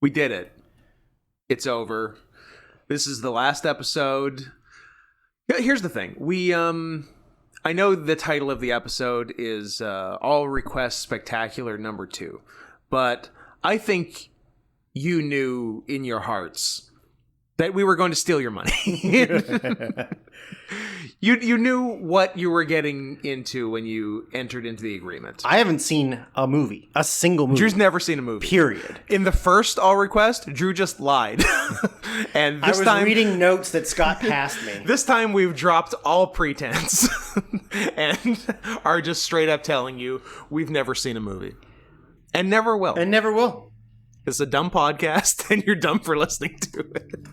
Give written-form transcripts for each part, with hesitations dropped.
We did it. It's over. This is the last episode. Here's the thing. I know the title of the episode is All Requests Spectacular number 2, but I think you knew in your hearts that we were going to steal your money. You knew what you were getting into when you entered into the agreement. I haven't seen a single movie. Drew's never seen a movie. Period. In the first All Request, Drew just lied. And this I was reading notes that Scott passed me. This time we've dropped all pretense and are just straight up telling you we've never seen a movie. And never will. And never will. It's a dumb podcast and you're dumb for listening to it.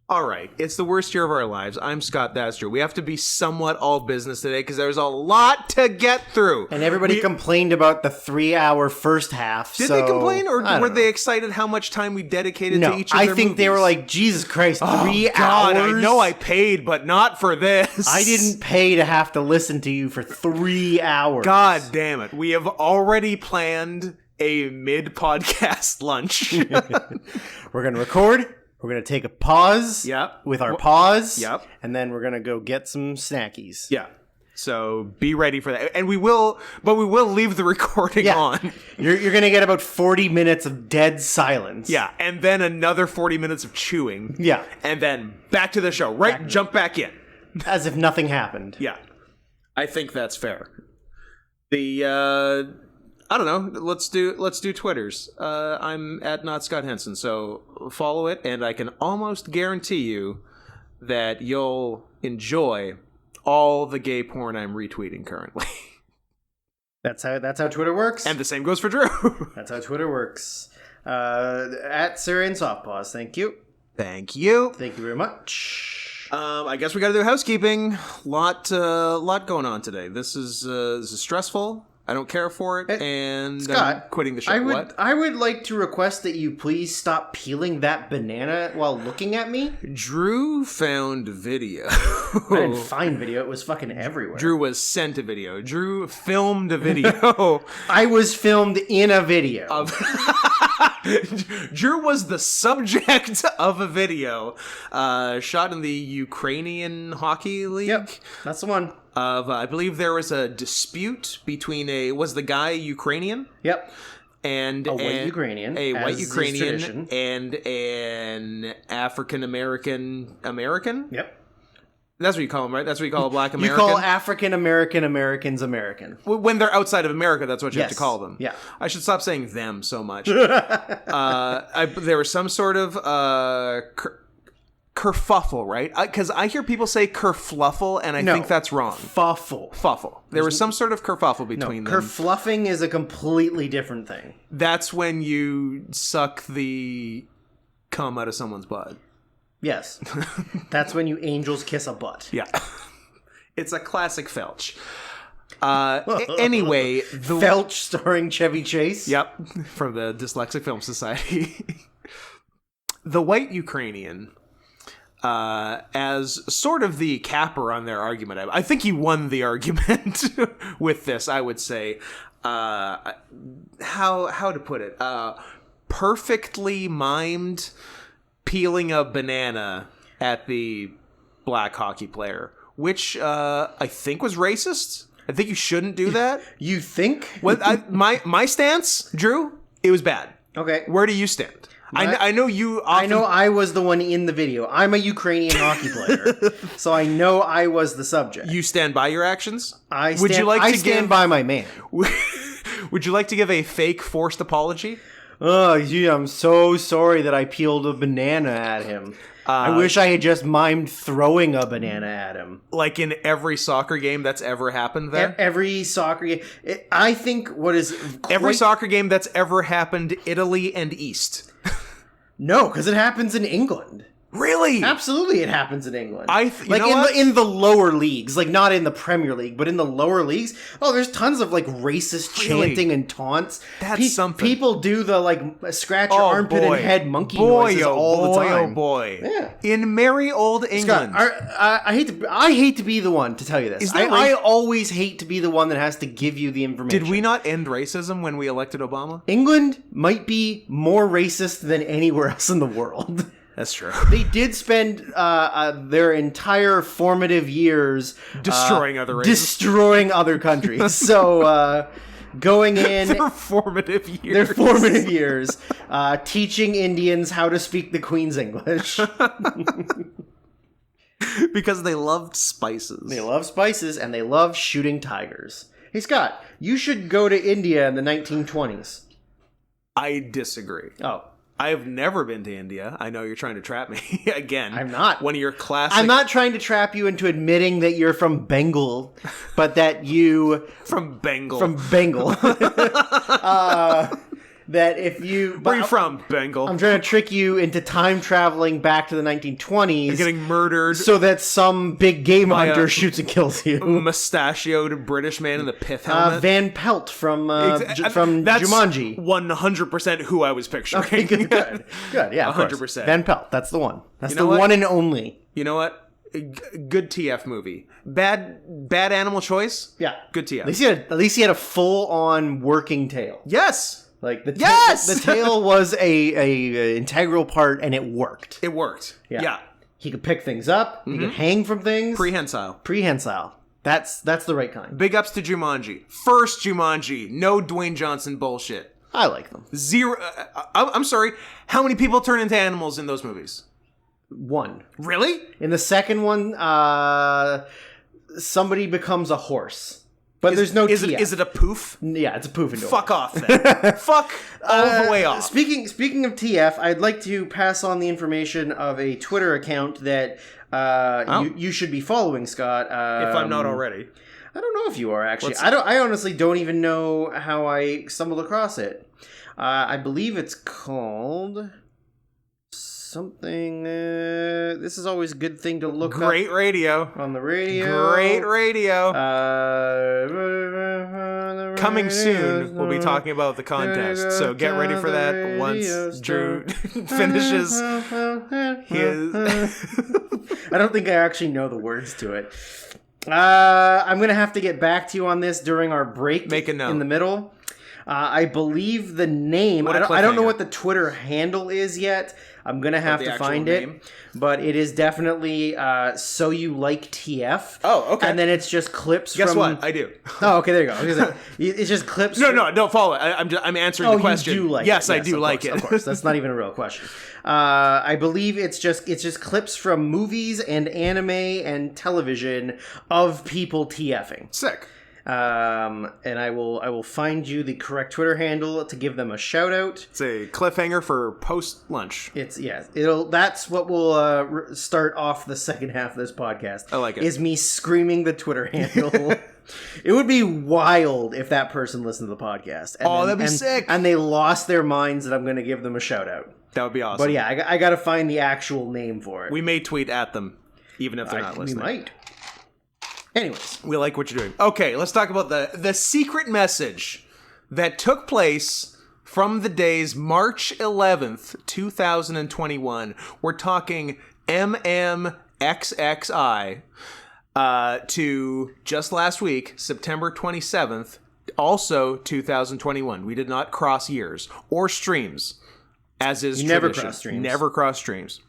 All right, it's the worst year of our lives. I'm Scott, that's Drew. We have to be somewhat all business today because there's a lot to get through. And everybody complained about the 3-hour first half. Did they complain, or were they excited how much time we dedicated to each of their movies? I think they were like, Jesus Christ, 3 hours? God, I know I paid, but not for this. I didn't pay to have to listen to you for 3 hours. God damn it. We have already planned a mid-podcast lunch. We're going to record. We're going to take a pause with our pause. Yep. And then we're going to go get some snackies. Yeah. So be ready for that. And we will leave the recording on. You're going to get about 40 minutes of dead silence. Yeah. And then another 40 minutes of chewing. Yeah. And then back to the show. Jump back in. As if nothing happened. Yeah. I think that's fair. I don't know. Let's do Twitters. I'm at Not Scott Henson, so follow it, and I can almost guarantee you that you'll enjoy all the gay porn I'm retweeting currently. That's how Twitter works. And the same goes for Drew. That's how Twitter works. At Syrian Softpaws, thank you. Thank you. Thank you very much. I guess we got to do housekeeping. Lot going on today. This is stressful. I don't care for it, and Scott, I'm quitting the show. I would like to request that you please stop peeling that banana while looking at me. Drew found video. I didn't find video. It was fucking everywhere. Drew was sent a video. Drew filmed a video. I was filmed in a video. Drew was the subject of a video shot in the Ukrainian Hockey League. Yep, that's the one. I believe there was a dispute between was the guy Ukrainian? Yep. And a white Ukrainian. A white Ukrainian and an African American. Yep. That's what you call them, right? That's what you call a black American? You call African Americans American. When they're outside of America, that's what you have to call them. Yeah. I should stop saying them so much. There was some sort of kerfuffle, right? Because I hear people say kerfluffle, and I think that's wrong. Fuffle. There was some sort of kerfuffle between them. Kerfluffing is a completely different thing. That's when you suck the cum out of someone's butt. Yes. That's when you angels kiss a butt. Yeah. It's a classic felch. Anyway. Felch starring Chevy Chase? Yep. From the Dyslexic Film Society. The white Ukrainian, as sort of the capper on their argument, I think he won the argument with this, I would say. How to put it? Perfectly mimed peeling a banana at the black hockey player, which I think was racist. I think you shouldn't do that. You think? My stance, Drew, it was bad. Okay. Where do you stand? I know you often... I know I was the one in the video. I'm a Ukrainian hockey player, so I know I was the subject. You stand by your actions? I stand by my man. Would you like to give a fake forced apology? Oh, gee, I'm so sorry that I peeled a banana at him. I wish I had just mimed throwing a banana at him. Like in every soccer game that's ever happened there? Every soccer game. I think what is... Every soccer game that's ever happened, Italy and East. No, because it happens in England. Really? Absolutely, it happens in England. In the lower leagues, like not in the Premier League, but in the lower leagues. Oh, there's tons of like racist chanting and taunts. That's something. People do the like scratch your armpit and head monkey noises all the time. Oh boy! Yeah. In merry old England. Scott, I hate to be the one to tell you this. I always hate to be the one that has to give you the information. Did we not end racism when we elected Obama? England might be more racist than anywhere else in the world. That's true. They did spend their entire formative years destroying other races. Destroying other countries. So going in... Their formative years. Teaching Indians how to speak the Queen's English. Because they loved spices. They love spices, and they love shooting tigers. Hey, Scott, you should go to India in the 1920s. I disagree. Oh. I have never been to India. I know you're trying to trap me again. I'm not. One of your classic... I'm not trying to trap you into admitting that you're from Bengal, but that you... From Bengal. That if you... Where are you from, Bengal? I'm trying to trick you into time traveling back to the 1920s. You're getting murdered. So that some big game hunter shoots and kills you. Mustachioed British man in the pith helmet. Van Pelt from Jumanji. 100% who I was picturing. Okay, good. Yeah, 100%. Van Pelt, that's the one. That's the one and only. You know what? Good TF movie. Bad animal choice? Yeah. Good TF. At least he had a full-on working tail. Yes! Like the tail was a integral part, and it worked. It worked. Yeah. He could pick things up. He could hang from things. Prehensile. That's the right kind. Big ups to Jumanji. First Jumanji. No Dwayne Johnson bullshit. I like them. Zero. I'm sorry. How many people turn into animals in those movies? One. Really? In the second one, somebody becomes a horse. But there's no TF. Is it a poof? Yeah, it's a poof. Fuck off, then. Fuck all the way off. Speaking of TF, I'd like to pass on the information of a Twitter account that you should be following, Scott. If I'm not already. I don't know if you are, actually. I honestly don't even know how I stumbled across it. I believe it's called... something. This is always a good thing to look Great up radio. On the radio. Great radio. Coming soon, we'll be talking about the contest. So get ready for that once Drew finishes his... I don't think I actually know the words to it. I'm going to have to get back to you on this during our break. Make a note. In the middle. I believe the name... I don't know what the Twitter handle is yet. I'm going to have to find it. But it is definitely So You Like TF. Oh, okay. And then it's just clips Guess from... what? I do. Oh, okay, there you go. It's just clips... No, don't follow it. I'm answering the question. You do like yes, it. I do like it. Of course, that's not even a real question. I believe it's just clips from movies and anime and television of people TFing. Sick. And I will find you the correct Twitter handle to give them a shout out. It's a cliffhanger for post lunch. That's what will start off the second half of this podcast. I like it. Is me screaming the Twitter handle. It would be wild if that person listened to the podcast. That'd be sick. And they lost their minds that I'm going to give them a shout out. That would be awesome. But yeah, I got to find the actual name for it. We may tweet at them, even if they're not listening. We might. Anyways. We like what you're doing. Okay, let's talk about the secret message that took place from the days March 11th, 2021. We're talking MMXXI to just last week, September 27th, also 2021. We did not cross years or streams, as is tradition. Never cross streams.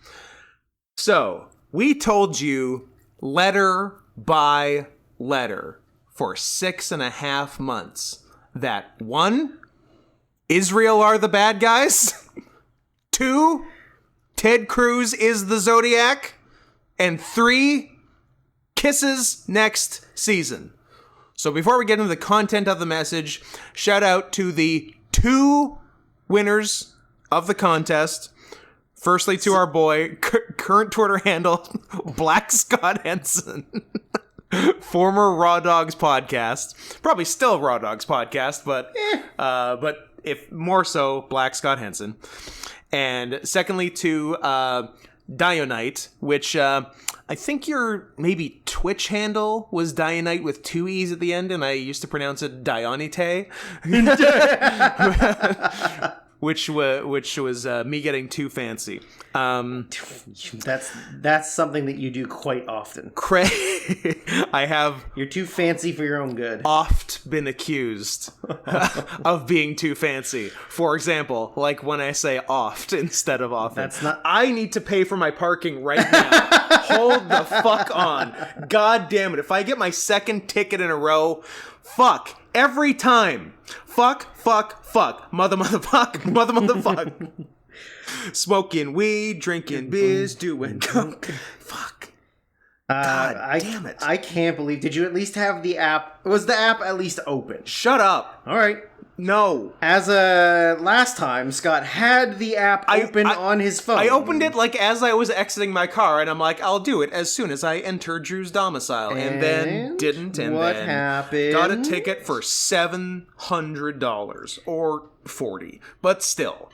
So, we told you letter by letter for 6.5 months that 1, Israel are the bad guys, 2, Ted Cruz is the Zodiac, and 3, kisses next season. So before we get into the content of the message, shout out to the 2 winners of the contest. Firstly, to our boy, current Twitter handle, Black Scott Henson. Former Raw Dogs podcast. Probably still Raw Dogs podcast, but if more so, Black Scott Henson. And secondly, to Dionite, which I think your maybe Twitch handle was Dionite with 2 E's at the end, and I used to pronounce it Dionite. Which was me getting too fancy. That's something that you do quite often. I have. You're too fancy for your own good. Oft been accused of being too fancy. For example, like when I say oft instead of often. That's not. I need to pay for my parking right now. Hold the fuck on. God damn it! If I get my second ticket in a row, fuck every time. Fuck. Motherfuck. Smoking weed, drinking beers, doing coke. Fuck. God damn it. I can't believe. Did you at least have the app? Was the app at least open? Shut up. All right. No. As last time, Scott had the app open on his phone. I opened it like as I was exiting my car, and I'm like, I'll do it as soon as I enter Drew's domicile. And then didn't, and what then happened? Got a ticket for $700 or $40, but still.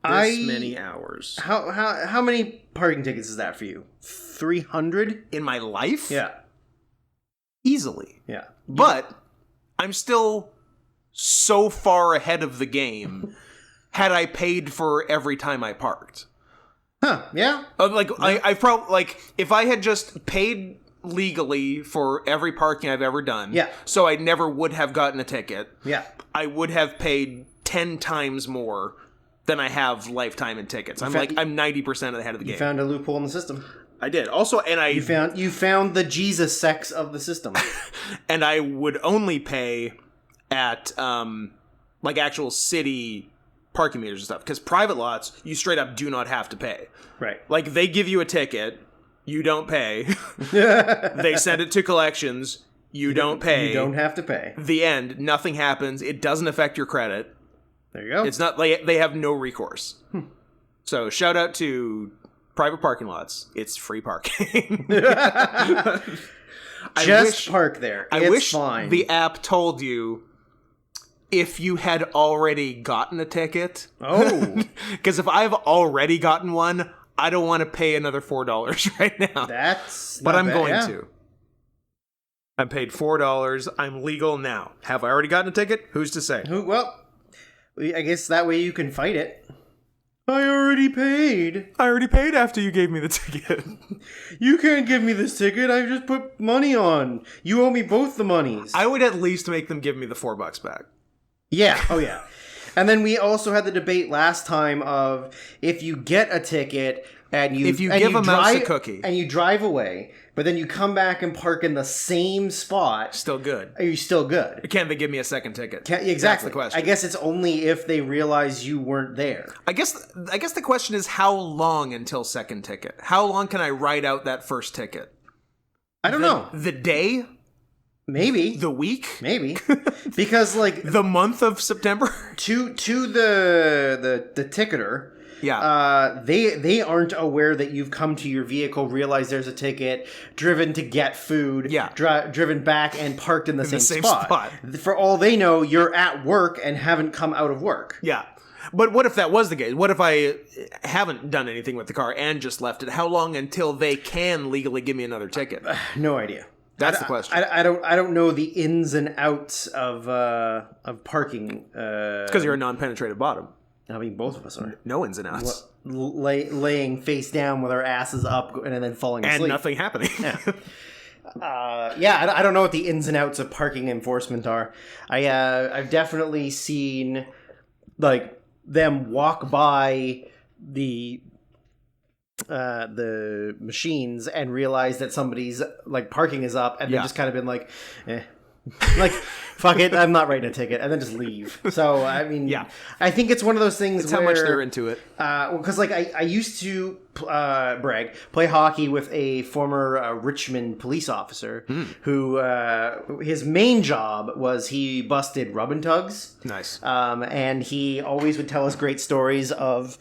Many hours. How many parking tickets is that for you? 300 in my life? Yeah. Easily. Yeah. But I'm still so far ahead of the game had I paid for every time I parked. Huh, yeah. I probably, like, if I had just paid legally for every parking I've ever done, yeah. So I never would have gotten a ticket, yeah. I would have paid 10 times more than I have lifetime in tickets. I'm 90% ahead of the game. You found a loophole in the system. I did. Also, and you found the Jesus sex of the system. And I would only pay at like actual city parking meters and stuff, because private lots you straight up do not have to pay. Right. Like they give you a ticket, you don't pay. They send it to collections, you don't pay. You don't have to pay. The end. Nothing happens. It doesn't affect your credit. There you go. It's not like they have no recourse. So shout out to private parking lots. It's free parking. Park there. I wish the app told you if you had already gotten a ticket. Oh. Because if I've already gotten one, I don't want to pay another $4 right now. But I'm going to. I paid $4. I'm legal now. Have I already gotten a ticket? Who's to say? Well, I guess that way you can fight it. I already paid. I already paid after you gave me the ticket. You can't give me this ticket. I just put money on. You owe me both the monies. I would at least make them give me the $4 back. Yeah. Oh, yeah. And then we also had the debate last time of if you get a ticket and you give a mouse a cookie and you drive away, but then you come back and park in the same spot, still good. Are you still good? Can't they give me a second ticket? Exactly. That's the question. I guess it's only if they realize you weren't there. I guess the question is how long until second ticket? How long can I write out that first ticket? I don't know. The day? Maybe. The week? Maybe. Because like the month of September? To the ticketer. Yeah. They aren't aware that you've come to your vehicle, realized there's a ticket, driven to get food, driven back and parked in the same spot. For all they know, you're at work and haven't come out of work. Yeah. But what if that was the case? What if I haven't done anything with the car and just left it? How long until they can legally give me another ticket? No idea. That's the question. I don't know the ins and outs of parking. It's because you're a non-penetrative bottom. I mean, both of us are. No ins and outs. Laying face down with our asses up and then falling asleep. And nothing happening. Yeah. I don't know what the ins and outs of parking enforcement are. I've definitely seen like them walk by the machines and realize that somebody's like parking is up, and they've just kind of been like, like, fuck it, I'm not writing a ticket, and then just leave. So I mean, I think it's one of those things. It's how much they're into it. Because like I used to play hockey with a former Richmond police officer who his main job was he busted rub and tugs. Nice. And he always would tell us great stories of.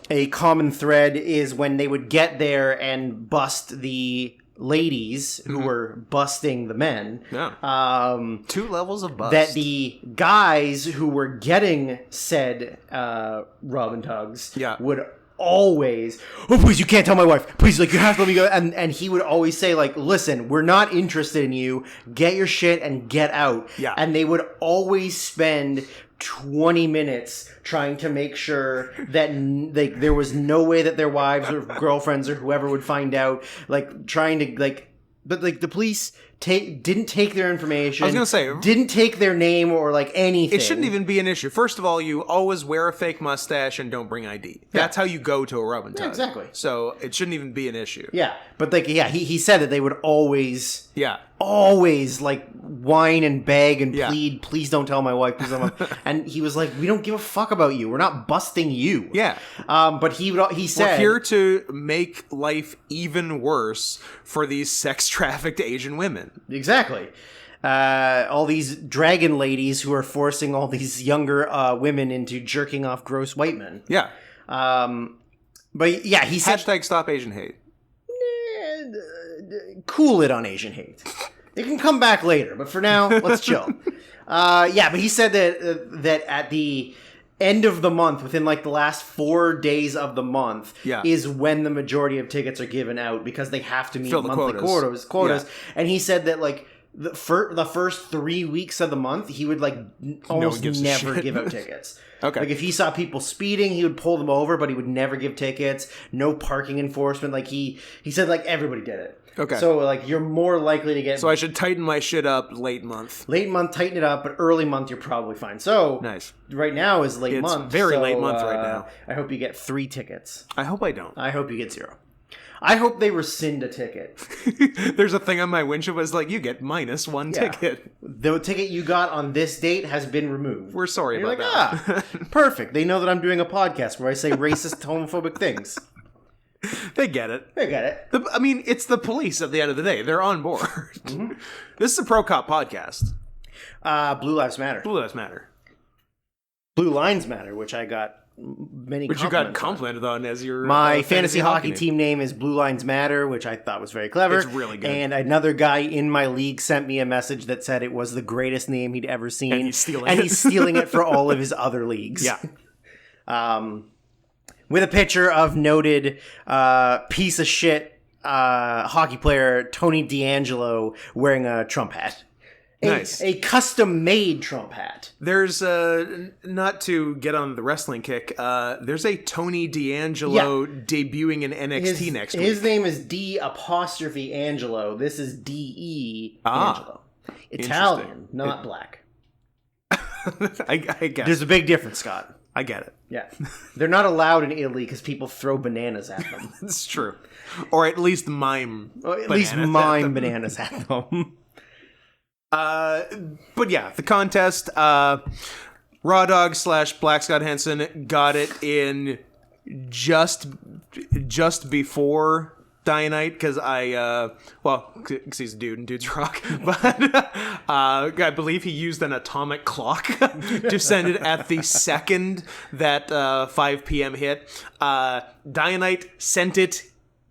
A common thread is when they would get there and bust the ladies who were busting the men. Yeah. 2 levels of bust. That the guys who were getting said rub and tugs would always, oh, please, you can't tell my wife. Please, like, you have to let me go. And he would always say, like, listen, we're not interested in you. Get your shit and get out. Yeah. And they would always spend 20 minutes trying to make sure that like there was no way that their wives or girlfriends or whoever would find out, like trying to like, but like the police didn't take their information. I was gonna say, didn't take their name or like anything. It shouldn't even be an issue. First of all, you always wear a fake mustache and don't bring ID. That's how you go to a rub and tug. Yeah, exactly. So it shouldn't even be an issue. Yeah, but like, yeah, he said that they would always like whine and beg and plead, please don't tell my wife, please don't. And he was like, we don't give a fuck about you. We're not busting you. Yeah. But he said, we're here to make life even worse for these sex-trafficked Asian women. Exactly. All these dragon ladies who are forcing all these younger women into jerking off gross white men. Yeah. But yeah, he said... Hashtag stop Asian hate. Cool it on Asian hate. It can come back later, but for now, let's chill. Yeah, but he said that at the end of the month, within like the last 4 days of the month, is when the majority of tickets are given out because they have to meet monthly quotas. Yeah. And he said that like the first 3 weeks of the month, he would like almost never give out tickets. Okay. Like if he saw people speeding, he would pull them over, but he would never give tickets. No parking enforcement. Like he said, like everybody did it. Okay. So like you're more likely to get. So I should tighten my shit up late month. Late month, tighten it up, but early month you're probably fine. So nice. Right now is late month. It's very late month right now. I hope you get 3 tickets. I hope I don't. I hope you get 0. I hope they rescind a ticket. There's a thing on my windshield that's like, you get -1 ticket. The ticket you got on this date has been removed. We're sorry about that. Perfect. They know that I'm doing a podcast where I say racist, homophobic things. They get it. I mean, it's the police at the end of the day. They're on board. Mm-hmm. This is a Pro Cop podcast. Blue Lives Matter. Blue Lives Matter. Blue Lines Matter, which I got many which you got complimented on as your my fantasy hockey team name is Blue Lines Matter, which I thought was very clever. It's really good. And another guy in my league sent me a message that said it was the greatest name he'd ever seen, and he's stealing it for all of his other leagues. With a picture of noted piece of shit hockey player Tony D'Angelo wearing a Trump hat. Nice. A custom-made Trump hat. There's, not to get on the wrestling kick, there's a Tony D'Angelo debuting in NXT next week. His name is D''Angelo. This is D.E. Angelo. Italian, not black. I guess. There's a big difference, Scott. I get it. Yeah. They're not allowed in Italy because people throw bananas at them. It's true. Or at least mime bananas at them. But yeah, the contest, Raw Dog / Black Scott Henson got it in just before Dynamite because because he's a dude and dudes rock, but I believe he used an atomic clock to send it at the second that 5 p.m. hit. Dynamite sent it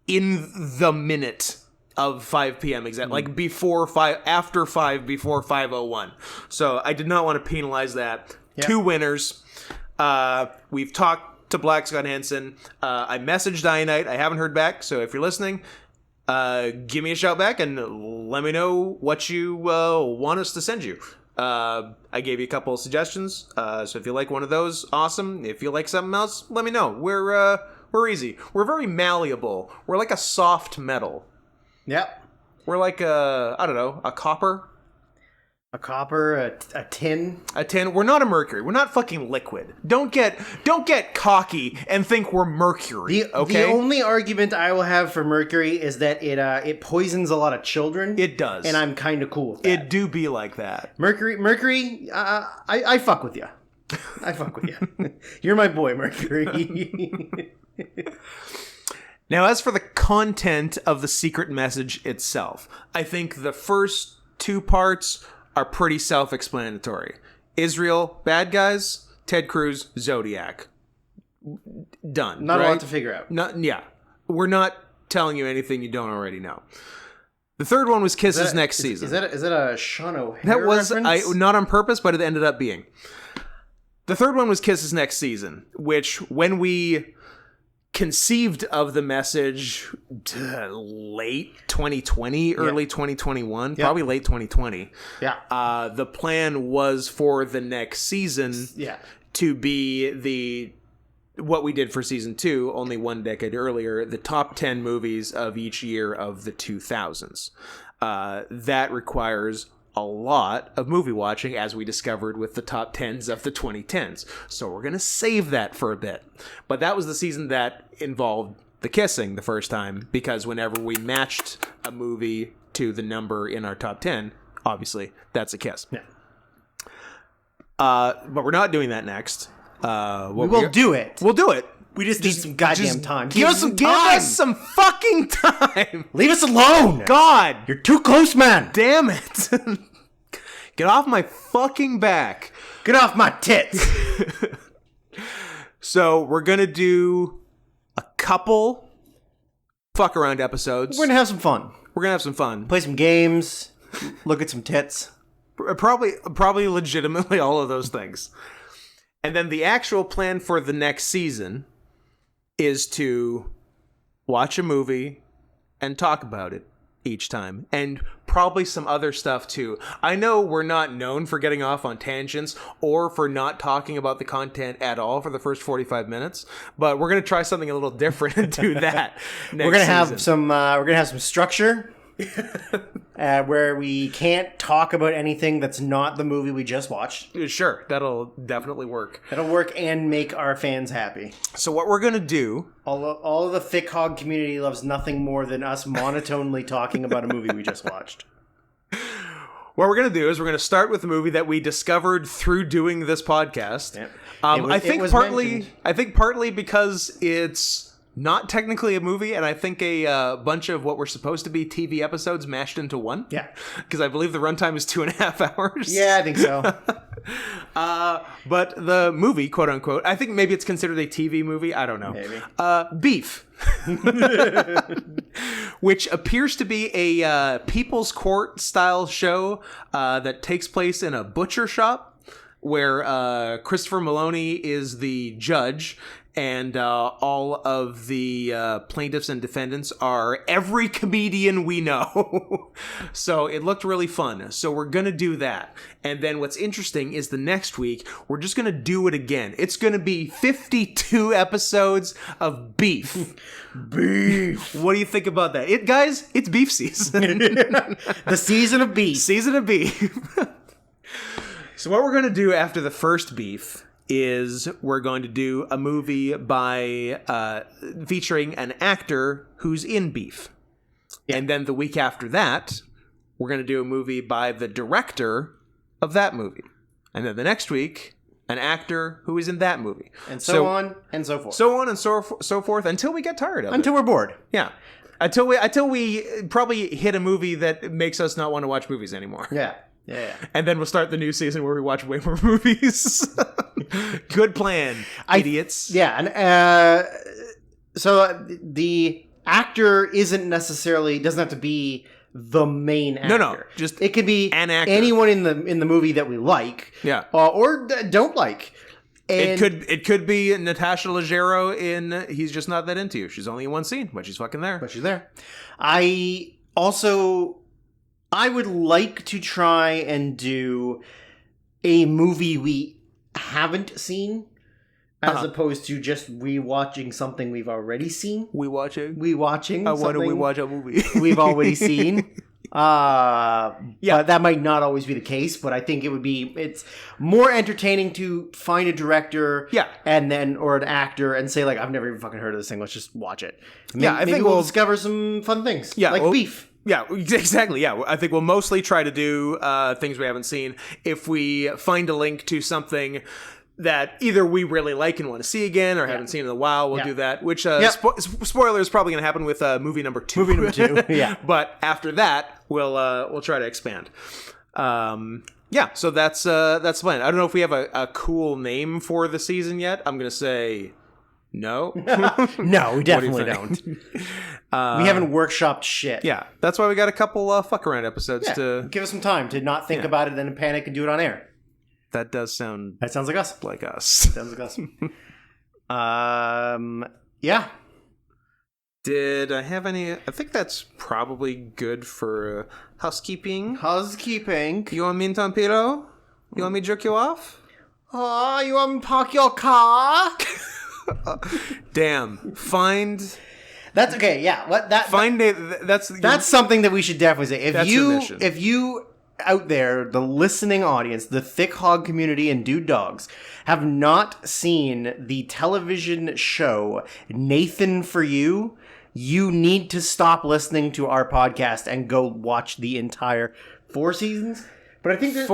in the minute of 5 p.m. exactly, like before 5, after 5, before 5:01. So I did not want to penalize that. Yep. 2 winners. We've talked to Black Scott Henson. I messaged Dynamite. I haven't heard back. So if you're listening, give me a shout back and let me know what you want us to send you. I gave you a couple of suggestions. So if you like one of those, awesome. If you like something else, let me know. We're easy. We're very malleable. We're like a soft metal. Yep. We're like a copper. A copper, a tin. A tin. We're not a mercury. We're not fucking liquid. Don't get cocky and think we're mercury. Okay. The only argument I will have for mercury is that it poisons a lot of children. It does, and I'm kind of cool with that. It do be like that. Mercury. I fuck with you. I fuck with you. You're my boy, Mercury. Now, as for the content of the secret message itself, I think the first 2 parts are pretty self-explanatory. Israel, bad guys. Ted Cruz, Zodiac. Done. Not a lot to figure out. We're not telling you anything you don't already know. The third one was Kisses next season. Is that a Sean O'Hare That was reference? Not on purpose, but it ended up being. The third one was Kisses next season, which when we conceived of the message late 2020, early 2021, probably late 2020. Yeah. The plan was for the next season to be what we did for season 2, only one decade earlier, the top 10 movies of each year of the 2000s. That requires a lot of movie watching, as we discovered with the top 10s of the 2010s. So we're going to save that for a bit. But that was the season that involved the kissing the first time, because whenever we matched a movie to the number in our top 10, obviously, that's a kiss. Yeah. But we're not doing that next. We'll do it. We'll do it. We just need some goddamn time. Give us some fucking time. Leave us alone. God. You're too close, man. Damn it. Get off my fucking back. Get off my tits. So we're going to do a couple fuck around episodes. We're going to have some fun. We're going to have some fun. Play some games. Look at some tits. Probably legitimately all of those things. And then the actual plan for the next season is to watch a movie and talk about it each time. And probably some other stuff too. I know we're not known for getting off on tangents or for not talking about the content at all for the first 45 minutes, but we're going to try something a little different and do that next We're going to season. have some structure. Where we can't talk about anything that's not the movie we just watched. Sure, that'll definitely work. That'll work and make our fans happy. So what we're going to do... All of the thick hog community loves nothing more than us monotonely talking about a movie we just watched. What we're going to do is we're going to start with a movie that we discovered through doing this podcast. Yep. I think partly because it's not technically a movie, and I think a bunch of what were supposed to be TV episodes mashed into one. Yeah. Because I believe the runtime is 2.5 hours. Yeah, I think so. But the movie, quote unquote, I think maybe it's considered a TV movie. I don't know. Maybe. Beef. Which appears to be a People's Court style show that takes place in a butcher shop where Christopher Maloney is the judge. And all of the plaintiffs and defendants are every comedian we know. So it looked really fun. So we're going to do that. And then what's interesting is the next week, we're just going to do it again. It's going to be 52 episodes of beef. Beef. What do you think about that? Guys, it's beef season. The season of beef. Season of beef. So what we're going to do after the first beef is we're going to do a movie by featuring an actor who's in Beef. Yeah. And then the week after that, we're going to do a movie by the director of that movie. And then the next week, an actor who is in that movie. And so on and so forth. So on and so forth until we get tired of it. Until we're bored. Yeah. Until we probably hit a movie that makes us not want to watch movies anymore. Yeah. Yeah. And then we'll start the new season where we watch way more movies. Good plan, idiots. And so the actor doesn't have to be the main actor. No, just it could be an actor. Anyone in the movie that we like, or don't like. And it could be Natasha Leggero in He's Just Not That Into You. She's only in one scene, but she's fucking there. But she's there. I would like to try and do a movie we haven't seen, as opposed to just rewatching something we've already seen. I want to rewatch a movie we've already seen. But that might not always be the case, but I think it's more entertaining to find a director or an actor and say, like, I've never even fucking heard of this thing, let's just watch it. I think we'll discover some fun things. Beef. Yeah, exactly. Yeah, I think we'll mostly try to do things we haven't seen. If we find a link to something that either we really like and want to see again or haven't seen in a while, we'll do that. Which, spoiler is probably going to happen with movie number 2. Yeah. But after that, we'll try to expand. So that's the plan. I don't know if we have a cool name for the season yet. I'm going to say... No. No, we definitely don't. We haven't workshopped shit. Yeah, that's why we got a couple fuck around episodes to give us some time to not think about it, then panic and do it on air. That does sound. That sounds like us. Like us. Sounds like us. Yeah. Did I have any? I think that's probably good for housekeeping. Housekeeping. You want me to pillow? You want me to jerk you off? Oh, you want me to park your car? Damn. Find... That's okay, yeah. That's something that we should definitely say. If you out there, the listening audience, the Thick Hog community and Dude Dogs, have not seen the television show Nathan For You, you need to stop listening to our podcast and go watch the entire 4 seasons. But I think it's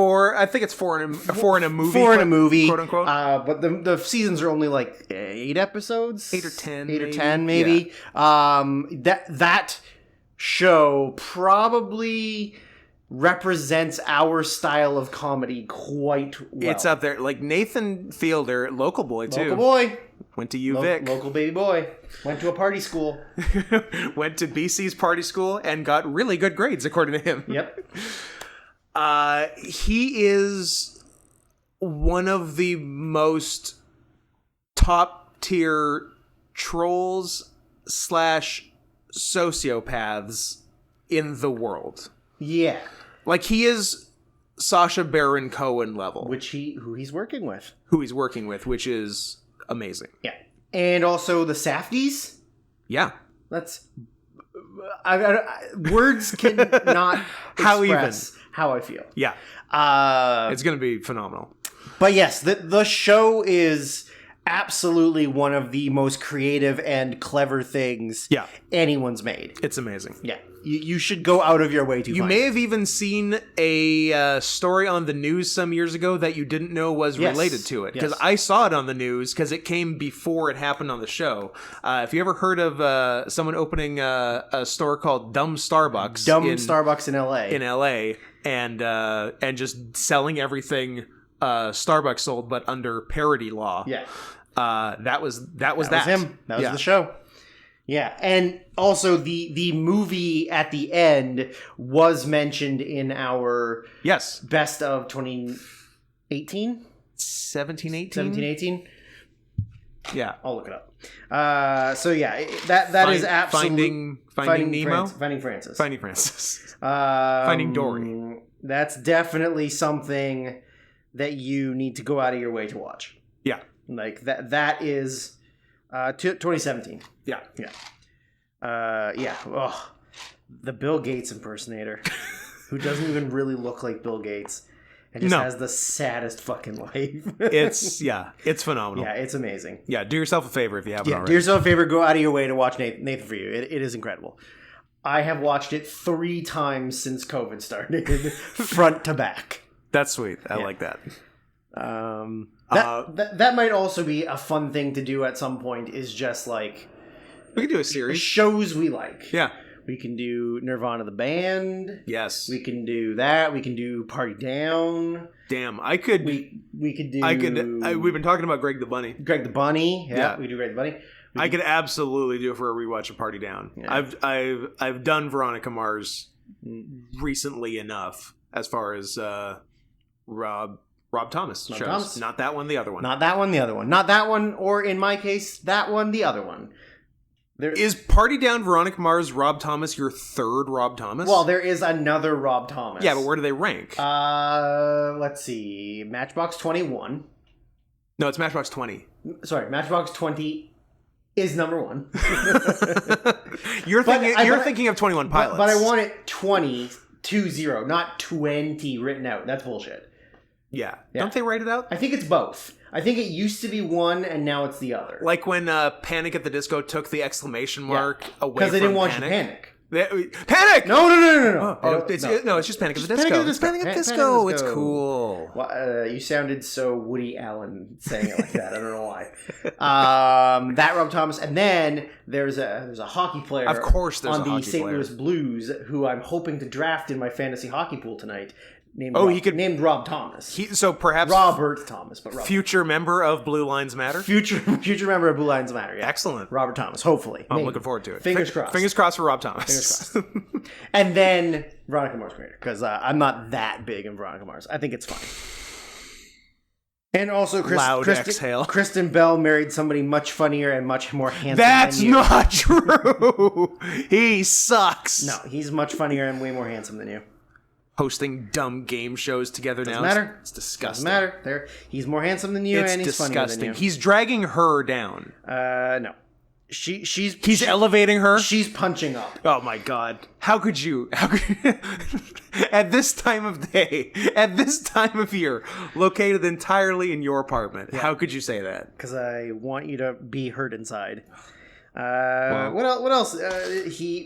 four in a movie. 4 in a movie, quote unquote. But the seasons are only like 8 episodes, 8 or 10, 8 or 10 maybe. Yeah. That show probably represents our style of comedy quite well. It's up there. Like Nathan Fielder, local boy too. Local boy. Went to UVic. Local baby boy. Went to a party school. Went to BC's party school and got really good grades, according to him. Yep. He is one of the most top tier trolls / sociopaths in the world. Yeah. Like he is Sacha Baron Cohen level. Who he's working with. Which is amazing. Yeah. And also the Safdies. Yeah. That's... words cannot express how I feel. Yeah. It's going to be phenomenal. But yes, the show is absolutely one of the most creative and clever things anyone's made. It's amazing. Yeah. You should go out of your way to You may have even seen a story on the news some years ago that you didn't know was related to it. Because I saw it on the news because it came before it happened on the show. If you ever heard of someone opening a store called Dumb Starbucks. Starbucks in L.A. In L.A. And just selling everything Starbucks sold, but under parody law. Yeah. That was him. That was the show. Yeah, and also the movie at the end was mentioned in our best of 2018? 17, 18? 17, 18? Yeah. I'll look it up. So yeah, that is absolutely... Finding Nemo? Finding Francis. Finding Francis. Finding Dory. That's definitely something that you need to go out of your way to watch. Yeah. Like that is 2017. Yeah. Yeah. Yeah. Oh, the Bill Gates impersonator who doesn't even really look like Bill Gates and just has the saddest fucking life. It's phenomenal. Yeah, it's amazing. Yeah, do yourself a favor if you haven't already. Do yourself a favor, go out of your way to watch Nathan For You. It is incredible. I have watched it 3 times since COVID started, front to back. That's sweet. I like that. That might also be a fun thing to do at some point, is just like... We can do a series. Shows we like. Yeah. We can do Nirvana the band. Yes. We can do that. We can do Party Down. Damn, I could... We could do... we've been talking about Greg the Bunny. Greg the Bunny. Yeah. We do Greg the Bunny. I could absolutely do it for a rewatch of Party Down. Yeah. I've done Veronica Mars recently enough as far as Rob Thomas shows. Thomas. Not that one, the other one. Not that one, the other one. Not that one, or in my case, that one, the other one. Is Party Down, Veronica Mars, Rob Thomas your third Rob Thomas? Well, there is another Rob Thomas. Yeah, but where do they rank? Let's see. Matchbox 21. No, it's Matchbox 20. Sorry, Matchbox 20 is number 1. You're thinking of 21 Pilots. But I want it 20, not 20 written out. That's bullshit. Yeah. Don't they write it out? I think it's both. I think it used to be one, and now it's the other. Like when Panic at the Disco took the exclamation mark away from because they didn't want you to panic. Panic! No. It's just Panic at the Disco. Panic at the Disco. It's cool. Well, you sounded so Woody Allen saying it like that. I don't know why. That Rob Thomas, and then there's a hockey player. Of course, there's on a the hockey St. player. Louis Blues who I'm hoping to draft in my fantasy hockey pool tonight. Named Rob Thomas. So perhaps Robert Thomas, but Robert. Future member of Blue Lines Matter. Future member of Blue Lines Matter. Yeah. Excellent. Robert Thomas. Hopefully, I'm looking forward to it. Fingers crossed. Fingers crossed for Rob Thomas. Fingers crossed. And then Veronica Mars creator, because I'm not that big in Veronica Mars. I think it's fine. And also, Kristen Bell married somebody much funnier and much more handsome That's than you. not true. He sucks. No, he's much funnier and way more handsome than you. Hosting dumb game shows together Doesn't now. Matter. It's disgusting. Doesn't matter. He's more handsome than you, and he's funnier than you. He's dragging her down. No. He's elevating her. She's punching up. Oh my god! How could you? At this time of day, at this time of year, located entirely in your apartment? Yeah. How could you say that? Because I want you to be hurt inside. What else?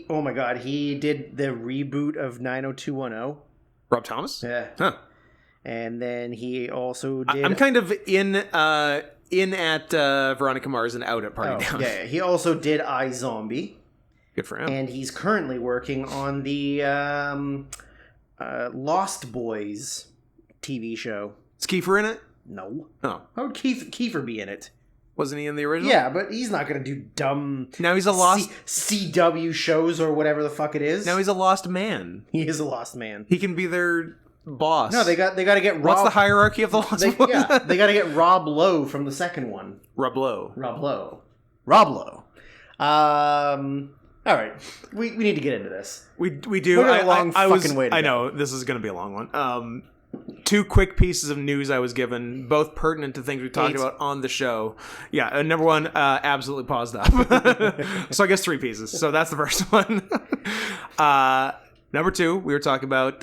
Oh my god! He did the reboot of 90210. Rob Thomas. Yeah. Huh. And then he also did. I'm kind of in at Veronica Mars and out at Party Down. Yeah, he also did iZombie. Good for him. And he's currently working on the Lost Boys TV show. Is Kiefer in it? No. Oh. How would Kiefer be in it? Wasn't he in the original? Yeah, but he's not going to do dumb... Now he's a lost... CW shows or whatever the fuck it is. Now he's a lost man. He is a lost man. He can be their boss. No, they got to get Rob... What's the hierarchy of the lost boys? Yeah, they got to get Rob Lowe from the second one. Rob Lowe. All right, we need to get into this. We do. I know this is going to be a long one. 2 quick pieces of news I was given, both pertinent to things we talked about on the show. Yeah, number 1, absolutely paused up. So I guess 3 pieces. So that's the first one. Number 2, we were talking about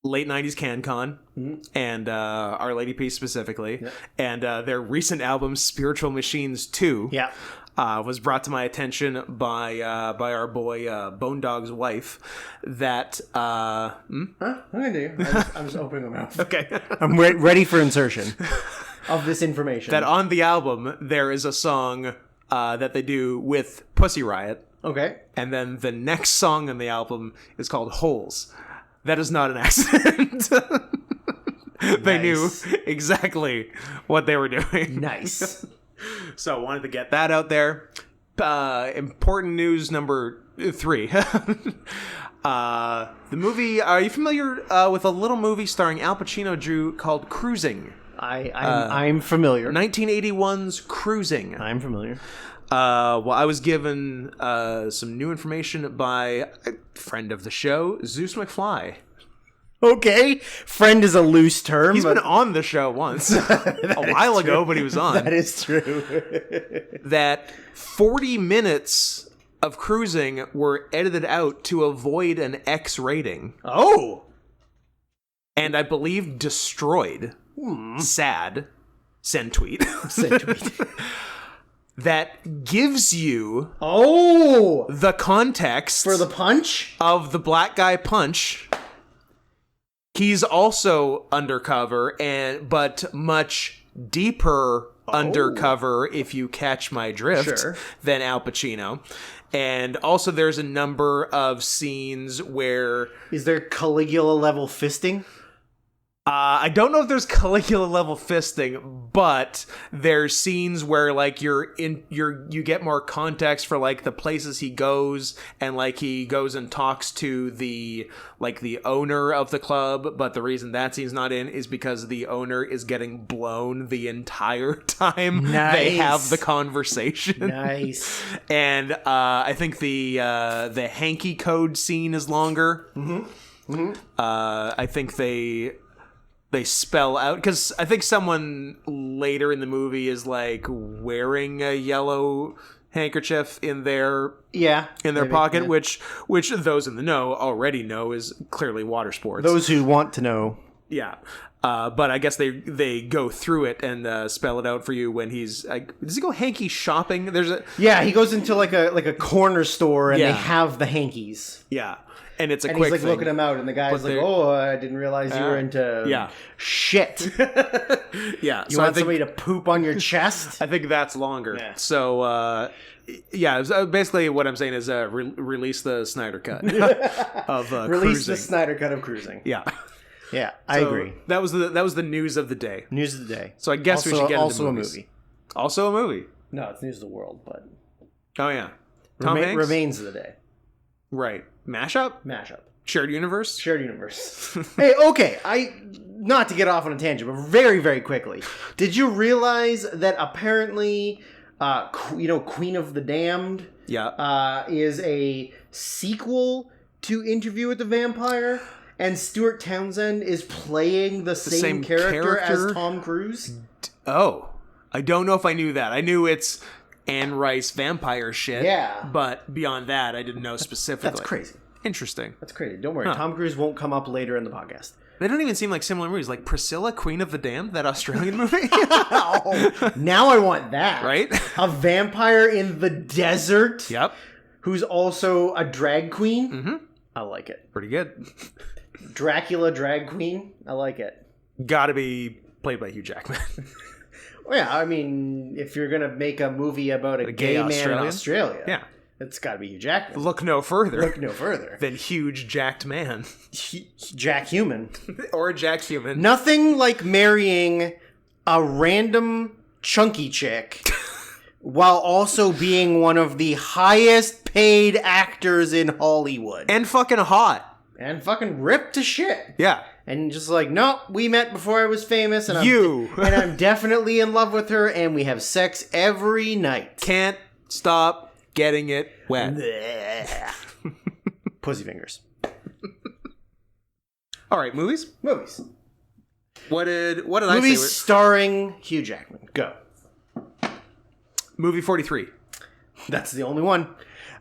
late 90s CanCon and Our Lady Peace specifically, and their recent album Spiritual Machines 2. Yeah. Was brought to my attention by our boy Bone Dog's wife. That Huh? I'm just opening my mouth. Okay, I'm ready for insertion of this information. That on the album there is a song that they do with Pussy Riot. Okay, and then the next song on the album is called Holes. That is not an accident. They knew exactly what they were doing. Nice. So I wanted to get that out there. Important news number 3. The movie, are you familiar with a little movie starring Al Pacino drew called Cruising? I'm familiar. 1981's Cruising. I'm familiar. Well, I was given some new information by a friend of the show, Zeus McFly. Okay, friend is a loose term. He's been on the show once, a while ago, but he was on. That is true. That 40 minutes of Cruising were edited out to avoid an X rating. Oh! And I believe destroyed. Sad. Send tweet. Send tweet. That gives you the context for the punch of the black guy punch. He's also undercover, but much deeper undercover, if you catch my drift, than Al Pacino. And also there's a number of scenes where... Is there Caligula level fisting? I don't know if there's Caligula level fisting, but there's scenes where like you get more context for like the places he goes, and like he goes and talks to the owner of the club, but the reason that scene's not in is because the owner is getting blown the entire time they have the conversation. Nice. And I think the hanky code scene is longer. I think they spell out, because I think someone later in the movie is like wearing a yellow handkerchief in their pocket, which those in the know already know is clearly water sports. Those who want to know. Yeah. But I guess they go through it and spell it out for you when he's does he go hanky shopping? He goes into like a corner store and they have the hankies. Yeah. And it's quick he's like thing. Looking him out, and the guy's like, "Oh, I didn't realize you were into shit." Yeah, you want somebody to poop on your chest? I think that's longer. Yeah. So, basically what I'm saying is release the Snyder cut of release Cruising. The Snyder cut of Cruising. Yeah, yeah, I agree. That was the news of the day. News of the day. So I guess we should get into movies. A movie. Also a movie. No, it's news of the world, but oh yeah, Tom Hanks? Remains of the day. Right. Mashup. Shared universe. Hey, okay. not to get off on a tangent, but very, very quickly, did you realize that apparently, Queen of the Damned is a sequel to Interview with the Vampire? And Stuart Townsend is playing the same character as Tom Cruise? Oh. I don't know if I knew that. I knew it's Anne Rice vampire shit. Yeah. But beyond that, I didn't know specifically. That's crazy. Interesting. That's crazy. Don't worry. Tom Cruise won't come up later in the podcast. They don't even seem like similar movies. Like Priscilla, Queen of the Damned, that Australian movie. Oh, now I want that. Right? A vampire in the desert. Yep. Who's also a drag queen. Mm-hmm. I like it. Pretty good. Dracula drag queen. I like it. Gotta be played by Hugh Jackman. Well, yeah, I mean, if you're gonna make a movie about a gay man in Australia, yeah, it's got to be Hugh Jackman. Look no further than huge jacked man, Jack Human, or Jack Human. Nothing like marrying a random chunky chick while also being one of the highest paid actors in Hollywood, and fucking hot, and fucking ripped to shit. Yeah. And just like, nope, we met before I was famous, and I'm definitely in love with her, and we have sex every night. Can't stop getting it wet. Pussy fingers. All right, movies. What did I say? Movies starring Hugh Jackman. Go. Movie 43. That's the only one.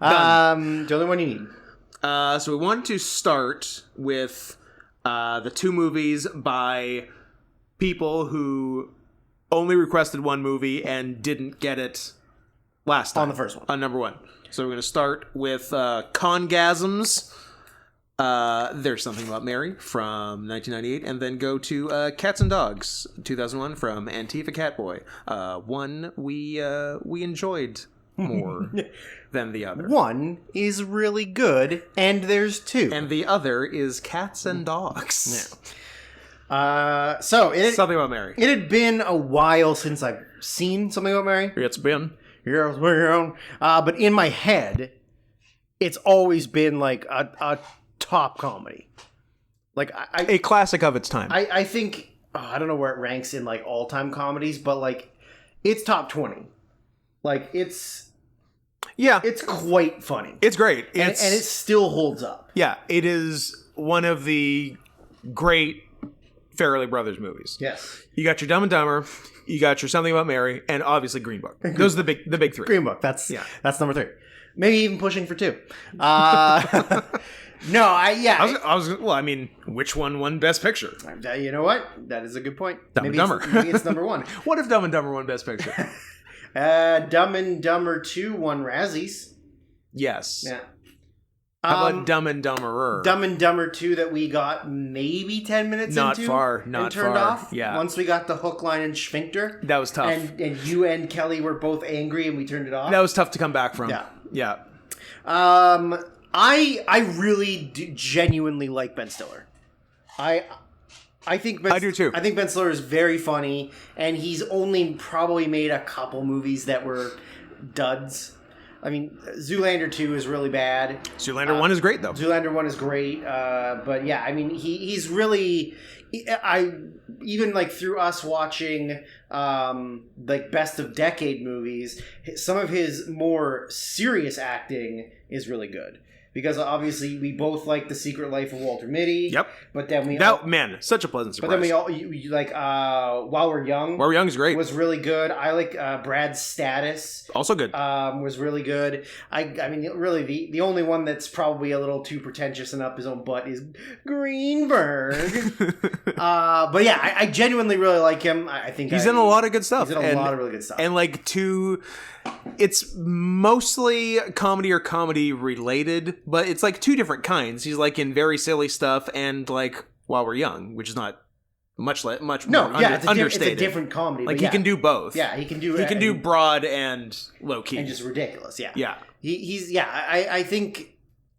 The only one you need. So we want to start with the two movies by people who only requested one movie and didn't get it last time. On the first one. On number one. So we're going to start with Congasms. There's Something About Mary from 1998, and then go to Cats and Dogs, 2001, from Antifa Catboy. One we enjoyed more than the other. One is really good, and there's two. And the other is Cats and Dogs. Yeah. Something About Mary. It had been a while since I've seen Something About Mary. It's been. But in my head, it's always been like a top comedy. Like a classic of its time. I think, I don't know where it ranks in like all-time comedies, but like it's top 20. Like it's quite funny. It's great. And it still holds up. Yeah, it is one of the great Farrelly Brothers movies. Yes. You got your Dumb and Dumber, you got your Something About Mary, and obviously Green Book. Those are the big three. Green Book. That's number 3. Maybe even pushing for 2. No, I mean, which one won Best Picture? You know what? That is a good point. Dumb and Dumber. Maybe it's number 1. What if Dumb and Dumber won Best Picture? Dumb and Dumber 2 won Razzies. Yes. Yeah. How about Dumb and Dumberer? Dumb and Dumber 2 that we got maybe 10 minutes not into. Not and turned far. off. Yeah. Once we got the hook, line, and sphincter. That was tough. And you and Kelly were both angry and we turned it off. That was tough to come back from. Yeah. Yeah. I really genuinely like Ben Stiller. I think I do too. I think Ben Stiller is very funny, and he's only probably made a couple movies that were duds. I mean, Zoolander 2 is really bad. Zoolander 1 is great, though. Zoolander 1 is great. But yeah, I mean, he's really... even like through us watching like best of decade movies, some of his more serious acting is really good. Because obviously we both like The Secret Life of Walter Mitty. Yep. But then such a pleasant surprise. But then you like While We're Young. While We're Young is great. Was really good. I like Brad's Status. Also good. Was really good. I mean, really, the only one that's probably a little too pretentious and up his own butt is Greenberg. But yeah, I genuinely really like him. I think he's in a lot of good stuff. He's in a lot of really good stuff. And like it's mostly comedy or comedy related, but it's like two different kinds. He's like in very silly stuff and like While We're Young, which is not much more understated. It's a different comedy. Like he can do both. Yeah, he can do broad and low key and just ridiculous. Yeah, yeah. I think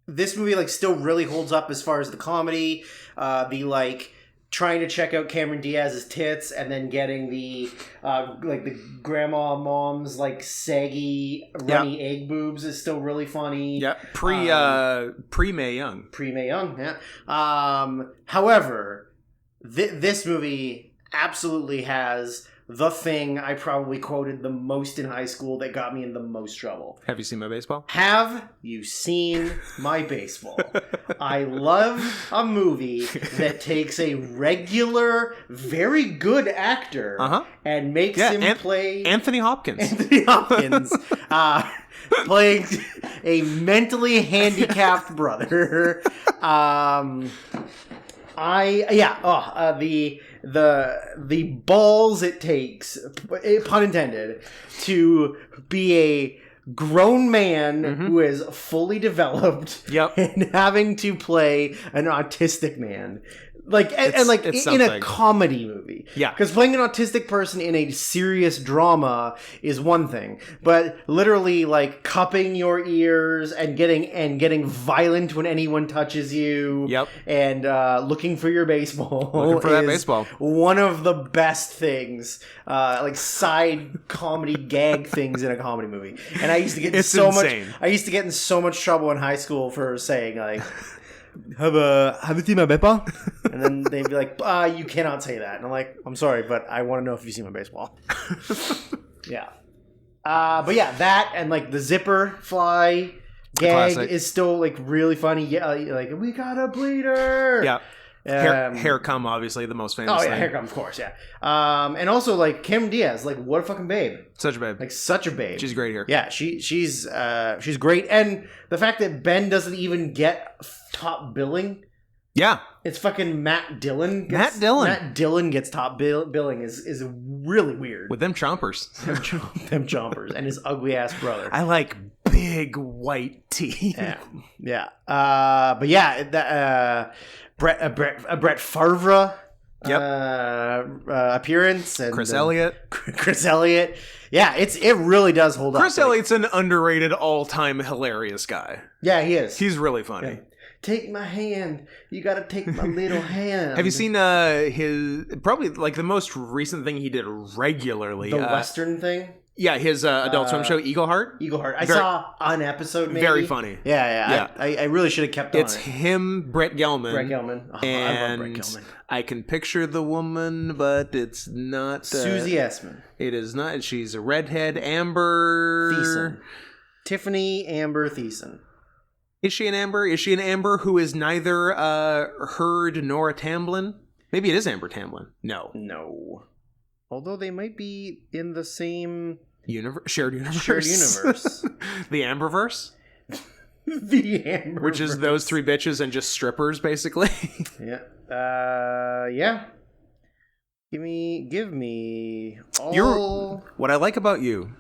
this movie like still really holds up as far as the comedy. The like trying to check out Cameron Diaz's tits and then getting the like the grandma mom's like saggy runny egg boobs is still really funny. Yeah, pre Mae Young. Yeah. However, this movie absolutely has the thing I probably quoted the most in high school that got me in the most trouble. Have you seen my baseball? Have you seen my baseball? I love a movie that takes a regular, very good actor and makes him play... Anthony Hopkins. Anthony Hopkins. Playing a mentally handicapped brother. The balls it takes, pun intended, to be a grown man who is fully developed and having to play an autistic man. In a comedy movie. Yeah. Because playing an autistic person in a serious drama is one thing. But literally, like, cupping your ears and getting violent when anyone touches you. Yep. And looking for your baseball. Looking for that baseball. One of the best things. Like, side comedy gag things in a comedy movie. And I used to get I used to get in so much trouble in high school for saying, like... Have you seen my baseball? And then they'd be like, you cannot say that. And I'm like, I'm sorry, but I want to know if you've seen my baseball. Yeah. But yeah, that and like the zipper fly gag is still like really funny. Yeah, like, we got a bleeder. Yeah. Hair cum, obviously, the most famous thing. Hair cum, of course, yeah. And also, like, Cameron Diaz, like, what a fucking babe. Such a babe. Like, such a babe. She's great here. Yeah, she's great. And the fact that Ben doesn't even get top billing. Yeah. It's fucking Matt Dillon. Matt Dillon gets top billing is really weird. With them chompers. them chompers. And his ugly-ass brother. I like big white teeth. Yeah. But yeah, Brett Favre appearance and Chris Elliott. Yeah, it really does hold up. Chris Elliott's an underrated, all-time hilarious guy. Yeah, he is. He's really funny. Yeah. Take my hand. You gotta take my little hand. Have you seen his probably like the most recent thing he did regularly? The Western thing. Yeah, his Adult Swim show, Eagle Heart. I saw an episode, maybe. Very funny. Yeah. I really should have kept on It's him, Brett Gelman. Oh, and I love Brett Gelman. I can picture the woman, but it's not... Susie Essman. It is not. She's a redhead. Amber... Thiessen. Tiffany Amber Thiessen. Is she an Amber? Is she an Amber who is neither Heard nor a Tamblyn? Maybe it is Amber Tamblyn. No. Although they might be in the same... Shared universe. The Amberverse? The Amberverse. Which is those three bitches and just strippers, basically. Yeah. Yeah. Give me all... What I like about you,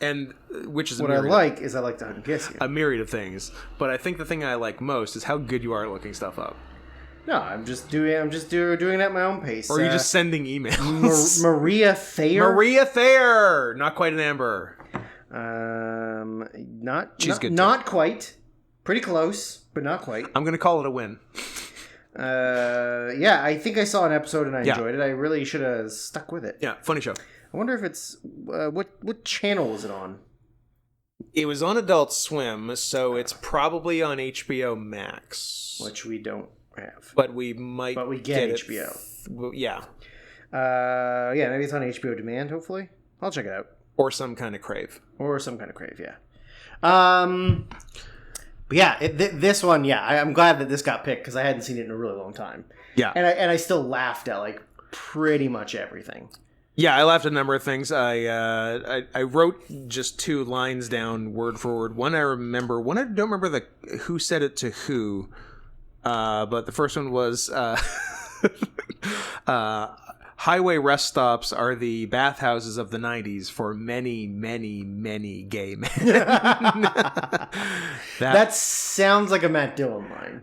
and which is what I like is I like to hug and kiss you. A myriad of things. But I think the thing I like most is how good you are at looking stuff up. No, I'm just doing it at my own pace. Or are you just sending emails? Maria Thayer? Maria Thayer! Not quite an Amber. She's good. Not quite. Pretty close, but not quite. I'm going to call it a win. Yeah, I think I saw an episode and I enjoyed it. I really should have stuck with it. Yeah, funny show. I wonder if it's... what channel was it on? It was on Adult Swim, so it's probably on HBO Max. Which we don't have. But we might get HBO. Yeah. Yeah, maybe it's on HBO Demand, hopefully. I'll check it out. Or some kind of crave. Yeah. But yeah, this one, yeah, I'm glad that this got picked because I hadn't seen it in a really long time. Yeah. And I still laughed at, like, pretty much everything. Yeah, I laughed at a number of things. I wrote just 2 lines down word for word. One I remember. One I don't remember who said it to who. But the first one was highway rest stops are the bathhouses of the 90s for many, many, many gay men. That sounds like a Matt Dillon line.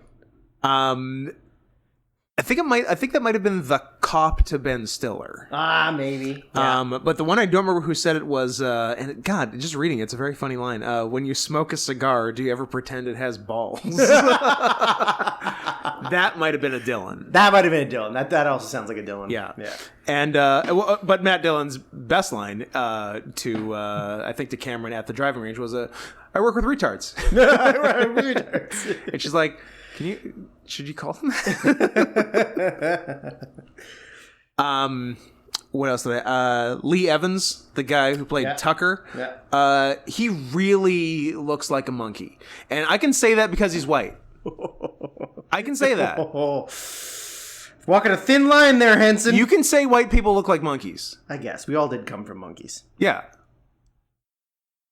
I think that might have been the cop to Ben Stiller. Maybe. Yeah. But the one I don't remember who said it was, and God, just reading it's a very funny line. When you smoke a cigar, do you ever pretend it has balls? That might have been a Dylan. That might have been a Dylan. That also sounds like a Dylan. Yeah. And but Matt Dillon's best line I think to Cameron at the driving range was I work with retards. And she's like, should you call them that? What else did Lee Evans, the guy who played Tucker, he really looks like a monkey. And I can say that because he's white. I can say that. Walking a thin line there, Henson. You can say white people look like monkeys. I guess. We all did come from monkeys. Yeah.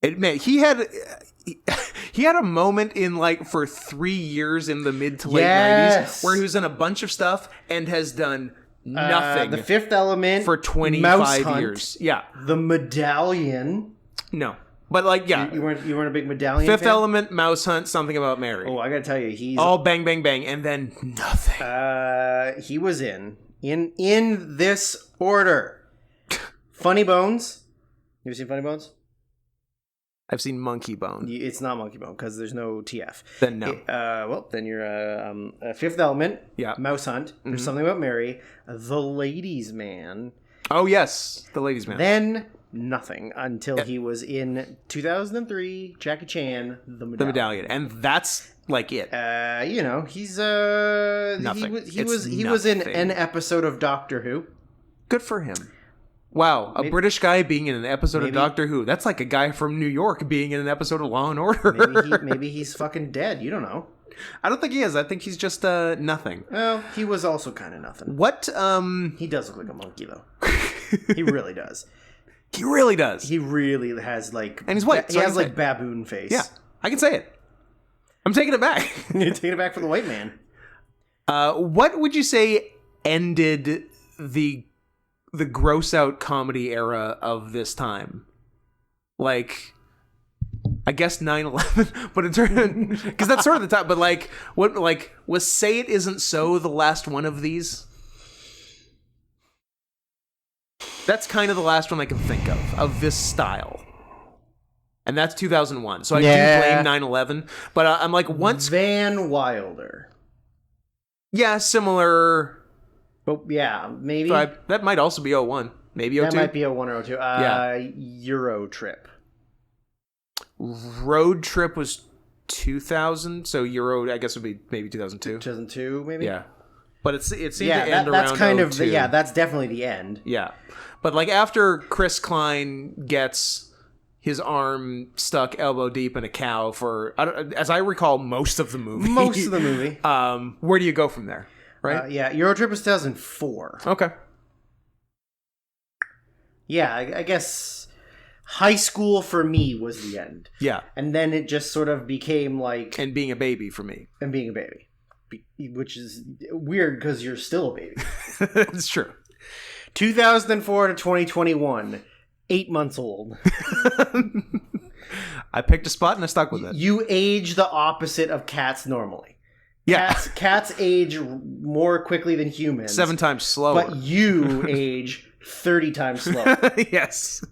He had a moment in for 3 years in the mid to late 90s where he was in a bunch of stuff and has done nothing. The Fifth Element for 25 years. Yeah. The Medallion. No. But you weren't a big Medallion Fifth fan? Element, Mouse Hunt, Something About Mary. Oh, I gotta tell you, he's all bang bang bang and then nothing. He was in this order. Funny Bones. You ever seen Funny Bones? I've seen Monkey Bone. It's not Monkey Bone because there's no TF. Then no. Then you're Fifth Element. Yeah. Mouse Hunt. There's Something About Mary. The Ladies' Man. Oh yes, The Ladies' Man. Then nothing until he was in 2003. Jackie Chan, The Medallion. And that's it. He's nothing. He was in an episode of Doctor Who. Good for him. Wow, a British guy being in an episode of Doctor Who. That's like a guy from New York being in an episode of Law and Order. Maybe he's fucking dead. You don't know. I don't think he is. I think he's just nothing. Well, he was also kind of nothing. What? He does look like a monkey, though. He really does. He really does. He really has and he's white. He has baboon face. Yeah, I can say it. I'm taking it back. You're taking it back for the white man. What would you say ended the gross out comedy era of this time? I guess 9/11, but in turn, because that's sort of the time. But what was Say It Isn't So the last one of these? That's kind of the last one I can think of this style. And that's 2001. So I do blame 9/11. But I'm once... Van Wilder. Yeah, similar... But yeah, maybe. That might also be 01. Maybe 02. That might be 01 or 02. Euro Trip. Road Trip was 2000. So Euro, I guess, would be maybe 2002. 2002, maybe? Yeah. But it seemed to end around that's kind 02. That's definitely the end. Yeah. But after Chris Klein gets his arm stuck elbow deep in a cow for, as I recall, most of the movie. Where do you go from there? Right? Euro Trip was 2004. Okay. Yeah, I guess high school for me was the end. Yeah. And then it just sort of became And being a baby for me. And being a baby. Which is weird because you're still a baby. It's true. 2004 to 2021. 8 months old. I picked a spot and I stuck with it. You age the opposite of cats normally. Yeah. Cats age more quickly than humans. 7 times slower. But you age 30 times slower. Yes.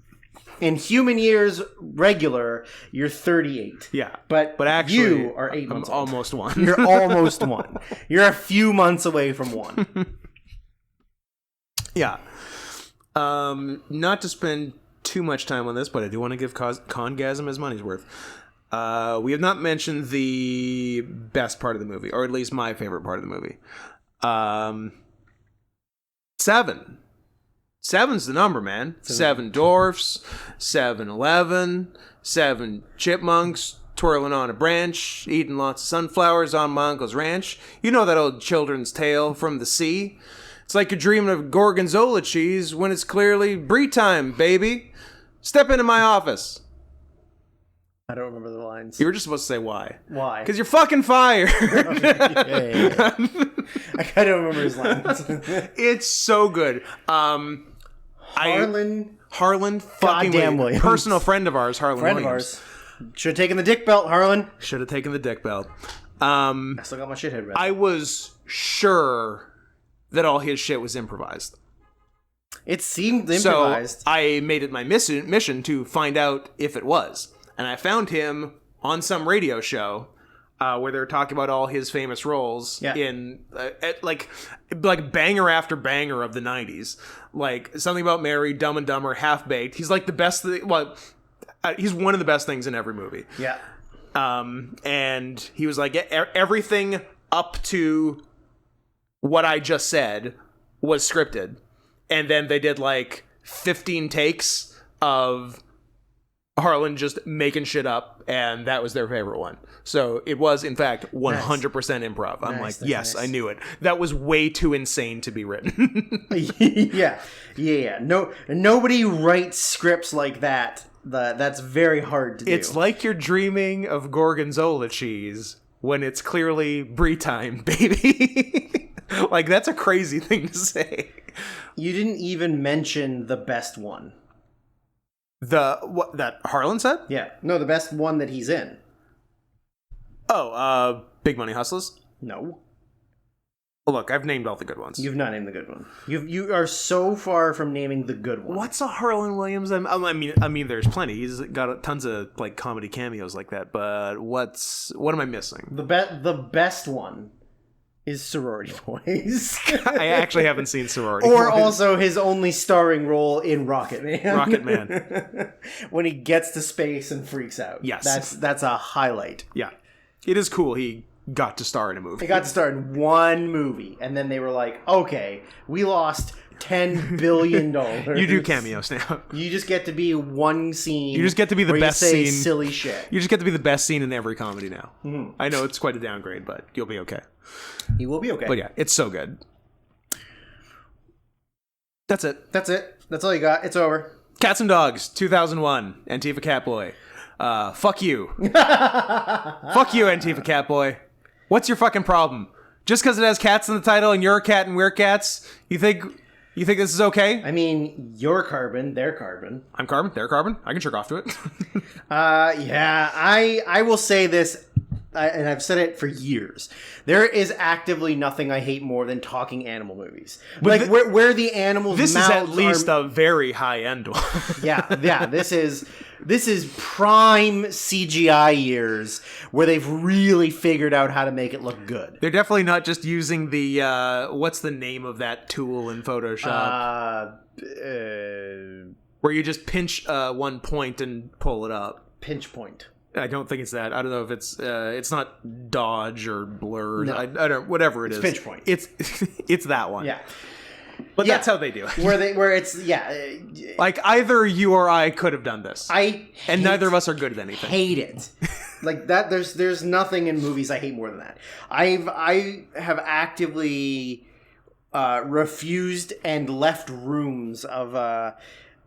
In human years, regular, you're 38. Yeah. But actually, you are 8 months old. Almost 1. You're almost 1. You're a few months away from 1. Yeah. Not to spend too much time on this, but I do want to give Congasm his money's worth. We have not mentioned the best part of the movie, or at least my favorite part of the movie. 7. 7's the number, man. 7 dwarfs, 7-Eleven, 7 chipmunks twirling on a branch, eating lots of sunflowers on my uncle's ranch. You know that old children's tale from the sea. It's like you're dreaming of gorgonzola cheese when it's clearly brie time, baby. Step into my office. I don't remember the lines. You were just supposed to say why. Why? Because you're fucking fired. Yeah. I kind of remember his lines. It's so good. Harlan fucking Williams. Personal friend of ours, Harlan Williams. Friend of ours. Should have taken the dick belt, Harlan. Should have taken the dick belt. I still got my shithead red. I was sure that all his shit was improvised. It seemed improvised. So I made it my mission to find out if it was. And I found him on some radio show where they're talking about all his famous roles in like banger after banger of the 90s. Like Something About Mary, Dumb and Dumber, Half Baked. He's like the best. He's one of the best things in every movie. Yeah. And he was like, everything up to what I just said was scripted. And then they did like 15 takes of Harlan just making shit up, and that was their favorite one. So it was, in fact, 100% improv. I'm like, yes, I knew it. That was way too insane to be written. Yeah. No, nobody writes scripts like that. That's very hard to do. It's like you're dreaming of gorgonzola cheese when it's clearly brie time, baby. Like, that's a crazy thing to say. You didn't even mention the best one. What that Harlan said? Yeah. No, the best one that he's in. Oh, Big Money Hustlers? No. Look, I've named all the good ones. You've not named the good one. You are so far from naming the good one. What's a Harlan Williams? I mean, there's plenty. He's got tons of like comedy cameos like that. But what am I missing? The best one is Sorority Boys. I actually haven't seen Sorority Boys. Or Boys. also his only starring role in Rocket Man. Rocket Man. When he gets to space and freaks out. Yes. That's a highlight. Yeah. It is cool. He got to star in a movie. He got to star in one movie, and then they were like, okay, we lost $10 billion. You do cameos now. You just get to be one scene. You just get to be the best scene. Silly shit. You just get to be the best scene in every comedy now. Mm-hmm. I know it's quite a downgrade, but you'll be okay. You will be okay. But yeah, it's so good. That's it. That's all you got. It's over. Cats and Dogs, 2001. Antifa Catboy. Fuck you. Fuck you, Antifa Catboy. What's your fucking problem? Just because it has cats in the title and you're a cat and we're cats, you think this is okay? I mean, you're carbon, they're carbon. I'm carbon, they're carbon. I can jerk off to it. Yeah, I will say this, and I've said it for years. There is actively nothing I hate more than talking animal movies. Like, where the animals' mouths This is at least a very high-end one. Yeah, this is prime CGI years where they've really figured out how to make it look good. They're definitely not just using the, what's the name of that tool in Photoshop? Where you just pinch one point and pull it up. Pinch point. I don't think it's that. I don't know if it's not dodge or blur. No. I don't, whatever it is. Pinch point. It's that one. Yeah. But that's how they do it. Where it's like either you or I could have done this. And neither of us are good at anything. Hate it. Like that there's nothing in movies I hate more than that. I have actively refused and left rooms of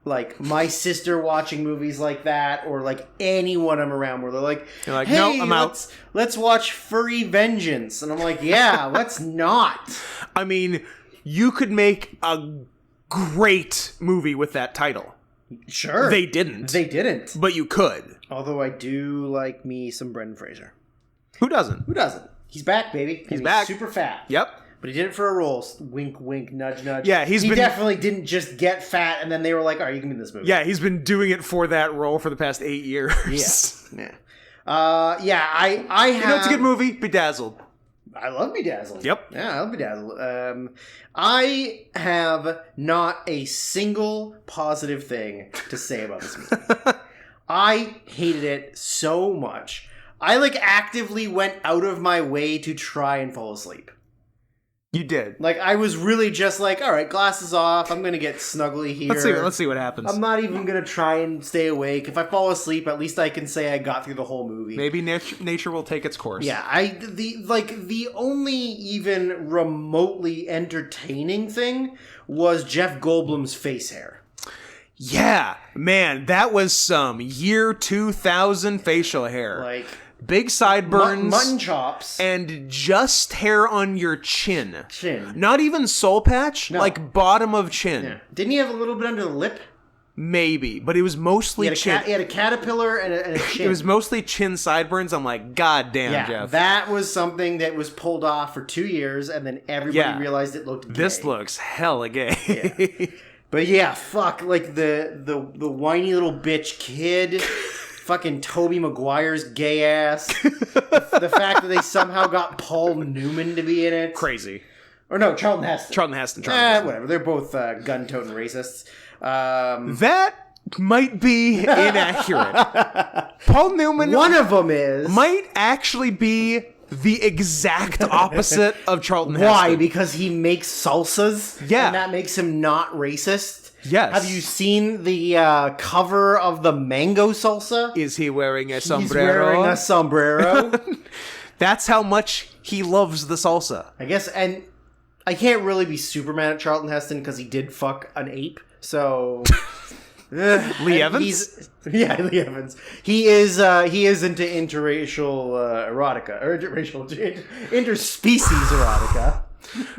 like my sister watching movies like that, or like anyone I'm around where they're like, you're like, hey, no, I'm out. Let's watch Furry Vengeance. And I'm like, yeah, let's not. I mean, you could make a great movie with that title. Sure. They didn't. But you could. Although I do like me some Brendan Fraser. Who doesn't? He's back, baby. He's back. Super fat. Yep. But he did it for a role. Wink, wink, nudge, nudge. Yeah, he definitely didn't just get fat and then they were like, all right, you can be in this movie. Yeah, he's been doing it for that role for the past 8 years. Yeah. I have... You know, it's a good movie. Bedazzled. I love Bedazzled. Yep. Yeah, I love Bedazzled. I have not a single positive thing to say about this movie. I hated it so much. I actively went out of my way to try and fall asleep. You did. I was really just like, all right, glasses off. I'm going to get snuggly here. Let's see what happens. I'm not even going to try and stay awake. If I fall asleep, at least I can say I got through the whole movie. Maybe nature will take its course. Yeah, the only even remotely entertaining thing was Jeff Goldblum's face hair. Yeah, man, that was some year 2000 facial hair. Big sideburns, mutton chops, and just hair on your chin. Not even soul patch, no. Bottom of chin. Yeah. Didn't he have a little bit under the lip? Maybe, but it was mostly chin. He had a caterpillar and a chin. It was mostly chin sideburns. I'm like, God damn, Jeff. That was something that was pulled off for 2 years, and then everybody realized it looked gay. This looks hella gay. Yeah. But yeah, fuck, the whiny little bitch kid. Fucking Tobey Maguire's gay ass. The fact that they somehow got Paul Newman to be in it. Crazy. Or no, Charlton Heston. Charlton Heston. Whatever. They're both gun-toting racists. That might be inaccurate. Paul Newman... One of them is... might actually be the exact opposite of Charlton Heston. Why? Because he makes salsas? Yeah. And that makes him not racist? Yes. Have you seen the cover of the mango salsa? Is he wearing a sombrero? He's wearing a sombrero. That's how much he loves the salsa. I guess, and I can't really be super mad at Charlton Heston because he did fuck an ape, so... Lee Evans? Lee Evans. He is into interracial erotica, or interspecies erotica.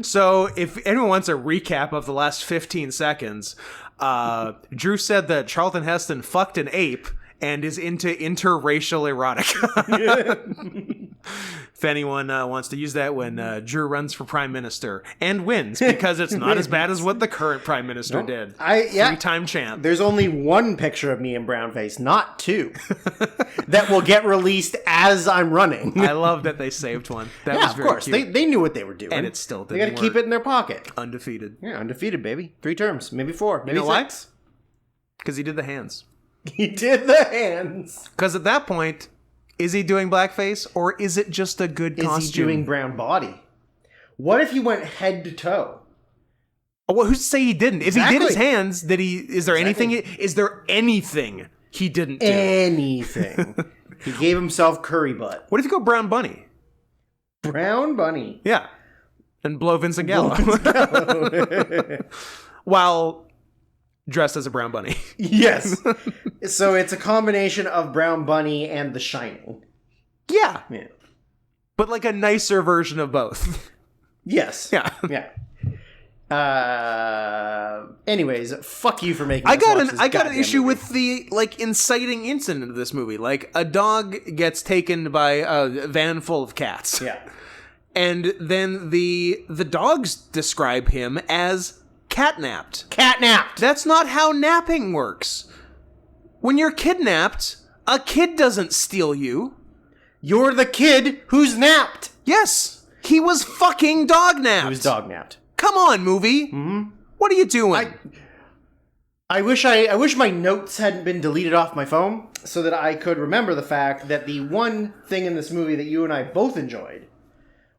So, if anyone wants a recap of the last 15 seconds, Drew said that Charlton Heston fucked an ape and is into interracial erotica. If anyone wants to use that when Drew runs for prime minister and wins, because it's not as bad as what the current prime minister did. Three-time champ. There's only one picture of me in brownface, not two, that will get released as I'm running. I love that they saved one. That was very cute. They knew what they were doing. And it still didn't They got to keep it in their pocket. Undefeated. Yeah, undefeated, baby. 3 terms, maybe 4, maybe 6. Why? Because he did the hands. He did the hands. Because at that point, is he doing blackface or is it just a good costume? Is he doing brown body? What if he went head to toe? Well, who's to say he didn't? If he did his hands, did he? Is there anything? Is there anything he didn't do? Anything. He gave himself curry butt. What if you go brown bunny? Brown bunny. Yeah, and blow Vincent Gallo. While dressed as a brown bunny. Yes. So it's a combination of Brown Bunny and The Shining. Yeah. But like a nicer version of both. Yes. Yeah. Yeah. Anyways, fuck you for making. I got an issue with the like inciting incident of this movie. Like a dog gets taken by a van full of cats. Yeah. And then the dogs describe him as catnapped. Catnapped! That's not how napping works. When you're kidnapped, a kid doesn't steal you. You're the kid who's napped. Yes. He was fucking dog napped. He was dog napped. Come on, movie. Mm-hmm. What are you doing? I wish my notes hadn't been deleted off my phone so that I could remember the fact that the one thing in this movie that you and I both enjoyed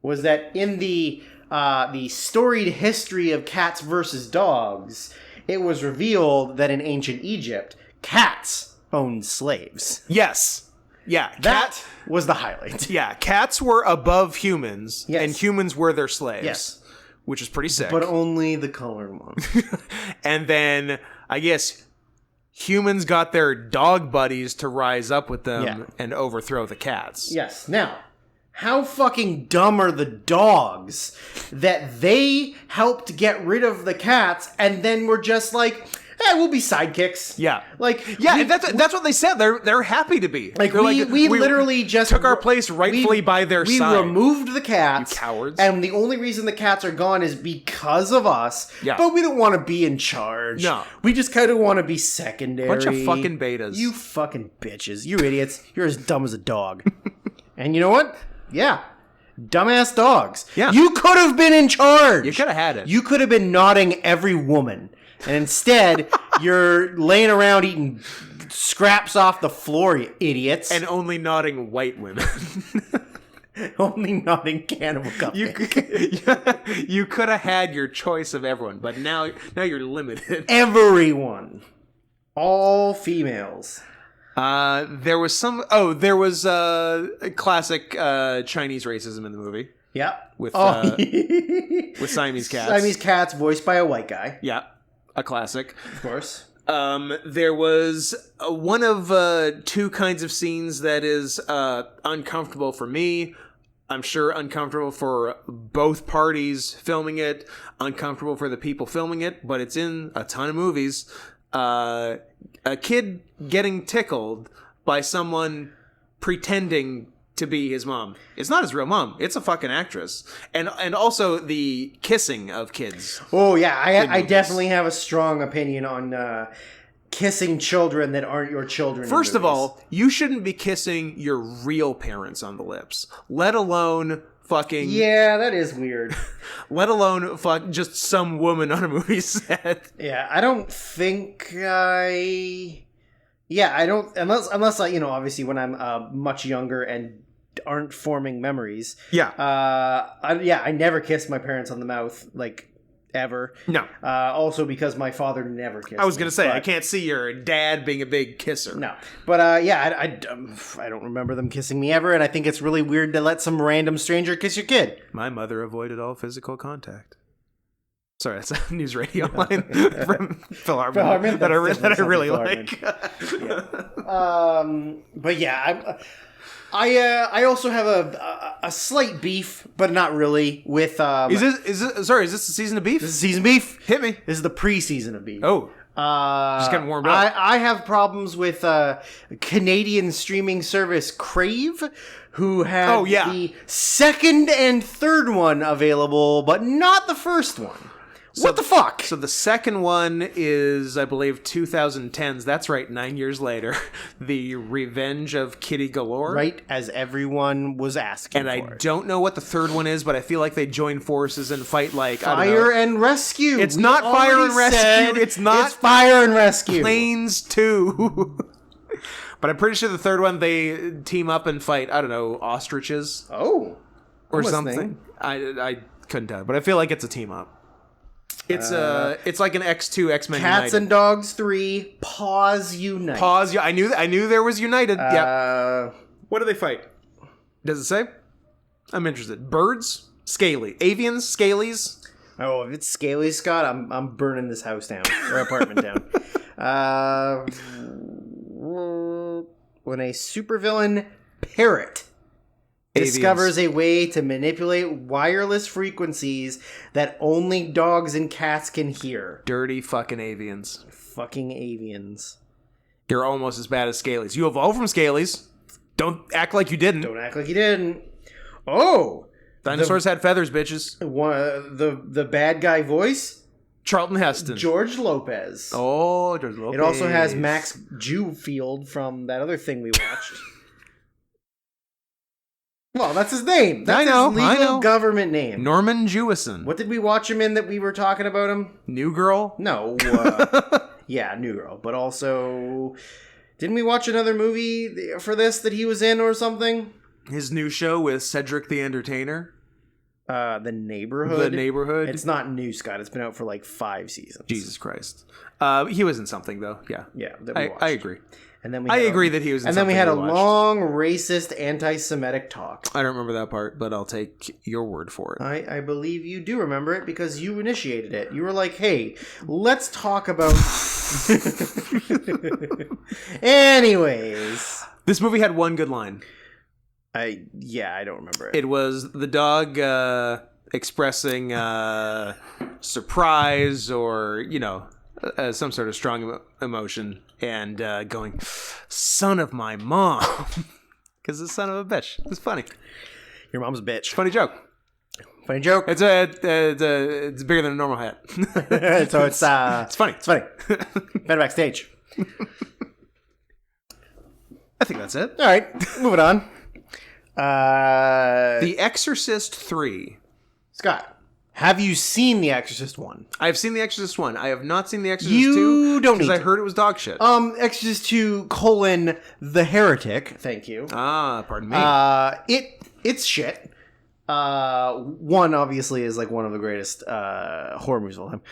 was that in the storied history of cats versus dogs, it was revealed that in ancient Egypt, cats owned slaves. Yes. Yeah. That was the highlight. Yeah. Cats were above humans, and humans were their slaves. Yes. Which is pretty sick. But only the colored ones. And then, I guess, humans got their dog buddies to rise up with them and overthrow the cats. Yes. Now, how fucking dumb are the dogs that they helped get rid of the cats and then were just like, we'll be sidekicks. Yeah. Like, that's what they said. They're happy to be. Like, we literally just took our place rightfully by their side. We removed the cats. You cowards. And the only reason the cats are gone is because of us. Yeah. But we don't want to be in charge. No. We just kind of want to be secondary. Bunch of fucking betas. You fucking bitches. You idiots. You're as dumb as a dog. And you know what? Yeah. Dumbass dogs. Yeah. You could have been in charge. You could have had it. You could have been nodding every woman. And instead, you're laying around eating scraps off the floor, you idiots. And only nodding white women. Only nodding cannibal cupcakes. You could have had your choice of everyone, but now you're limited. Everyone. All females. There was classic Chinese racism in the movie. Yeah. With Siamese cats. Siamese cats voiced by a white guy. Yeah. A classic. Of course. There was one of 2 kinds of scenes that is uncomfortable for me. I'm sure uncomfortable for both parties filming it, uncomfortable for the people filming it, but it's in a ton of movies. A kid getting tickled by someone pretending to be his mom. It's not his real mom. It's a fucking actress. And also the kissing of kids. Oh, yeah. I definitely have a strong opinion on kissing children that aren't your children. First of all, you shouldn't be kissing your real parents on the lips, let alone fucking... Yeah, that is weird. Let alone fuck just some woman on a movie set. Yeah, I don't think I... Yeah, I don't... Unless I, obviously when I'm much younger and aren't forming memories. Yeah. I never kissed my parents on the mouth, like... ever. No. Also because my father never kissed me. I was going to say, I can't see your dad being a big kisser. No. But I don't remember them kissing me ever, and I think it's really weird to let some random stranger kiss your kid. My mother avoided all physical contact. Sorry, that's a news radio line from Phil Hartman that I really like. But yeah, I also have a slight beef, but not really, with... Is this the season of beef? This is season beef. Hit me. This is the pre-season of beef. Oh. Just getting warmed up. I have problems with Canadian streaming service Crave, who had the second and third one available, but not the first one. What the fuck? So the second one is, I believe, 2010s. That's right, 9 years later. The Revenge of Kitty Galore. Right, as everyone was asking and I don't know what the third one is, but I feel like they join forces and fight like... Fire and Rescue. It's not Fire and Rescue. It's Fire and Rescue. Planes 2. But I'm pretty sure the third one, they team up and fight, I don't know, ostriches. Oh. Or something. I couldn't tell, but I feel like it's a team up. It's like an X2 X-Men Cats United. and Dogs 3 Paws Unite. Paws. Yeah, I knew there was United. Yeah. What do they fight? Does it say? I'm interested. Birds, scaly, avians, scalies. Oh, if it's scaly, Scott, I'm burning this house down or apartment down. When a supervillain parrot discovers a way to manipulate wireless frequencies that only dogs and cats can hear. Dirty fucking avians. Fucking avians. You're almost as bad as scalies. You evolved from scalies. Don't act like you didn't. Don't act like you didn't. Oh! Dinosaurs had feathers, bitches. The bad guy voice? Charlton Heston. George Lopez. Oh, George Lopez. It also has Max Jewfield from that other thing we watched. Well, that's his name. That's his legal government name. Norman Jewison. What did we watch him in that we were talking about him? New Girl? No. Yeah, New Girl. But also, didn't we watch another movie for this that he was in or something? His new show with Cedric the Entertainer? The Neighborhood? The Neighborhood? It's not new, Scott. It's been out for like 5 seasons. Jesus Christ. He was in something, though. Yeah. Yeah, that we watched. I agree. And then I agree that he was in something. And then we had a long, racist, anti-Semitic talk. I don't remember that part, but I'll take your word for it. I believe you do remember it because you initiated it. You were like, hey, let's talk about... Anyways. This movie had one good line. I don't remember it. It was the dog expressing surprise or, some sort of strong emotion and going, son of my mom. Because it's son of a bitch. It's funny. Your mom's a bitch. Funny joke. Funny joke. It's bigger than a normal hat. So it's funny. It's funny. Better backstage. I think that's it. All right, moving on. The Exorcist 3. Scott, have you seen The Exorcist 1? I've seen The Exorcist 1. I have not seen The Exorcist 2. You don't need to. Because I heard it was dog shit. Exorcist 2, The Heretic. Thank you. Pardon me. It's shit. 1 obviously is like one of the greatest horror movies of all time.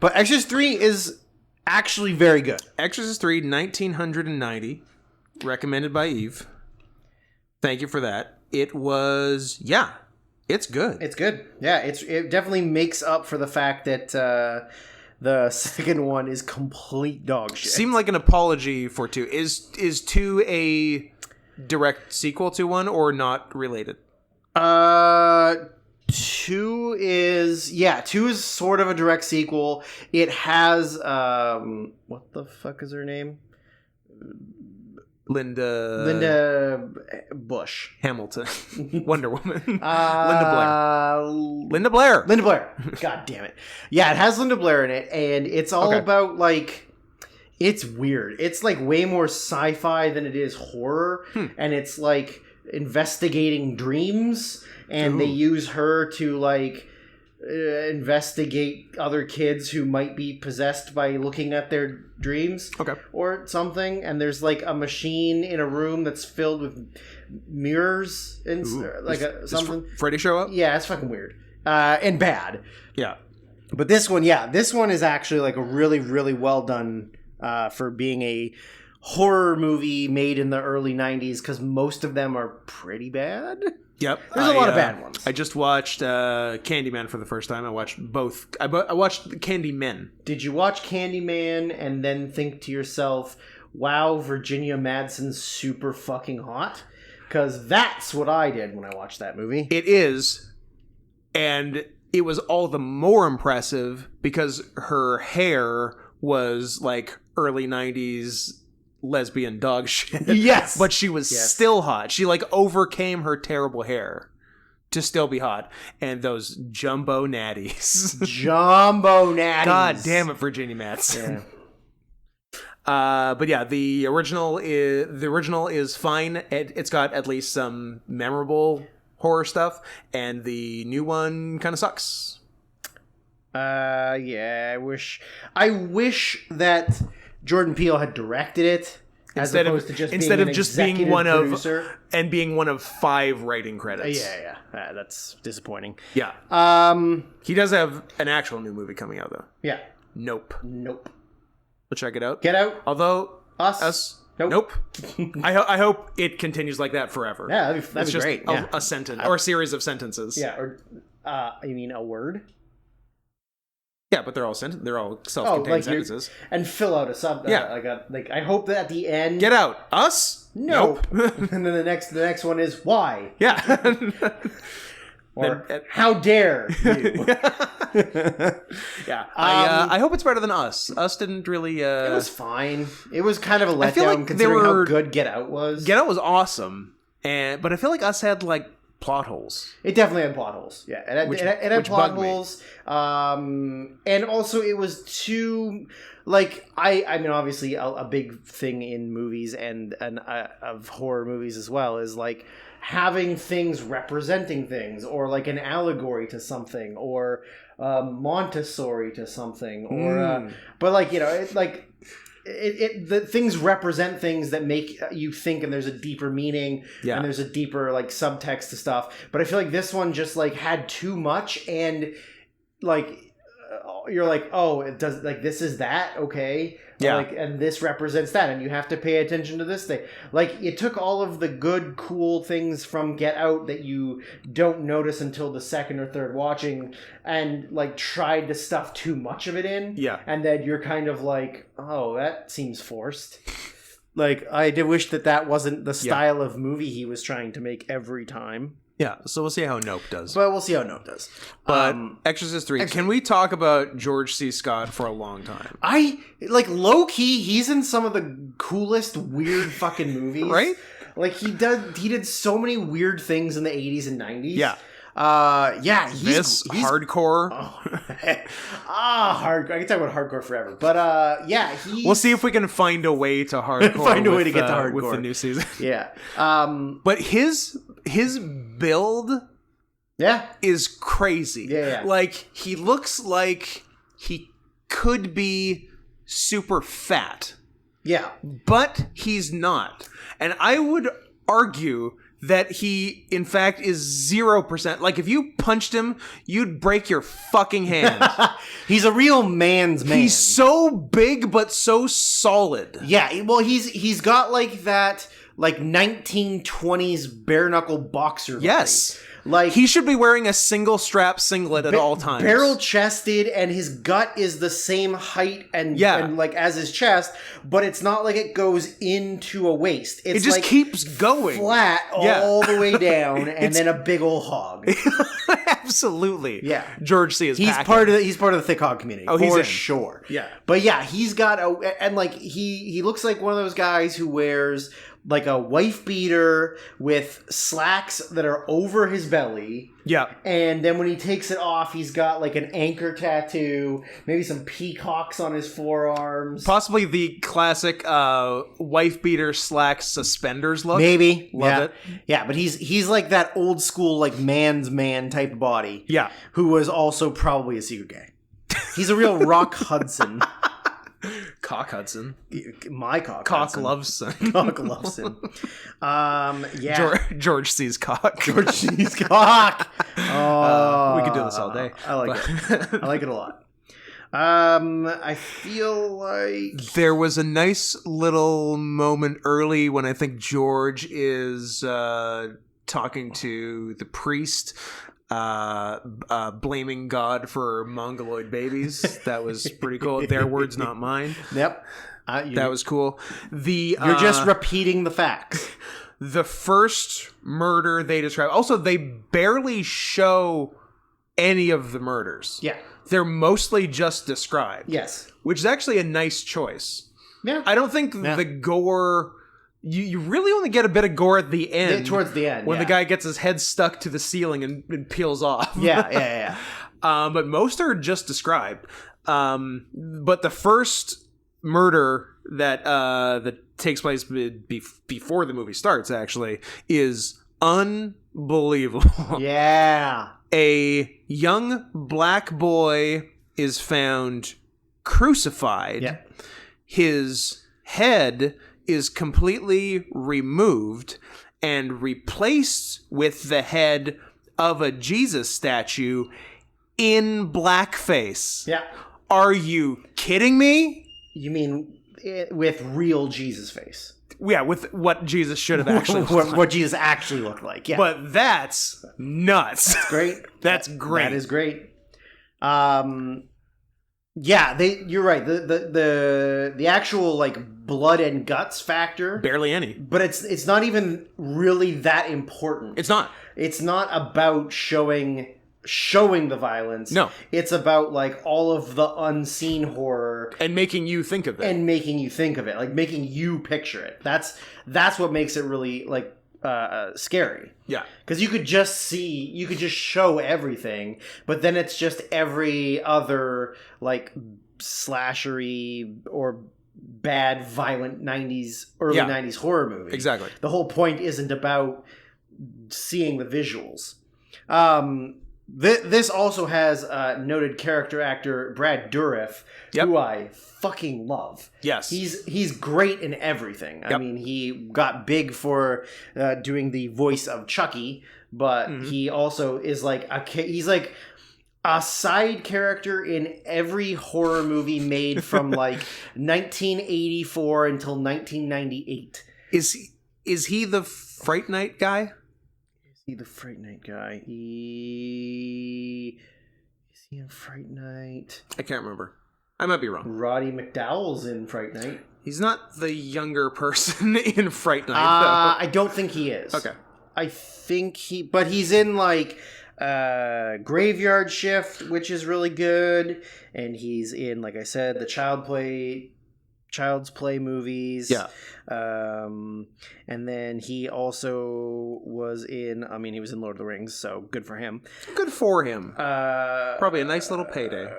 But Exorcist 3 is actually very good. Exorcist 3, 1990. Recommended by Eve. Thank you for that. It was, it's good. It's good. Yeah, it definitely makes up for the fact that the second one is complete dog shit. Seemed like an apology for 2. Is 2 a direct sequel to 1 or not related? 2 is sort of a direct sequel. It has what the fuck is her name? Linda Bush. Hamilton. Wonder Woman. Linda Blair. Linda Blair. God damn it. Yeah, it has Linda Blair in it, and it's all about like It's weird. It's like way more sci-fi than it is horror, and it's like investigating dreams, and they use her to like investigate other kids who might be possessed by looking at their dreams or something. And there's like a machine in a room that's filled with mirrors and like something. Does Freddy show up? Yeah, it's fucking weird and bad. Yeah. But this one is actually like a really, really well done for being a horror movie made in the early 90s, because most of them are pretty bad. Yep. There's a lot of bad ones. I just watched Candyman for the first time. I watched both. I watched Candymen. Did you watch Candyman and then think to yourself, wow, Virginia Madsen's super fucking hot? Because that's what I did when I watched that movie. It is. And it was all the more impressive because her hair was like early 90s lesbian dog shit. Yes. But she was still hot. She like overcame her terrible hair to still be hot. And those jumbo natties. Jumbo natties. God damn it, Virginia Madsen. Yeah. But yeah, the original is fine. It's got at least some memorable horror stuff, and the new one kind of sucks. Yeah, I wish that Jordan Peele had directed it instead of just being one producer. And being one of 5 writing credits. Yeah. That's disappointing. Yeah. He does have an actual new movie coming out though. Yeah. Nope. We'll check it out. Get Out. Although Us. Nope. I hope it continues like that forever. Yeah, that'd be just great. A sentence or a series of sentences. Yeah, or you mean a word? Yeah, but they're all self-contained sentences. And fill out a sub. I hope that at the end. Get Out. Us? Nope. And then the next one is why? Yeah. Or how dare you? Yeah. I hope it's better than Us. Us didn't really. It was fine. It was kind of a letdown considering how good Get Out was. Get Out was awesome, but I feel like Us had like plot holes. It definitely had plot holes. Yeah, it had plot holes. And also it was too like I mean obviously a big thing in movies and of horror movies as well is like having things representing things, or like an allegory to something, or Montessori to something, or but like it's like. The things represent things that make you think, and there's a deeper meaning, and there's a deeper like subtext to stuff. But I feel like this one just like had too much, and like you're like, oh, it does like this is that okay, like, and this represents that, and you have to pay attention to this thing. Like it took all of the good, cool things from Get Out that you don't notice until the second or third watching, and like tried to stuff too much of it in. Yeah, and then you're kind of like, oh, that seems forced. Like I did wish that wasn't the style of movie he was trying to make every time. Yeah, so we'll see how Nope does. But we'll see how Nope does. But Exorcist 3, can we talk about George C. Scott for a long time? Like, low-key, he's in some of the coolest, weird fucking movies. Right? Like, he did so many weird things in the 80s and 90s. Yeah. He's hardcore. Hardcore. I can talk about hardcore forever, but we'll see if we can find a way to hardcore. To get to hardcore with the new season. Yeah. But his build, is crazy. Yeah. Like he looks like he could be super fat. Yeah. But he's not, and I would argue that he, in fact, is 0%. Like, if you punched him, you'd break your fucking hand. He's a real man's man. He's so big, but so solid. Yeah, well, he's got, like, that, like, 1920s bare-knuckle boxer body. Yes. Like, he should be wearing a single strap singlet at all times. Barrel-chested, and his gut is the same height and like as his chest, but it's not like it goes into a waist. It just like keeps going flat all the way down, and then a big old hog. Absolutely. Yeah. George C. is he's part of the thick hog community. Oh, he's for in. Sure. Yeah. But yeah, he's got and like he looks like one of those guys who wears like a wife beater with slacks that are over his belly. Yeah. And then when he takes it off, he's got like an anchor tattoo, maybe some peacocks on his forearms. Possibly the classic wife beater slacks suspenders look. Maybe. Love it. Yeah, but he's like that old school like man's man type of body. Yeah. Who was also probably a secret gay. He's a real Rock Hudson. Cock Hudson. My cock. Cock Hudson. Loveson. Cock Loveson. Yeah. George sees cock. George sees cock. Oh, we could do this all day. I like it. I like it a lot. I feel like there was a nice little moment early when I think George is talking to the priest. Blaming God for mongoloid babies. That was pretty cool. Their words, not mine. Yep. That was cool. You're just repeating the facts. The first murder they describe. Also, they barely show any of the murders. Yeah. They're mostly just described. Yes. Which is actually a nice choice. Yeah. I don't think the gore... You really only get a bit of gore at the end. Towards the end, when the guy gets his head stuck to the ceiling and peels off. Yeah. But most are just described. But the first murder that takes place before the movie starts, actually, is unbelievable. Yeah. A young black boy is found crucified. Yeah. His head is completely removed and replaced with the head of a Jesus statue in blackface. Yeah. Are you kidding me? You mean with real Jesus face? Yeah, with what Jesus should have actually looked like. What Jesus actually looked like, yeah. But that's nuts. That's great. That's great. That is great. Yeah, you're right. The actual like blood and guts factor, barely any. But it's not even really that important. It's not. It's not about showing the violence. No. It's about like all of the unseen horror and making you think of it. Like making you picture it. That's what makes it really like scary. Yeah. Because you could just show everything, but then it's just every other like slashery or bad violent 90s early 90s horror movie. Exactly. The whole point isn't about seeing the visuals. This also has noted character actor Brad Dourif, who I fucking love. Yes. He's great in everything. I mean, he got big for doing the voice of Chucky, but he also is like he's like a side character in every horror movie made from like 1984 until 1998. Is he the Fright Night guy? Is he the Fright Night guy? Is he in Fright Night? I can't remember. I might be wrong. Roddy McDowell's in Fright Night. He's not the younger person in Fright Night, though. I don't think he is. Okay. I think but he's in like Graveyard Shift, which is really good, and he's in, like I said, the Child's Play movies. Yeah. And then he also was in, he was in Lord of the Rings, so good for him. Good for him. Probably a nice little payday.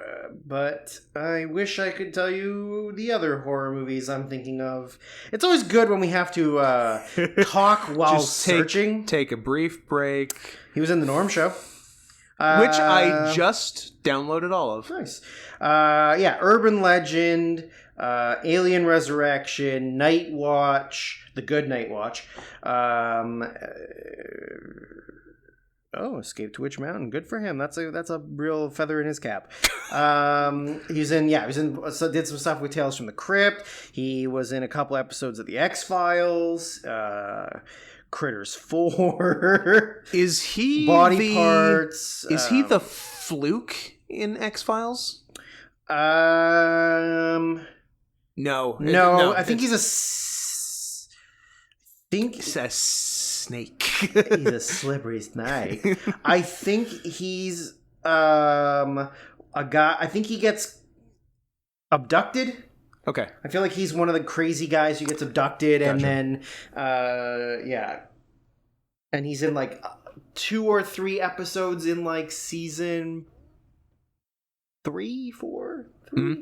But I wish I could tell you the other horror movies I'm thinking of. It's always good when we have to talk while searching. Take a brief break. He was in The Norm Show. Which I just downloaded all of. Nice. Urban Legend, Alien Resurrection, Night Watch, The Good Night Watch. Escape to Witch Mountain. Good for him. That's a real feather in his cap. Did some stuff with Tales from the Crypt. He was in a couple episodes of The X-Files. Critters 4. Is he Body Parts? Is he the Fluke in X-Files? No. I think he's a snake. He's a slippery snake. I think he's a guy. I think he gets abducted Okay. I feel like he's one of the crazy guys who gets abducted, and then, and he's in like 2 or 3 episodes in like season 3, 4, 3. Mm-hmm.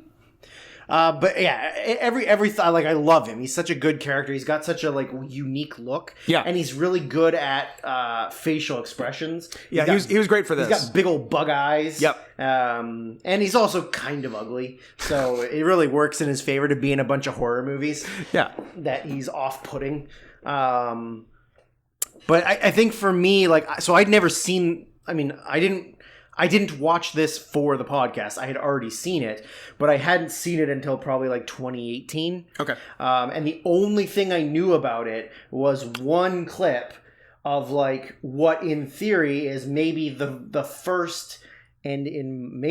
But yeah, I love him. He's such a good character. He's got such a like unique look. Yeah, and he's really good at facial expressions. He was great for this. He's got big old bug eyes. Yep. And he's also kind of ugly, so it really works in his favor to be in a bunch of horror movies. Yeah, that he's off-putting. But I think for me, like, so I'd never seen. I mean, I didn't watch this for the podcast. I had already seen it, but I hadn't seen it until probably like 2018. Okay. And the only thing I knew about it was one clip of like what in theory is maybe the first, and in my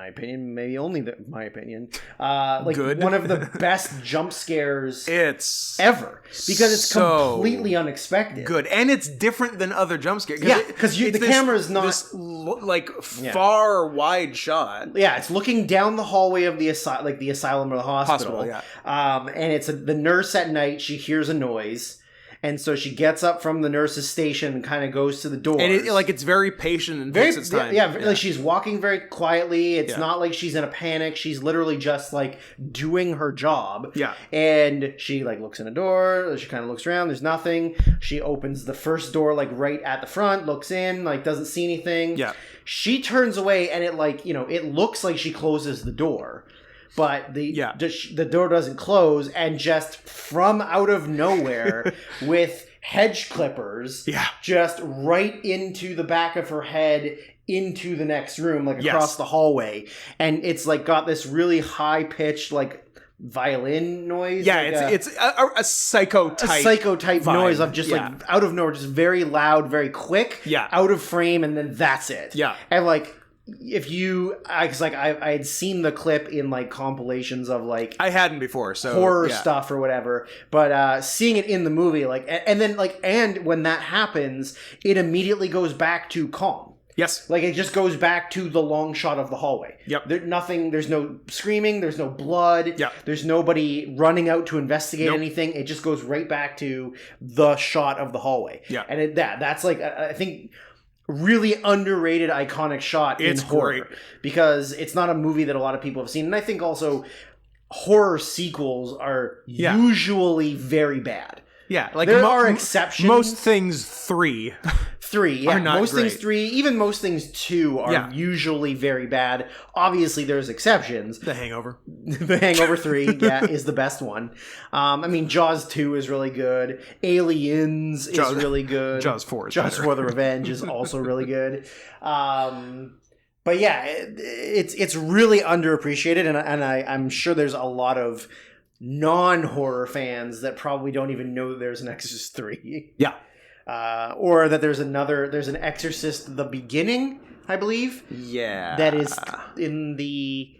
opinion, maybe only my opinion, like good. One of the best jump scares it's ever, because it's so completely unexpected. Good, and it's different than other jump scares. Yeah, because the camera is not like far wide shot. Yeah, it's looking down the hallway of the asylum or the hospital. Yeah. And it's the nurse at night. She hears a noise. And so she gets up from the nurse's station and kind of goes to the door. And it's very patient and takes its time. Yeah, like she's walking very quietly. It's not like she's in a panic. She's literally just like doing her job. Yeah. And she like looks in a door. She kind of looks around. There's nothing. She opens the first door like right at the front, looks in, like doesn't see anything. Yeah. She turns away and it like, it looks like she closes the door. But the door doesn't close, and just from out of nowhere with hedge clippers, just right into the back of her head, into the next room, like across the hallway. And it's like got this really high pitched like violin noise. Yeah, like it's a psycho-type noise of just like out of nowhere, just very loud, very quick, out of frame, and then that's it. Yeah. And like, if you, because like I had seen the clip in like compilations of like I hadn't before, so horror stuff or whatever, but seeing it in the movie, like, and then like, and when that happens, it immediately goes back to calm. Yes, like it just goes back to the long shot of the hallway. Yep. There's no screaming, there's no blood. Yep. There's nobody running out to investigate anything. It just goes right back to the shot of the hallway. Yeah, and that's like I think. Really underrated, iconic shot in horror. Great. Because it's not a movie that a lot of people have seen. And I think also horror sequels are usually very bad. Yeah, like there are exceptions. Most things 3. 3, yeah. Are not most great. Things 3, even most things 2 are usually very bad. Obviously, there's exceptions. The Hangover. The Hangover 3, is the best one. I mean, Jaws 2 is really good. Aliens is really good. Jaws 4 is Jaws better. 4 The Revenge is also really good. But yeah, it's really underappreciated, and I'm sure there's a lot of non-horror fans that probably don't even know there's an Exorcist 3. Yeah. Or that there's an Exorcist The Beginning, I believe. Yeah. That is in the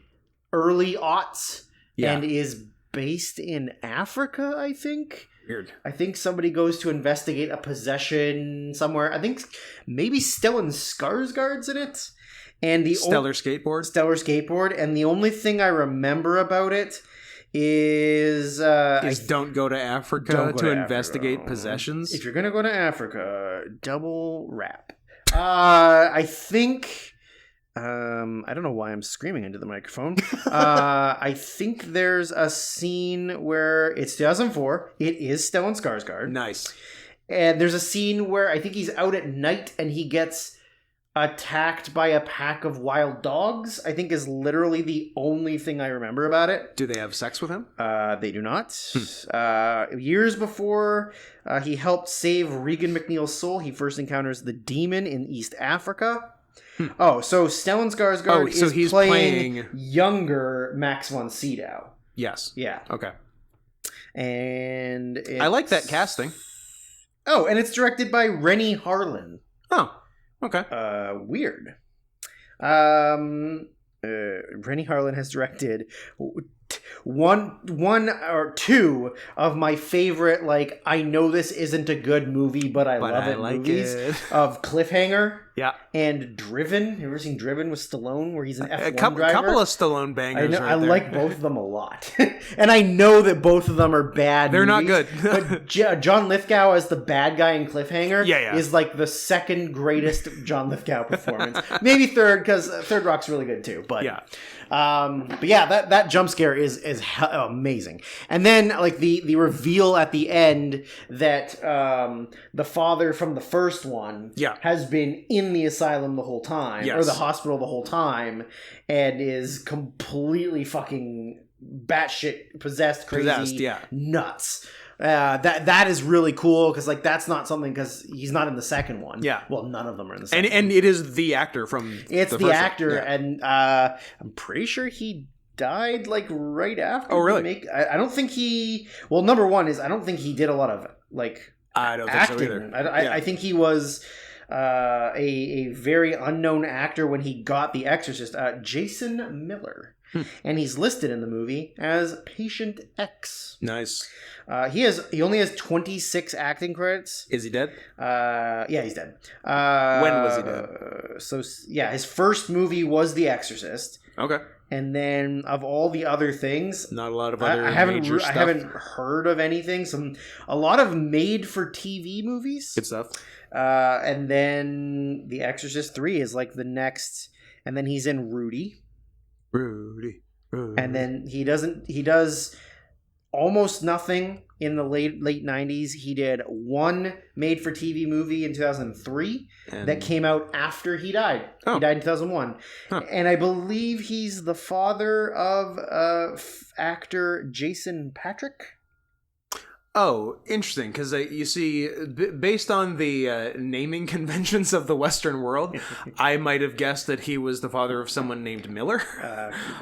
early aughts and is based in Africa, I think. Weird. I think somebody goes to investigate a possession somewhere. I think maybe Stellan Skarsgård's in it. And the Stellar Skateboard. And the only thing I remember about it is don't go to Africa to investigate possessions. If you're gonna go to Africa, double rap. I think I don't know why I'm screaming into the microphone. I think there's a scene where it's 2004. It is Stellan Skarsgård. Nice. And there's a scene where I think he's out at night and he gets attacked by a pack of wild dogs, I think is literally the only thing I remember about it. Do they have sex with him? They do not. Years before he helped save Regan McNeil's soul, he first encounters the demon in East Africa. Oh, so Stellan Skarsgård is playing younger Max von Sydow. Yes. Yeah. Okay. And I like that casting. Oh, and it's directed by Rennie Harlan. Oh. Okay. Weird. Rennie Harlan has directed one or two of my favorite, like, I know this isn't a good movie, but I love it like movies of Cliffhanger. Yeah. And Driven. You ever seen Driven with Stallone, where he's an F1 driver? A couple of Stallone bangers. I like both of them a lot. And I know that both of them are bad They're movies, not good. but John Lithgow as the bad guy in Cliffhanger is like the second greatest John Lithgow performance. Maybe third, because Third Rock's really good too. But that jump scare is amazing. And then like the reveal at the end that the father from the first one has been in the asylum the whole time, or the hospital the whole time, and is completely fucking batshit crazy, nuts. That is really cool, because like that's not something, because he's not in the second one. Well, none of them are in the second and it is the actor from the actor one. And I'm pretty sure he died like right after. Oh, really? I don't think he. Well, number one is I don't think he did a lot of like I don't acting. think so either. I think he was a very unknown actor when he got The Exorcist. Jason Miller. And he's listed in the movie as Patient X. Nice. He only has 26 acting credits. Is he dead? Yeah, he's dead. When was he dead? So yeah, his first movie was The Exorcist. Okay. And then of all the other things, not a lot of other major stuff. I haven't heard of anything. A lot of made-for-TV movies. Good stuff. And then The Exorcist 3 is like the next, and then he's in Rudy. And then he does almost nothing in the late 90s. He did one made-for-TV movie in 2003 that came out after he died. He died in 2001. And I believe he's the father of actor Jason Patric. Oh, interesting, because you see, based on the naming conventions of the Western world, I might have guessed that he was the father of someone named Miller.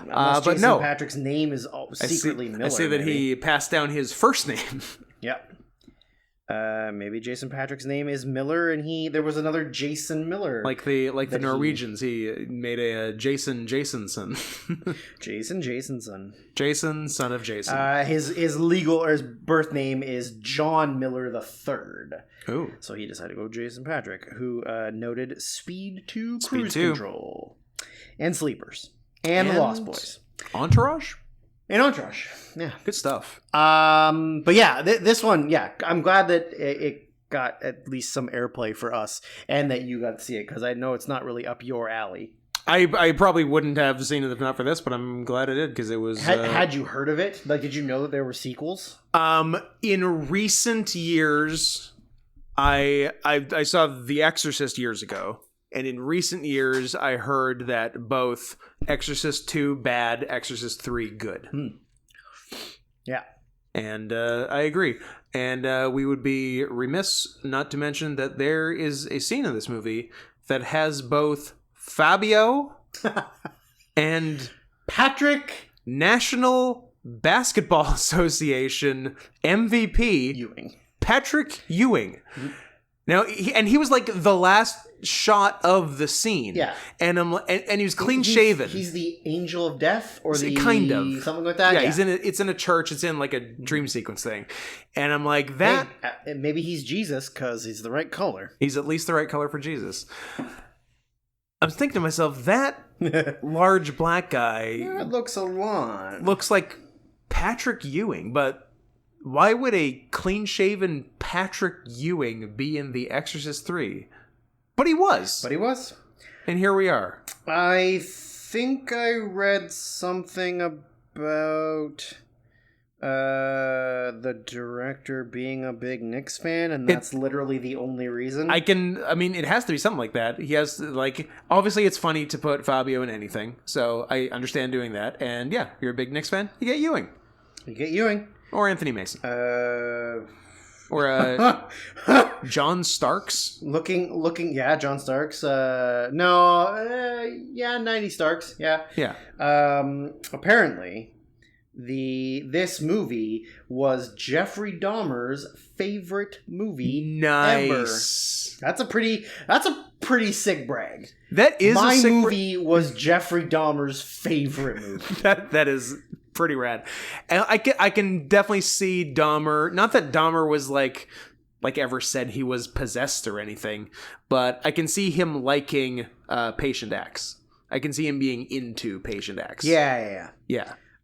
But Jason Patrick's name is secretly Miller. I see that he passed down his first name. Yep. Maybe Jason Patrick's name is Miller, and there was another Jason Miller, like the Norwegians. He made a Jason Jasonson. Jason, son of Jason. His birth name is John Miller III. Oh, so he decided to go Jason Patrick, who noted Speed 2, Cruise Control, and Sleepers, and The Lost Boys, Entourage. And Entourage. Yeah. Good stuff. But yeah, this one, I'm glad that it got at least some airplay for us, and that you got to see it, because I know it's not really up your alley. I probably wouldn't have seen it if not for this, but I'm glad I did, because it was... Had you heard of it? Like, did you know that there were sequels? In recent years, I saw The Exorcist years ago. And in recent years, I heard that both Exorcist 2 bad, Exorcist 3 good. Yeah. And I agree. And we would be remiss not to mention that there is a scene in this movie that has both Fabio and Patrick, National Basketball Association MVP Ewing. Patrick Ewing. Now, he was like the last shot of the scene. Yeah. And he was clean shaven. He's the angel of death, or kind of something like that. Yeah, it's in a church. It's in like a dream sequence thing. And I'm like, that maybe he's Jesus, because he's the right color. He's at least the right color for Jesus. I was thinking to myself, that large black guy looks like Patrick Ewing, but why would a clean-shaven Patrick Ewing be in The Exorcist 3? But he was. And here we are. I think I read something about the director being a big Knicks fan, and that's literally the only reason. It has to be something like that. He has, obviously it's funny to put Fabio in anything, so I understand doing that. And yeah, you're a big Knicks fan, you get Ewing. Or Anthony Mason. Or John Starks. Looking, yeah, John Starks. 90 Starks, yeah. Yeah. Apparently, this movie was Jeffrey Dahmer's favorite movie ever. That's a pretty sick brag. That is my movie was Jeffrey Dahmer's favorite movie. That is pretty rad. And I can definitely see Dahmer. Not that Dahmer was like ever said he was possessed or anything, but I can see him liking Patient X. I can see him being into Patient X. Yeah.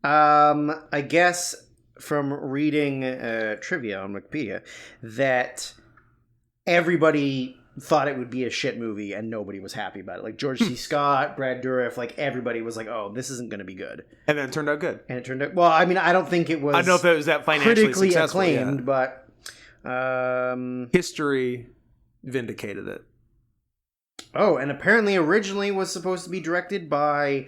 I guess from reading trivia on Wikipedia that everybody thought it would be a shit movie and nobody was happy about it. Like George C. Scott, Brad Dourif, like everybody was like, "Oh, this isn't going to be good." And then it turned out good. And it turned out well. I mean, I don't think it was. I don't know if it was that financially critically successful, acclaimed, but history vindicated it. Oh, and apparently originally was supposed to be directed by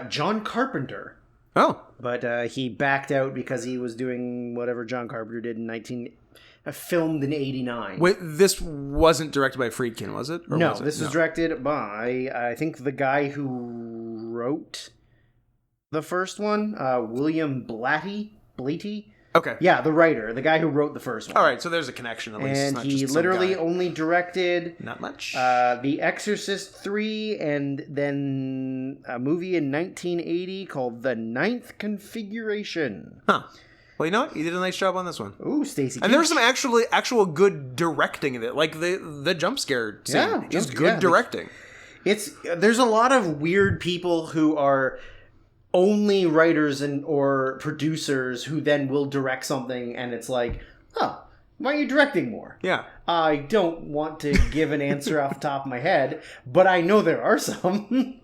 John Carpenter. Oh, but he backed out because he was doing whatever John Carpenter did in filmed in 89. Wait, this wasn't directed by Friedkin, was it? Or no, was it? This was directed by, I think, the guy who wrote the first one, William Blatty. Okay. Yeah, the writer, the guy who wrote the first one. All right, so there's a connection at least. And he literally only directed... Not much. The Exorcist 3, and then a movie in 1980 called The Ninth Configuration. Huh. Well, you know what? He did a nice job on this one. Ooh, Stacey. And there was some actual good directing in it, like the jump scare scene. Yeah, just good directing. There's a lot of weird people who are only writers or producers who then will direct something, and it's like, oh, why are you directing more? Yeah. I don't want to give an answer off the top of my head, but I know there are some.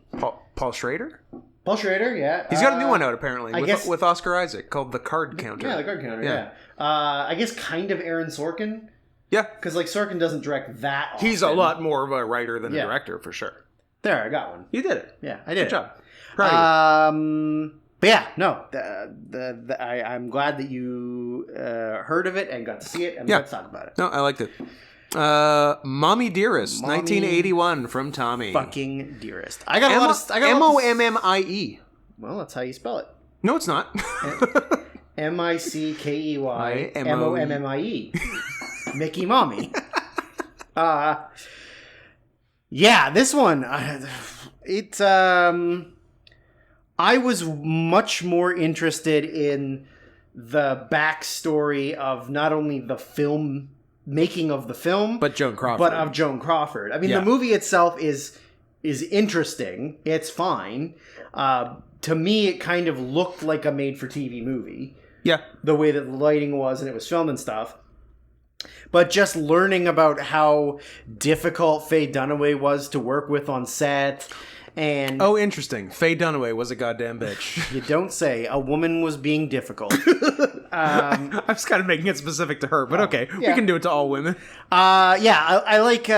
Paul Schrader? Paul Schrader, yeah. He's got a new one out, apparently, with Oscar Isaac, called The Card Counter. Yeah, The Card Counter, yeah. I guess kind of Aaron Sorkin. Yeah. Because, Sorkin doesn't direct that often. He's a lot more of a writer than a director, for sure. There, I got one. You did it. Yeah, I did. Good job. Proud of you. But yeah, no, I'm glad that you heard of it and got to see it, and let's talk about it. No, I liked it. Mommie Dearest, 1981, from Tommy. Fucking Dearest. I got a lot of... Mommie. Well, that's how you spell it. No, it's not. Mickey Mommie. Mickey Mommy. Yeah, this one, I was much more interested in the backstory of not only the making of the film, but Joan Crawford. But of Joan Crawford. I mean, the movie itself is interesting. It's fine. To me, it kind of looked like a made-for-TV movie. Yeah. The way that the lighting was and it was filmed and stuff. But just learning about how difficult Faye Dunaway was to work with on set. And interesting. Faye Dunaway was a goddamn bitch. You don't say. A woman was being difficult. I was kind of making it specific to her, but okay. Yeah. We can do it to all women. I like,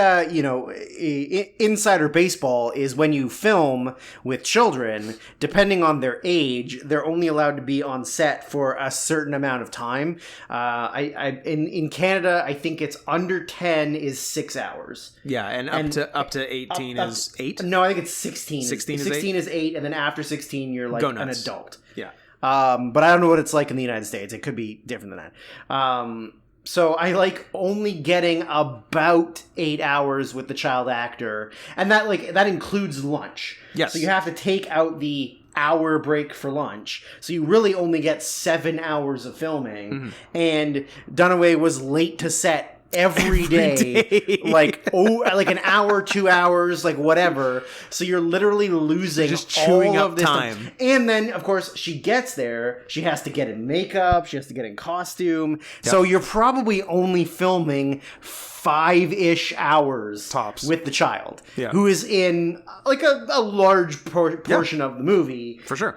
insider baseball is when you film with children, depending on their age, they're only allowed to be on set for a certain amount of time. In Canada, I think it's under 10 is 6 hours. Yeah, and up to 18 is 8? No, I think it's 16. 16 is 8, and then after 16, you're like an adult. Yeah. But I don't know what it's like in the United States. It could be different than that. So I like only getting about 8 hours with the child actor, and that includes lunch. Yes. So you have to take out the hour break for lunch. So you really only get 7 hours of filming. Mm-hmm. And Dunaway was late to set every day. like an hour, 2 hours, like whatever. So you're literally losing just chewing all up of this time. And then, of course, she gets there. She has to get in makeup. She has to get in costume. Yep. So you're probably only filming 5-ish hours tops with the child, who is in like a large portion of the movie. For sure.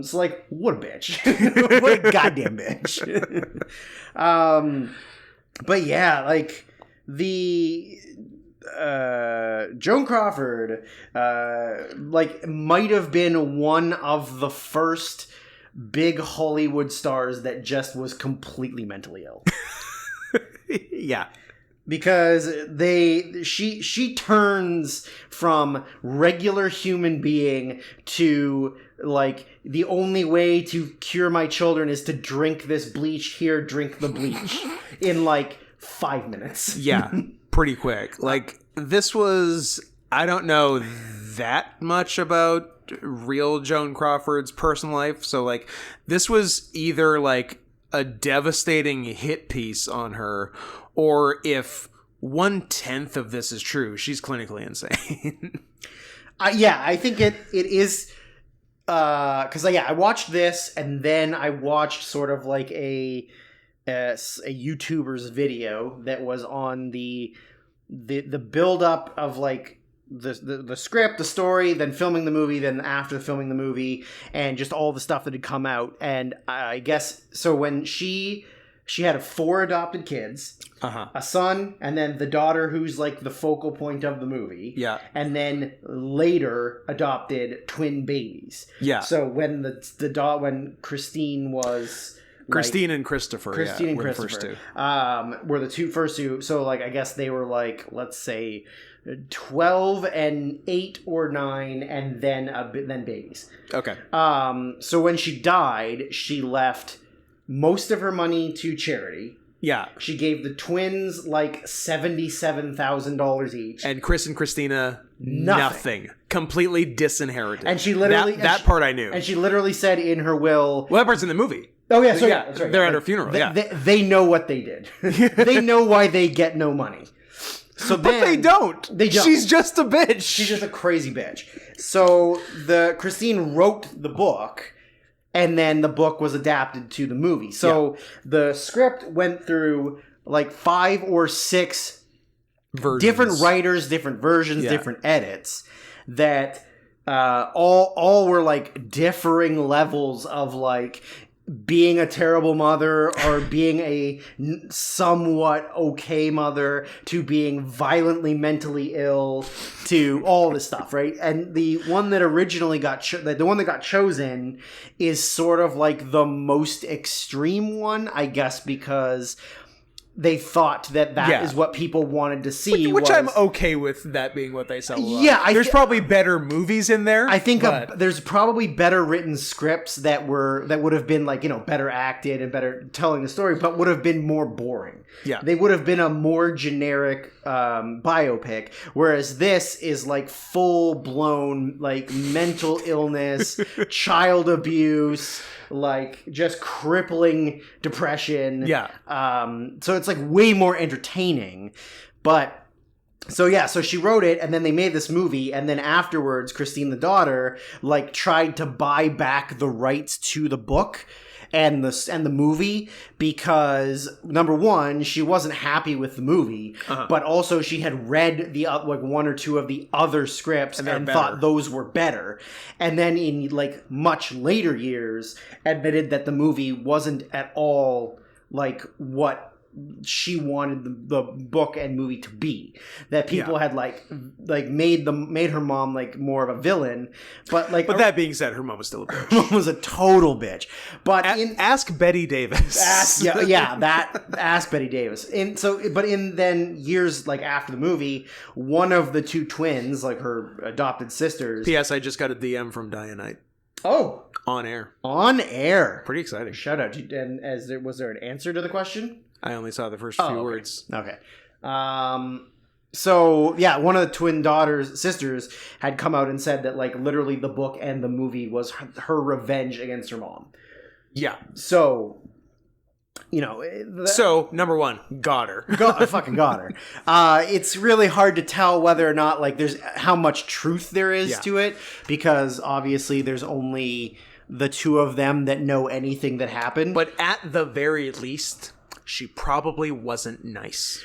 So like, what a bitch. What a goddamn bitch. But yeah, like the Joan Crawford might have been one of the first big Hollywood stars that just was completely mentally ill. Yeah. Because she turns from regular human being to like the only way to cure my children is to drink this bleach here, drink the bleach in like 5 minutes. Yeah, pretty quick. Like this was, I don't know that much about real Joan Crawford's personal life. So like this was either like a devastating hit piece on her, or if 1/10 of this is true, she's clinically insane. Yeah, I think it is. Because I watched this, and then I watched sort of like a YouTuber's video that was on the build up of like the script, the story, then filming the movie, then after filming the movie, and just all the stuff that had come out. And I guess so when she had 4 adopted kids, a son, and then the daughter who's like the focal point of the movie. Yeah. And then later adopted twin babies. Yeah. So when when Christine was Christine and Christopher. Christine and were Christopher. The first two. Were the first two. So like I guess they were like, let's say 12 and 8 or 9, and then babies. Okay. So when she died, she left most of her money to charity. Yeah. She gave the twins like $77,000 each. And Chris and Christina, nothing. Completely disinherited. And she literally... That part I knew. And she literally said in her will... Well, that part's in the movie. Oh, yeah, so yeah, that's right. They're at her funeral, They know what they did. They know why they get no money. So but they don't. They don't. She's just a bitch. She's just a crazy bitch. So Christine wrote the book... And then the book was adapted to the movie. So the script went through like 5 or 6 versions. Different writers, different versions, different edits that all were like differing levels of like being a terrible mother or being a somewhat okay mother to being violently mentally ill to all this stuff, right? And the one that originally got the one that got chosen is sort of like the most extreme one, I guess, because they thought that is what people wanted to see. Which I'm okay with that being what they sell. Yeah, there's probably better movies in there. I think there's probably better written scripts that would have been like, better acted and better telling the story, but would have been more boring. Yeah, they would have been a more generic biopic, whereas this is like full blown like mental illness, child abuse, like just crippling depression. Yeah. So it's like way more entertaining. But so she wrote it, and then they made this movie, and then afterwards Christine the daughter like tried to buy back the rights to the book and the movie because number one, she wasn't happy with the movie, but also she had read the like 1 or 2 of the other scripts and thought those were better, and then in like much later years admitted that the movie wasn't at all like what she wanted the book and movie to be. That people had like made her mom like more of a villain, but that being said, her mom was still a bitch. Her mom was a total bitch. But ask Betty Davis. Ask Betty Davis. And so, but in then years like after the movie, one of the 2 twins, like her adopted sisters. P.S. I just got a DM from Dianite. Oh, on air. Pretty exciting. Shout out. And was there an answer to the question? I only saw the first few words. Okay. So yeah, one of the twin sisters had come out and said that like literally the book and the movie was her revenge against her mom. Yeah. So, so number 1, got her. I fucking got her. It's really hard to tell whether or not like there's how much truth there is to it, because obviously there's only the 2 of them that know anything that happened. But at the very least, she probably wasn't nice.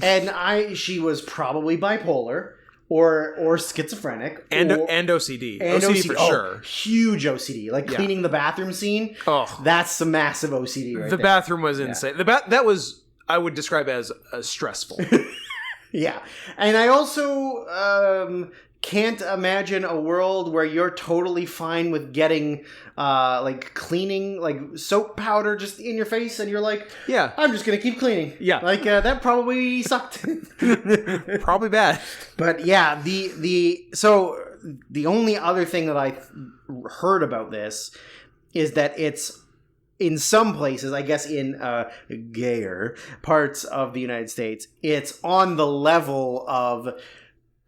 And she was probably bipolar or schizophrenic and OCD. OCD for sure. Huge OCD. Like cleaning the bathroom scene. Oh, that's some massive OCD right there. The bathroom was insane. That was, I would describe as stressful. Yeah. And I also can't imagine a world where you're totally fine with getting like cleaning like soap powder just in your face and you're like, yeah, I'm just gonna keep cleaning. Yeah, like that probably sucked. Probably bad. But yeah, so the only other thing that I heard about this is that it's in some places, I guess in gayer parts of the United States, it's on the level of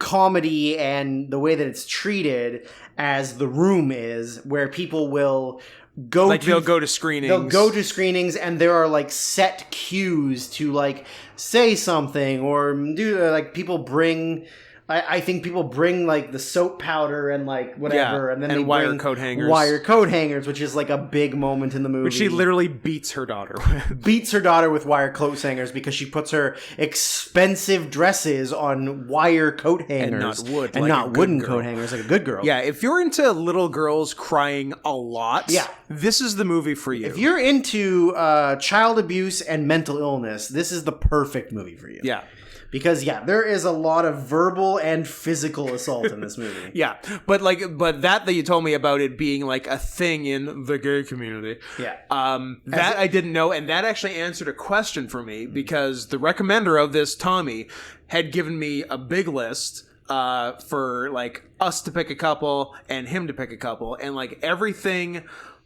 comedy and the way that it's treated as The Room is, where people will go they'll go to screenings. They'll go to screenings, and there are like set cues to like say something or do like people bring. I think people bring like the soap powder and like whatever, and then they wire bring coat hangers. Wire coat hangers, which is like a big moment in the movie. Which she literally beats her daughter with. Beats her daughter with wire coat hangers because she puts her expensive dresses on wire coat hangers and not wood, and like not wooden girl. coat hangers like a good girl. Yeah, if you're into little girls crying a lot, this is the movie for you. If you're into child abuse and mental illness, this is the perfect movie for you. Yeah. Because there is a lot of verbal and physical assault in this movie. Yeah, but that you told me about it being like a thing in the gay community. Yeah, I didn't know, and that actually answered a question for me because the recommender of this, Tommy, had given me a big list for like us to pick a couple and him to pick a couple, and like everything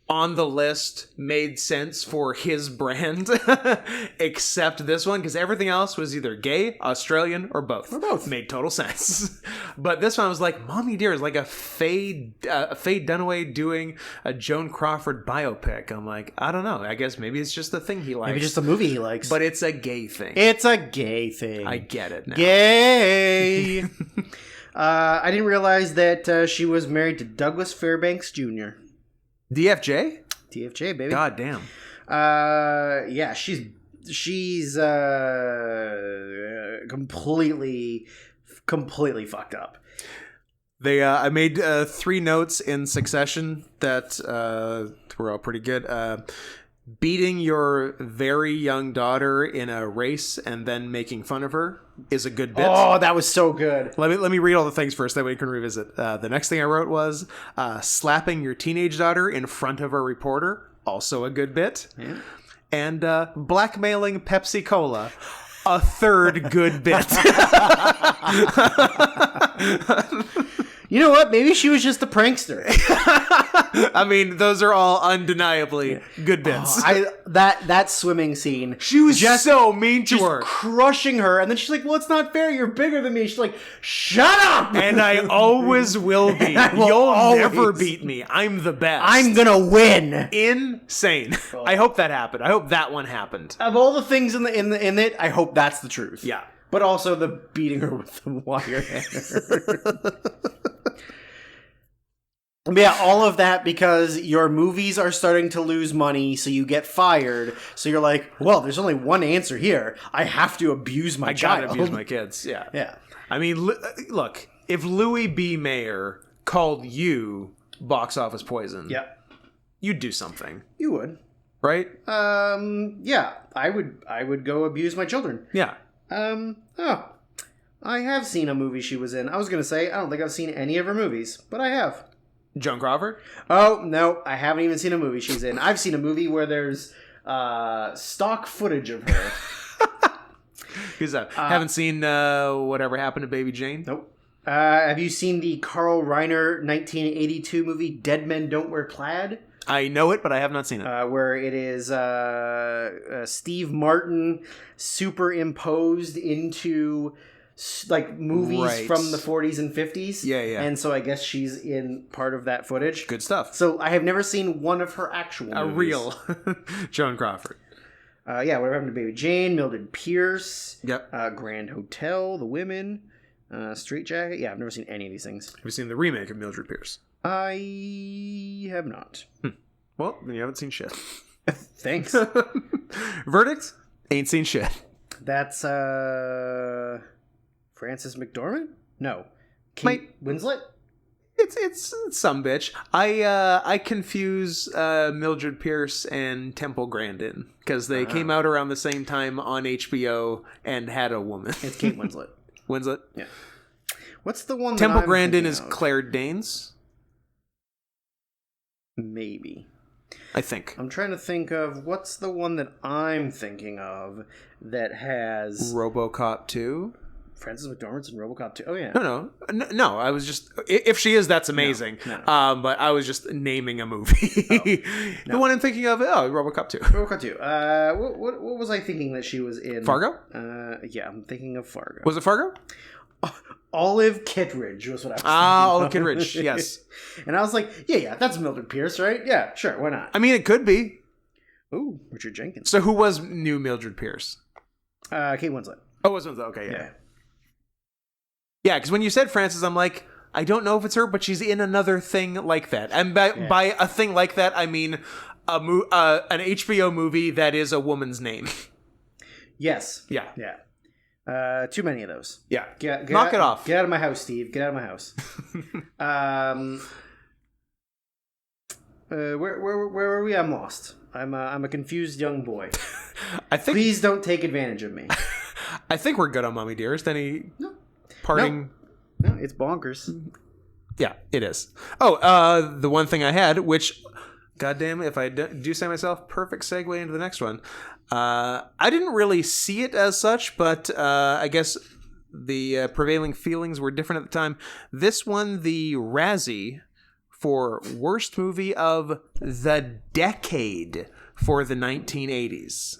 on the list made sense for his brand except this one, because everything else was either gay, Australian, or both. Made total sense. But this one was like Mommie Dearest, like a Faye Dunaway doing a Joan Crawford biopic. I'm like, I don't know. I guess maybe it's just the thing he likes. Maybe just a movie he likes. But it's a gay thing. It's a gay thing. I get it now. Gay! I didn't realize that she was married to Douglas Fairbanks Jr. DFJ? DFJ, baby. God damn. Yeah, she's completely fucked up. I made 3 notes in succession that were all pretty good. Beating your very young daughter in a race and then making fun of her is a good bit. Oh, that was so good. Let me read all the things first, that way we can revisit. The next thing I wrote was slapping your teenage daughter in front of a reporter, also a good bit. Yeah. And blackmailing Pepsi Cola, a third good bit. You know what? Maybe she was just a prankster. I mean, those are all undeniably good bits. That swimming scene. She was just so mean to her. Crushing her. And then she's like, well, it's not fair. You're bigger than me. She's like, shut up! And I always will be. You'll never beat me. I'm the best. I'm gonna win. Insane. I hope that happened. I hope that one happened. Of all the things in it, I hope that's the truth. Yeah. But also the beating her with the wire hanger. Yeah, all of that because your movies are starting to lose money, so you get fired. So you're like, well, there's only one answer here. I have to abuse my child. I gotta abuse my kids, yeah. Yeah. I mean, look, if Louis B. Mayer called you box office poison, you'd do something. You would. Right? Yeah, I would go abuse my children. Yeah. I have seen a movie she was in. I was going to say, I don't think I've seen any of her movies, but I have. Joan Crawford? Oh, no, I haven't even seen a movie she's in. I've seen a movie where there's stock footage of her. Who's that? Haven't seen Whatever Happened to Baby Jane? Nope. Have you seen the Carl Reiner 1982 movie, Dead Men Don't Wear Plaid? I know it, but I have not seen it. Where it is Steve Martin superimposed into like movies from the 40s and 50s. Yeah, yeah. And so I guess she's in part of that footage. Good stuff. So I have never seen one of her actual movies. A real Joan Crawford. Yeah, Whatever Happened to Baby Jane, Mildred Pierce. Yep. Grand Hotel, The Women, Street Jacket. Yeah, I've never seen any of these things. Have you seen the remake of Mildred Pierce? I have not. Well, then you haven't seen shit. Thanks. Verdict? Ain't seen shit. That's Frances McDormand? No. Kate Winslet? It's some bitch. I confuse Mildred Pierce and Temple Grandin because they came out around the same time on HBO and had a woman. It's Kate Winslet. Winslet? Yeah. What's the one Temple that Grandin is Claire Danes? Maybe. I think. I'm trying to think of what's the one that I'm thinking of that has RoboCop 2? Frances McDormand's in RoboCop 2. Oh yeah. No. I was just, if she is, that's amazing. No. But I was just naming a movie. The one I'm thinking of, RoboCop 2. RoboCop 2. What was I thinking that she was in? Fargo? Yeah, I'm thinking of Fargo. Was it Fargo? Olive Kittredge was what I was Olive Kittredge, yes. And I was like, yeah, that's Mildred Pierce, right? Yeah, sure, why not? I mean, it could be. Ooh, Richard Jenkins. So who was new Mildred Pierce? Kate Winslet. Oh, Winslet, okay, yeah. Yeah, because when you said Frances, I'm like, I don't know if it's her, but she's in another thing like that. And by a thing like that, I mean an HBO movie that is a woman's name. Yes. Yeah. Yeah. Too many of those. Yeah. Knock it off. Get out of my house, Steve. Get out of my house. Where were we? I'm lost. I'm a confused young boy. Please don't take advantage of me. I think we're good on Mommie Dearest. Any parting? No, it's bonkers. Yeah, it is. Oh, the one thing I had, which, goddamn, if I do say myself, perfect segue into the next one. I didn't really see it as such, but I guess the prevailing feelings were different at the time. This won the Razzie for Worst Movie of the Decade for the 1980s.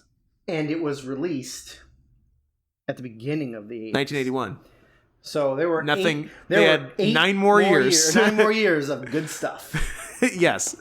And it was released at the beginning of the 80s. 1981. So there were nothing. They had 9 more years. 9 more years of good stuff. Yes.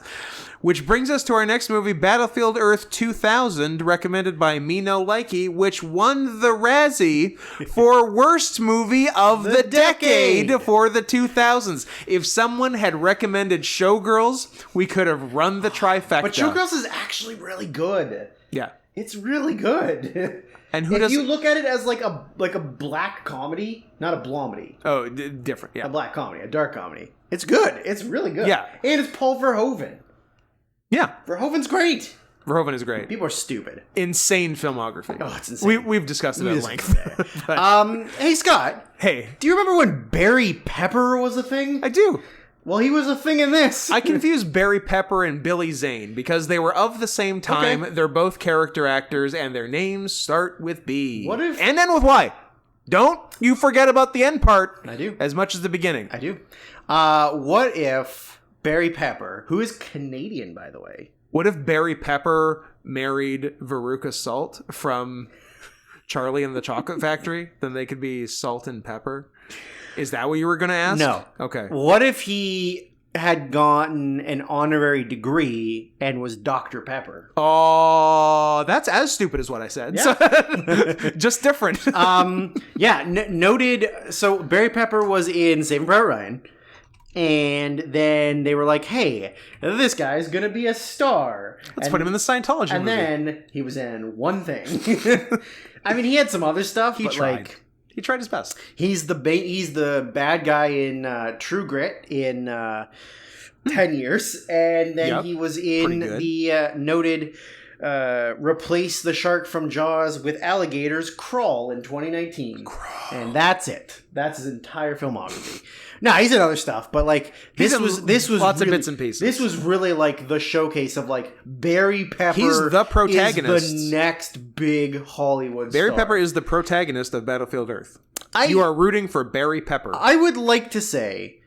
Which brings us to our next movie, Battlefield Earth 2000, recommended by Me No Likey, which won the Razzie for Worst Movie of the Decade for the 2000s. If someone had recommended Showgirls, we could have run the trifecta. But Showgirls is actually really good. Yeah. It's really good. And if you look at it as like a black comedy, not a blomedy. Oh, different, yeah. A black comedy, a dark comedy. It's good. It's really good. Yeah. And it's Paul Verhoeven. Yeah. Verhoeven's great. Verhoeven is great. People are stupid. Insane filmography. Oh, it's insane. We've discussed it at length. Hey, Scott. Hey. Do you remember when Barry Pepper was a thing? I do. Well, he was a thing in this. I confused Barry Pepper and Billy Zane because they were of the same time. Okay. They're both character actors, and their names start with B. What if... And end with Y. Don't you forget about the end part. I do. As much as the beginning. I do. What if Barry Pepper, who is Canadian, by the way... What if Barry Pepper married Veruca Salt from Charlie and the Chocolate Factory? Then they could be Salt and Pepper. Is that what you were going to ask? No. Okay. What if he had gotten an honorary degree and was Dr. Pepper? Oh, that's as stupid as what I said. Yeah. So, just different. Noted. So Barry Pepper was in Saving Private Ryan. And then they were like, hey, this guy's going to be a star. Let's put him in the Scientology movie. And then he was in one thing. I mean, he had some other stuff, but tried. Like... He tried his best. He's the bad guy in True Grit in 10 years. And then he was in the noted Replace the Shark from Jaws with Alligators Crawl in 2019. And that's it. That's his entire filmography. No, he's in other stuff, but like this was lots really, of bits and pieces. This was really like the showcase of like Barry Pepper. He's the protagonist. Is the next big Hollywood Barry star. Pepper is the protagonist of Battlefield Earth. You are rooting for Barry Pepper. I would like to say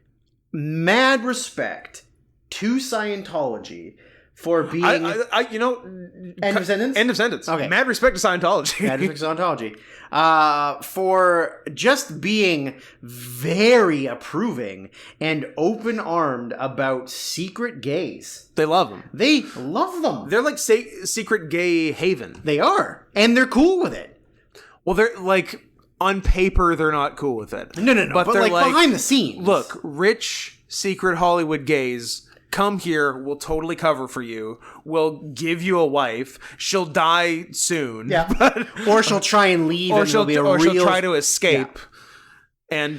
mad respect to Scientology for being end of sentence? End of sentence. Okay. Mad respect to Scientology. Mad respect to Scientology. For just being very approving and open-armed about secret gays. They love them. They love them. They're like secret gay haven. They are. And they're cool with it. Well, they're like, on paper, they're not cool with it. No. But they're like behind the scenes. Look, rich, secret Hollywood gays... Come here, we'll totally cover for you. We'll give you a wife. She'll die soon. Yeah. Or she'll try and leave and she'll try to escape. Yeah. And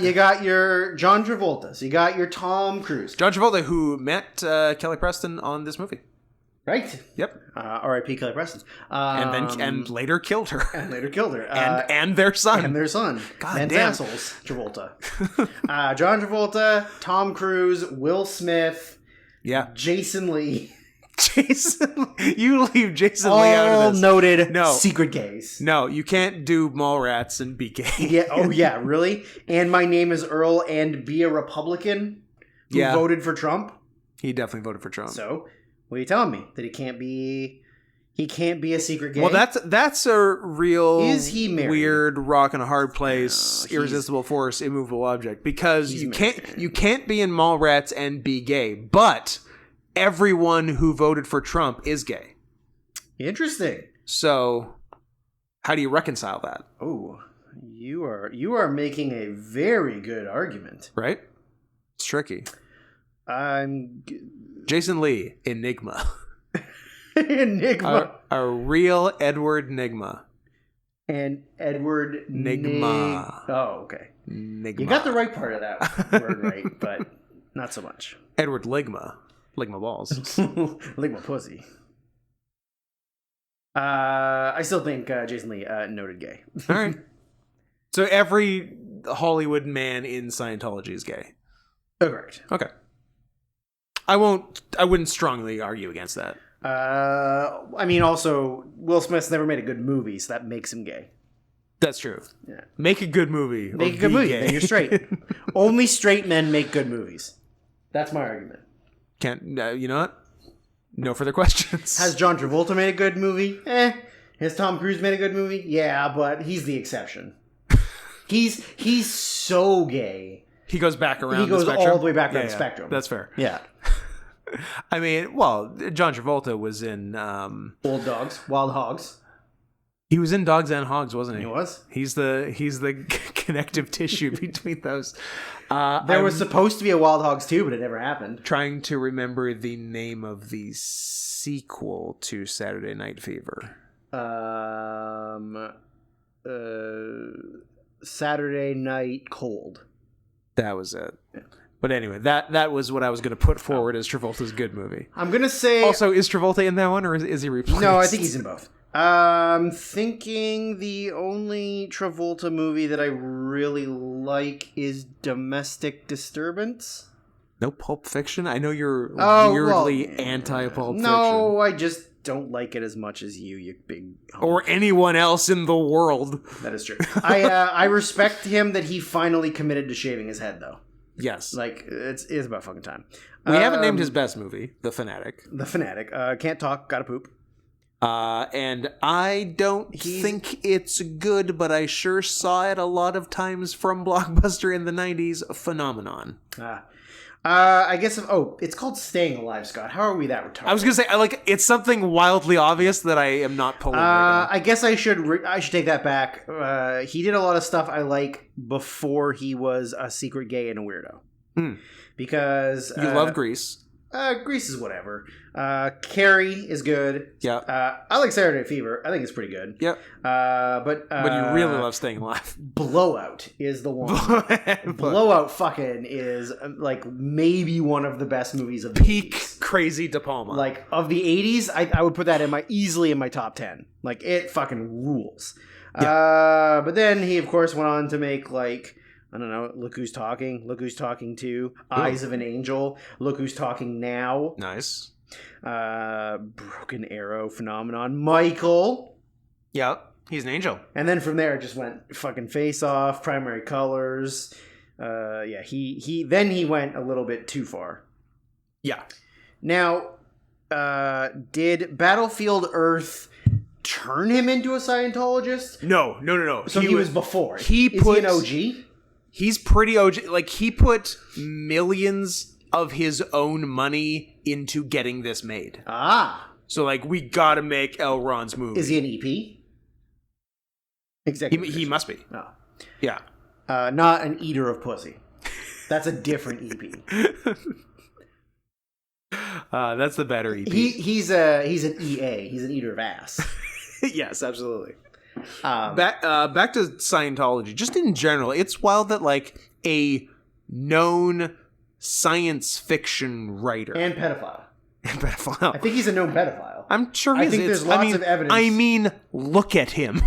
you got your John Travoltas. You got your Tom Cruise. John Travolta, who met Kelly Preston on this movie. Right. Yep. R.I.P. Kelly Preston. And later killed her. And their son. And their son. God Men's damn. assholes. Travolta. John Travolta, Tom Cruise, Will Smith. Yeah. Jason Lee. You leave Jason Lee out of this. All noted secret gays. No, you can't do Mallrats and be gay. Yeah. Oh, yeah. Really? And My Name is Earl and be a Republican who voted for Trump? He definitely voted for Trump. So... What are you telling me? That he can't be He can't be a secret gay? Well, that's a real Is he married? Weird rock in a hard place, irresistible force, immovable object. Because you can't be in Mallrats and be gay, but everyone who voted for Trump is gay. Interesting. So, how do you reconcile that? Oh, you are making a very good argument. Right? It's tricky. I'm Jason Lee, Enigma. Enigma. A real Edward Nigma. And Edward Nigma. Oh, okay. Nigma. You got the right part of that word right, but not so much. Edward Ligma. Ligma balls. Ligma pussy. I still think Jason Lee noted gay. All right. So every Hollywood man in Scientology is gay. Oh, correct. Okay. I wouldn't strongly argue against that. I mean, also, Will Smith's never made a good movie, so that makes him gay. That's true. Yeah. Make a good movie. Make a good movie, then you're straight. Only straight men make good movies. That's my argument. Can't, you know what? No further questions. Has John Travolta made a good movie? Has Tom Cruise made a good movie? Yeah, but he's the exception. He's so gay. He goes back around. He goes the spectrum. all the way back around the spectrum. That's fair. Yeah. I mean, well, John Travolta was in Old Dogs, Wild Hogs. He was in Dogs and Hogs, wasn't he? He was. He's the connective tissue between those. There was supposed to be a Wild Hogs 2, but it never happened. Trying to remember the name of the sequel to Saturday Night Fever. Saturday Night Cold. That was it. Yeah. But anyway, that was what I was going to put forward as Travolta's good movie. I'm going to say... Also, is Travolta in that one, or is he replaced? No, I think he's in both. I'm thinking the only Travolta movie that I really like is Domestic Disturbance. No Pulp Fiction? I know you're weirdly anti-Pulp Fiction. No, I just don't like it as much as you big... Or anyone else in the world. That is true. I respect him that he finally committed to shaving his head, though. Yes. Like, it's about fucking time. We haven't named his best movie, The Fanatic. The Fanatic. Can't talk, gotta poop. And I don't think it's good, but I sure saw it a lot of times from Blockbuster in the 90s. Phenomenon. I guess... it's called Staying Alive, Scott. How are we that retarded? I was going to say, it's something wildly obvious that I am not pulling right now. I guess I should take that back. He did a lot of stuff I like before he was a secret gay and a weirdo. Because... You love Grease. Grease is whatever. Carrie is good. Yeah. I like Saturday Night Fever. I think it's pretty good. Yep. But you really love Staying Alive. Blowout is the one. Blowout fucking is like maybe one of the best movies of the peak 80s. Crazy De Palma. Like of the 80s, I would put that easily in my top 10. Like it fucking rules. Yeah. But then he of course went on to make like, I don't know, Look Who's Talking, Look Who's Talking 2, Eyes of an Angel, Look Who's Talking Now. Nice. Broken Arrow, Phenomenon, Michael. Yep, he's an angel. And then from there it just went fucking Face Off, Primary Colors. He went a little bit too far. Yeah. Now, did Battlefield Earth turn him into a Scientologist? No. So he was before. Is he an OG? He's pretty OG. Like, he put millions of his own money into getting this made. So, like, we gotta make L. Ron's movie. Is he an EP? Executive. He must be. Oh. Yeah. Not an eater of pussy. That's a different EP. That's the better EP. He's an EA. He's an eater of ass. Yes, absolutely. Back to Scientology. Just in general, it's wild that like a known science fiction writer and pedophile. I think he's a known pedophile. I'm sure he is. I think there's lots of evidence. I mean, look at him.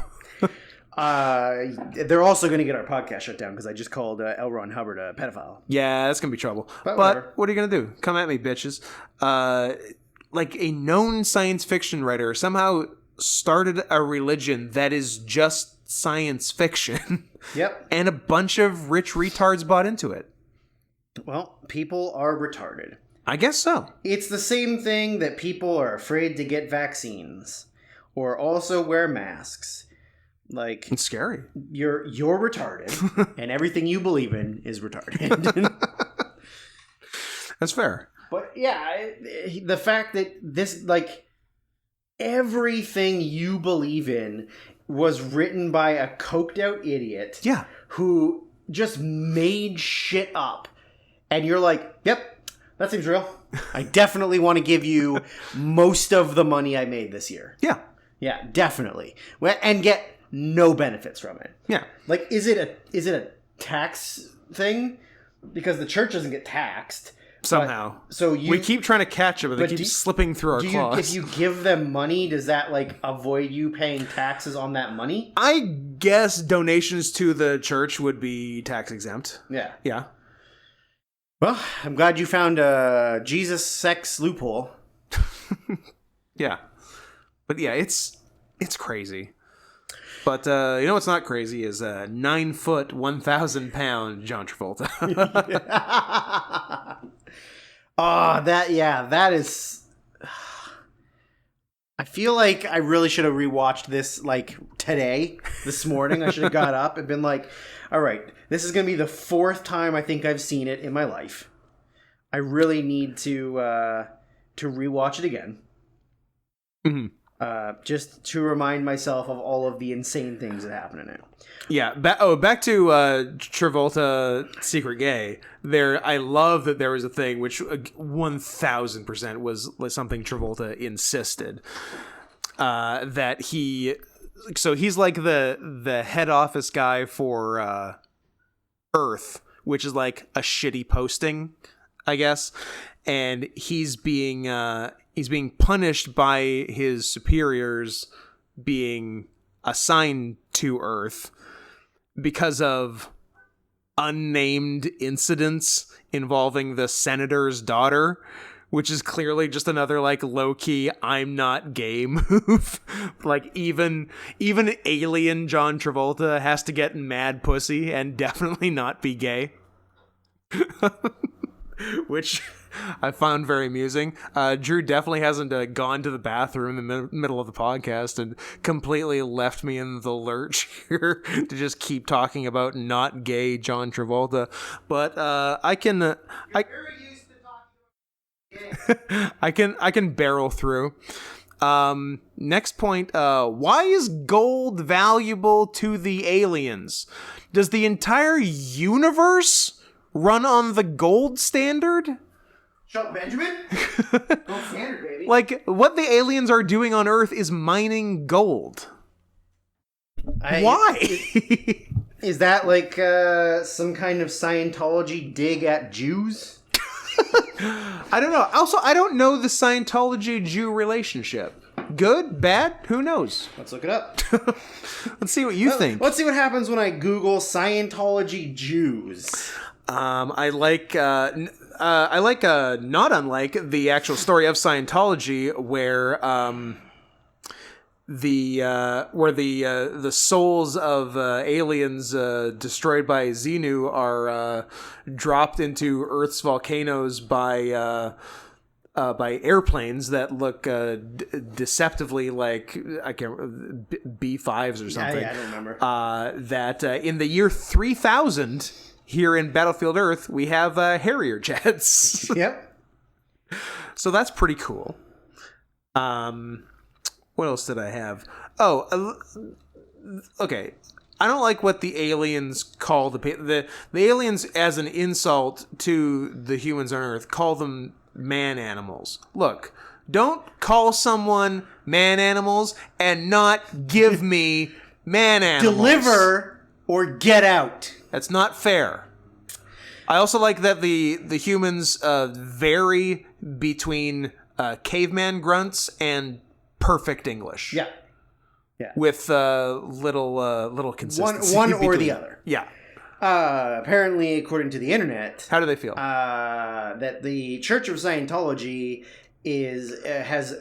They're also going to get our podcast shut down because I just called L. Ron Hubbard a pedophile. Yeah, that's going to be trouble. But what are you going to do? Come at me, bitches. Like a known science fiction writer somehow started a religion that is just science fiction. Yep. And a bunch of rich retards bought into it. Well, people are retarded. I guess so. It's the same thing that people are afraid to get vaccines. or also wear masks. Like, it's scary. You're retarded, and everything you believe in is retarded. That's fair. But yeah, the fact that this, like, everything you believe in was written by a coked out idiot. Yeah. Who just made shit up. And you're like, yep, that seems real. I definitely want to give you most of the money I made this year. Yeah. Yeah, definitely. And get no benefits from it. Yeah. Like, is it a tax thing? Because the church doesn't get taxed. Somehow. So we keep trying to catch them, but they keep slipping through our claws. If you give them money, does that, like, avoid you paying taxes on that money? I guess donations to the church would be tax exempt. Yeah. Yeah. Well, I'm glad you found a Jesus sex loophole. Yeah. But yeah, it's crazy. But you know what's not crazy is 9 foot, 1,000 pound John Travolta. That is... I feel like I really should have rewatched this, like, this morning. I should have got up and been like, all right, this is going to be the 4th time I think I've seen it in my life. I really need to rewatch it again. Mm-hmm. Just to remind myself of all of the insane things that happen in it. Yeah. Back to Travolta Secret Gay. I love that there was a thing which 1,000% was something Travolta insisted. That he's like the head office guy for Earth, which is like a shitty posting, I guess, and he's being punished by his superiors being assigned to Earth because of unnamed incidents involving the senator's daughter, which is clearly just another, like, low-key I'm not gay move. Like, even alien John Travolta has to get mad pussy and definitely not be gay. Which I found very amusing. Drew definitely hasn't gone to the bathroom in the middle of the podcast and completely left me in the lurch here to just keep talking about not gay John Travolta. But I can I can barrel through. Next point, why is gold valuable to the aliens? Does the entire universe run on the gold standard? Chuck Benjamin? Gold standard, baby. Like, what the aliens are doing on Earth is mining gold. Why? Is that like some kind of Scientology dig at Jews? I don't know. Also, I don't know the Scientology-Jew relationship. Good? Bad? Who knows? Let's look it up. Let's see what you think. Let's see what happens when I Google Scientology Jews. I like not unlike the actual story of Scientology, where the souls of aliens destroyed by Xenu are dropped into Earth's volcanoes by airplanes that look deceptively like B-5s or something. Yeah, I don't remember. That in the year 3000. Here in Battlefield Earth, we have Harrier jets. Yep. So that's pretty cool. What else did I have? Oh, okay. I don't like what the aliens call the aliens as an insult to the humans on Earth. Call them man animals. Look, don't call someone man animals and not give me man animals. Deliver or get out. That's not fair. I also like that the humans vary between caveman grunts and perfect English. Yeah. With little consistency. One or the other. Yeah. Apparently, according to the internet, how do they feel? That the Church of Scientology has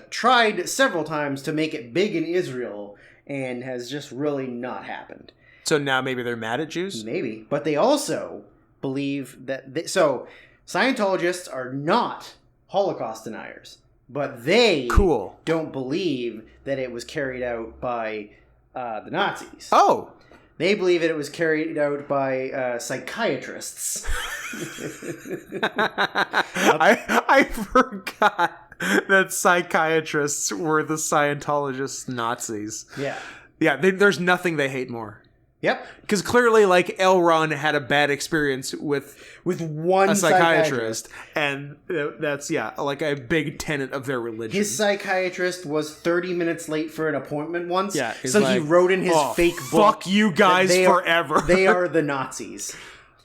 tried several times to make it big in Israel and has just really not happened. So now maybe they're mad at Jews? Maybe. But they also believe that... So, Scientologists are not Holocaust deniers. but they don't believe that it was carried out by the Nazis. Oh. They believe that it was carried out by psychiatrists. I forgot that psychiatrists were the Scientologist Nazis. Yeah. Yeah, there's nothing they hate more. Yep. Because clearly, like, L. Ron had a bad experience with one psychiatrist. And that's, like a big tenet of their religion. His psychiatrist was 30 minutes late for an appointment once. Yeah. So he wrote in his fake book. Fuck you guys forever. They are the Nazis.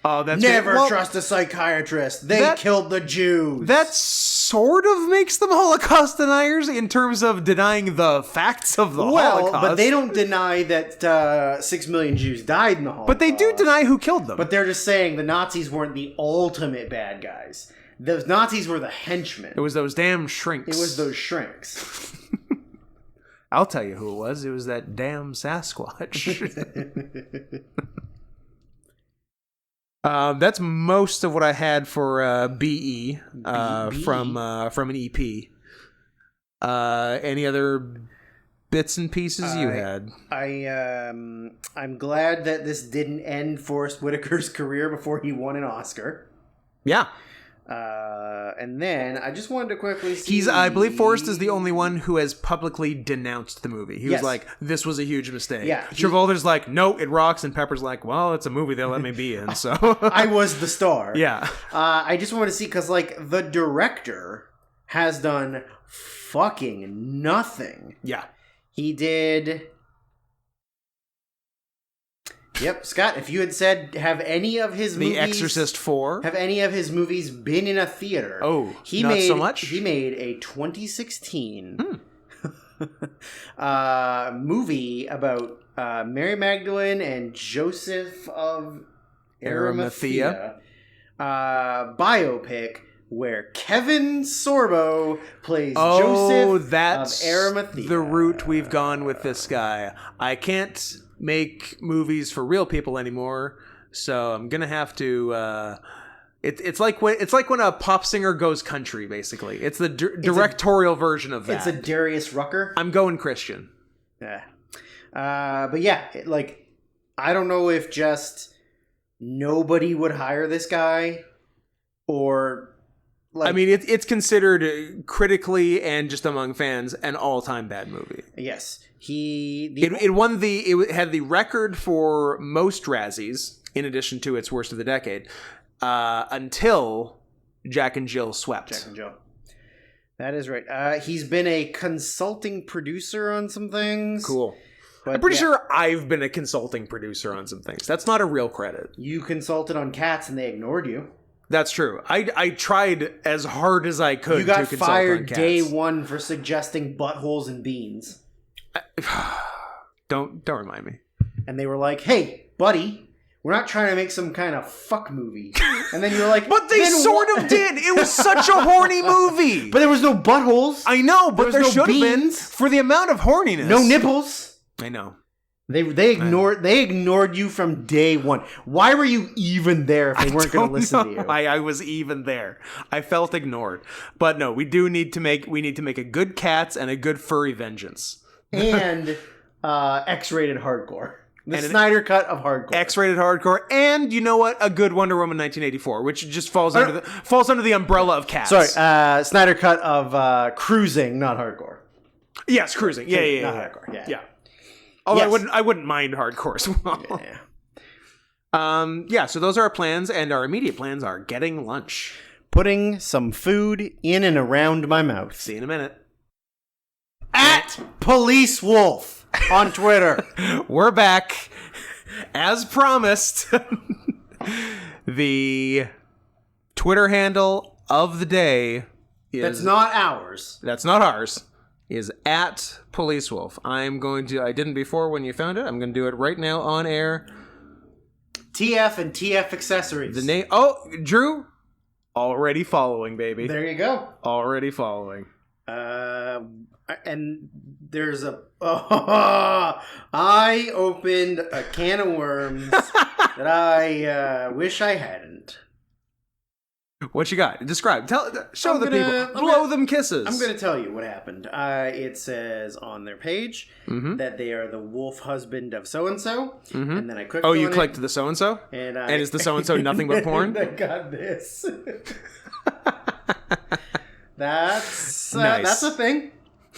Oh, that's never trust a psychiatrist. They killed the Jews. That sort of makes them Holocaust deniers in terms of denying the facts of the Holocaust. But they don't deny that 6 million Jews died in the Holocaust. But they do deny who killed them. But they're just saying the Nazis weren't the ultimate bad guys. The Nazis were the henchmen. It was those damn shrinks. It was those shrinks. I'll tell you who it was. It was that damn Sasquatch. That's most of what I had for BE from an EP. Any other bits and pieces you had? I'm glad that this didn't end Forrest Whitaker's career before he won an Oscar. Yeah. And then I just wanted to quickly see... I believe Forrest is the only one who has publicly denounced the movie. He was like, this was a huge mistake. Yeah, Travolta's like, no, it rocks. And Pepper's like, well, it's a movie they let me be in, so... I was the star. Yeah. I just want to see, because, like, the director has done fucking nothing. Yeah. He did... Yep, Scott, if you had said, have any of his movies... The Exorcist 4? Have any of his movies been in a theater? Oh, not so much? He made a 2016 movie about Mary Magdalene and Joseph of Arimathea. Biopic where Kevin Sorbo plays Joseph of Arimathea. The route we've gone with this guy. I can't make movies for real people anymore, so I'm gonna have to it's like when a pop singer goes country, basically. It's the directorial version of that. It's a Darius Rucker. I'm going Christian. Yeah. But yeah, I don't know if just nobody would hire this guy, or I mean, it's considered critically and just among fans an all-time bad movie. Yes. It had the record for most Razzies, in addition to its worst of the decade, until Jack and Jill swept. Jack and Jill. That is right. He's been a consulting producer on some things. Cool. I'm pretty sure I've been a consulting producer on some things. That's not a real credit. You consulted on Cats and they ignored you. That's true. I tried as hard as I could to consult on Cats. You got fired day one for suggesting buttholes and beans. Don't remind me. And they were like, hey, buddy, we're not trying to make some kind of fuck movie. And then you're like, but they sort of did. It was such a horny movie. But there was no buttholes. I know, but there should have been for the amount of horniness. No nipples. I know. They ignored you from day one. Why were you even there if they weren't going to listen to you? I was even there. I felt ignored. But no, we need to make a good Cats and a good furry Vengeance. And X-rated hardcore. The Snyder cut of hardcore. X-rated hardcore, and you know what? A good Wonder Woman 1984, which just falls under the umbrella of Cats. Sorry, Snyder cut of cruising, not hardcore. Yes, cruising. Yeah. Not hardcore. Yeah. Although I wouldn't mind hardcore as well. Yeah. So those are our plans, and our immediate plans are getting lunch. Putting some food in and around my mouth. See you in a minute. At Police Wolf on Twitter. We're back. As promised, the Twitter handle of the day is... That's not ours. That's not ours. Is at Police Wolf. I didn't before when you found it. I'm going to do it right now on air. TF and TF accessories. The name... Drew? Already following, baby. There you go. Already following. And there's I opened a can of worms that I wish I hadn't. What you got? Describe. Show the people. Blow them kisses. I'm going to tell you what happened. It says on their page that they are the wolf husband of so-and-so. And then I clicked on it. Oh, you clicked the so-and-so? And is the so-and-so nothing but porn? I got this. That's nice. That's a thing.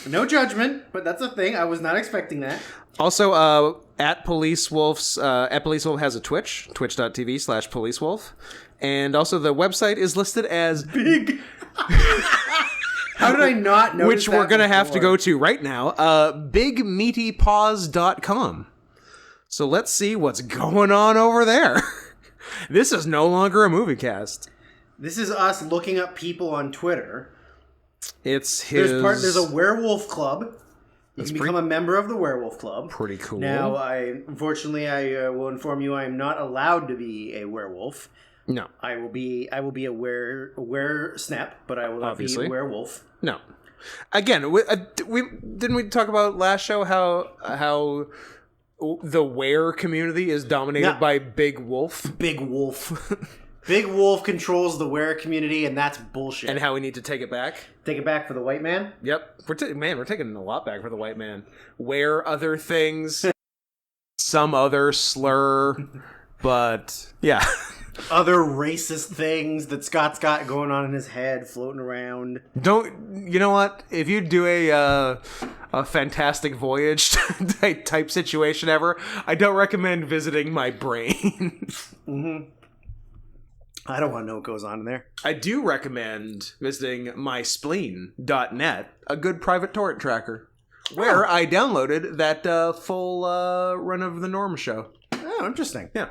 No judgment, but that's a thing. I was not expecting that. Also, at Police Wolf has a Twitch, twitch.tv/policewolf. And also the website is listed as big. How did I not know? Which we're going to have to go to right now. Bigmeatypaws.com. So let's see what's going on over there. This is no longer a movie cast. This is us looking up people on Twitter. It's his... There's a werewolf club. You can become a member of the werewolf club. Pretty cool. Now, unfortunately, I will inform you I am not allowed to be a werewolf. No. I will be a were snap, but I will not be a werewolf. No. Again, we didn't we talk about last show how the were community is dominated by Big Wolf? Big Wolf. Big Wolf controls the were community, and that's bullshit. And how we need to take it back? Take it back for the white man? Yep. We're taking a lot back for the white man. Were other things, some other slur, but yeah. Other racist things that Scott's got going on in his head, floating around. You know what? If you do a Fantastic Voyage type situation ever, I don't recommend visiting my brain. I don't want to know what goes on in there. I do recommend visiting myspleen.net, a good private torrent tracker, where I downloaded that full run of the Norm show. Oh, interesting. Yeah.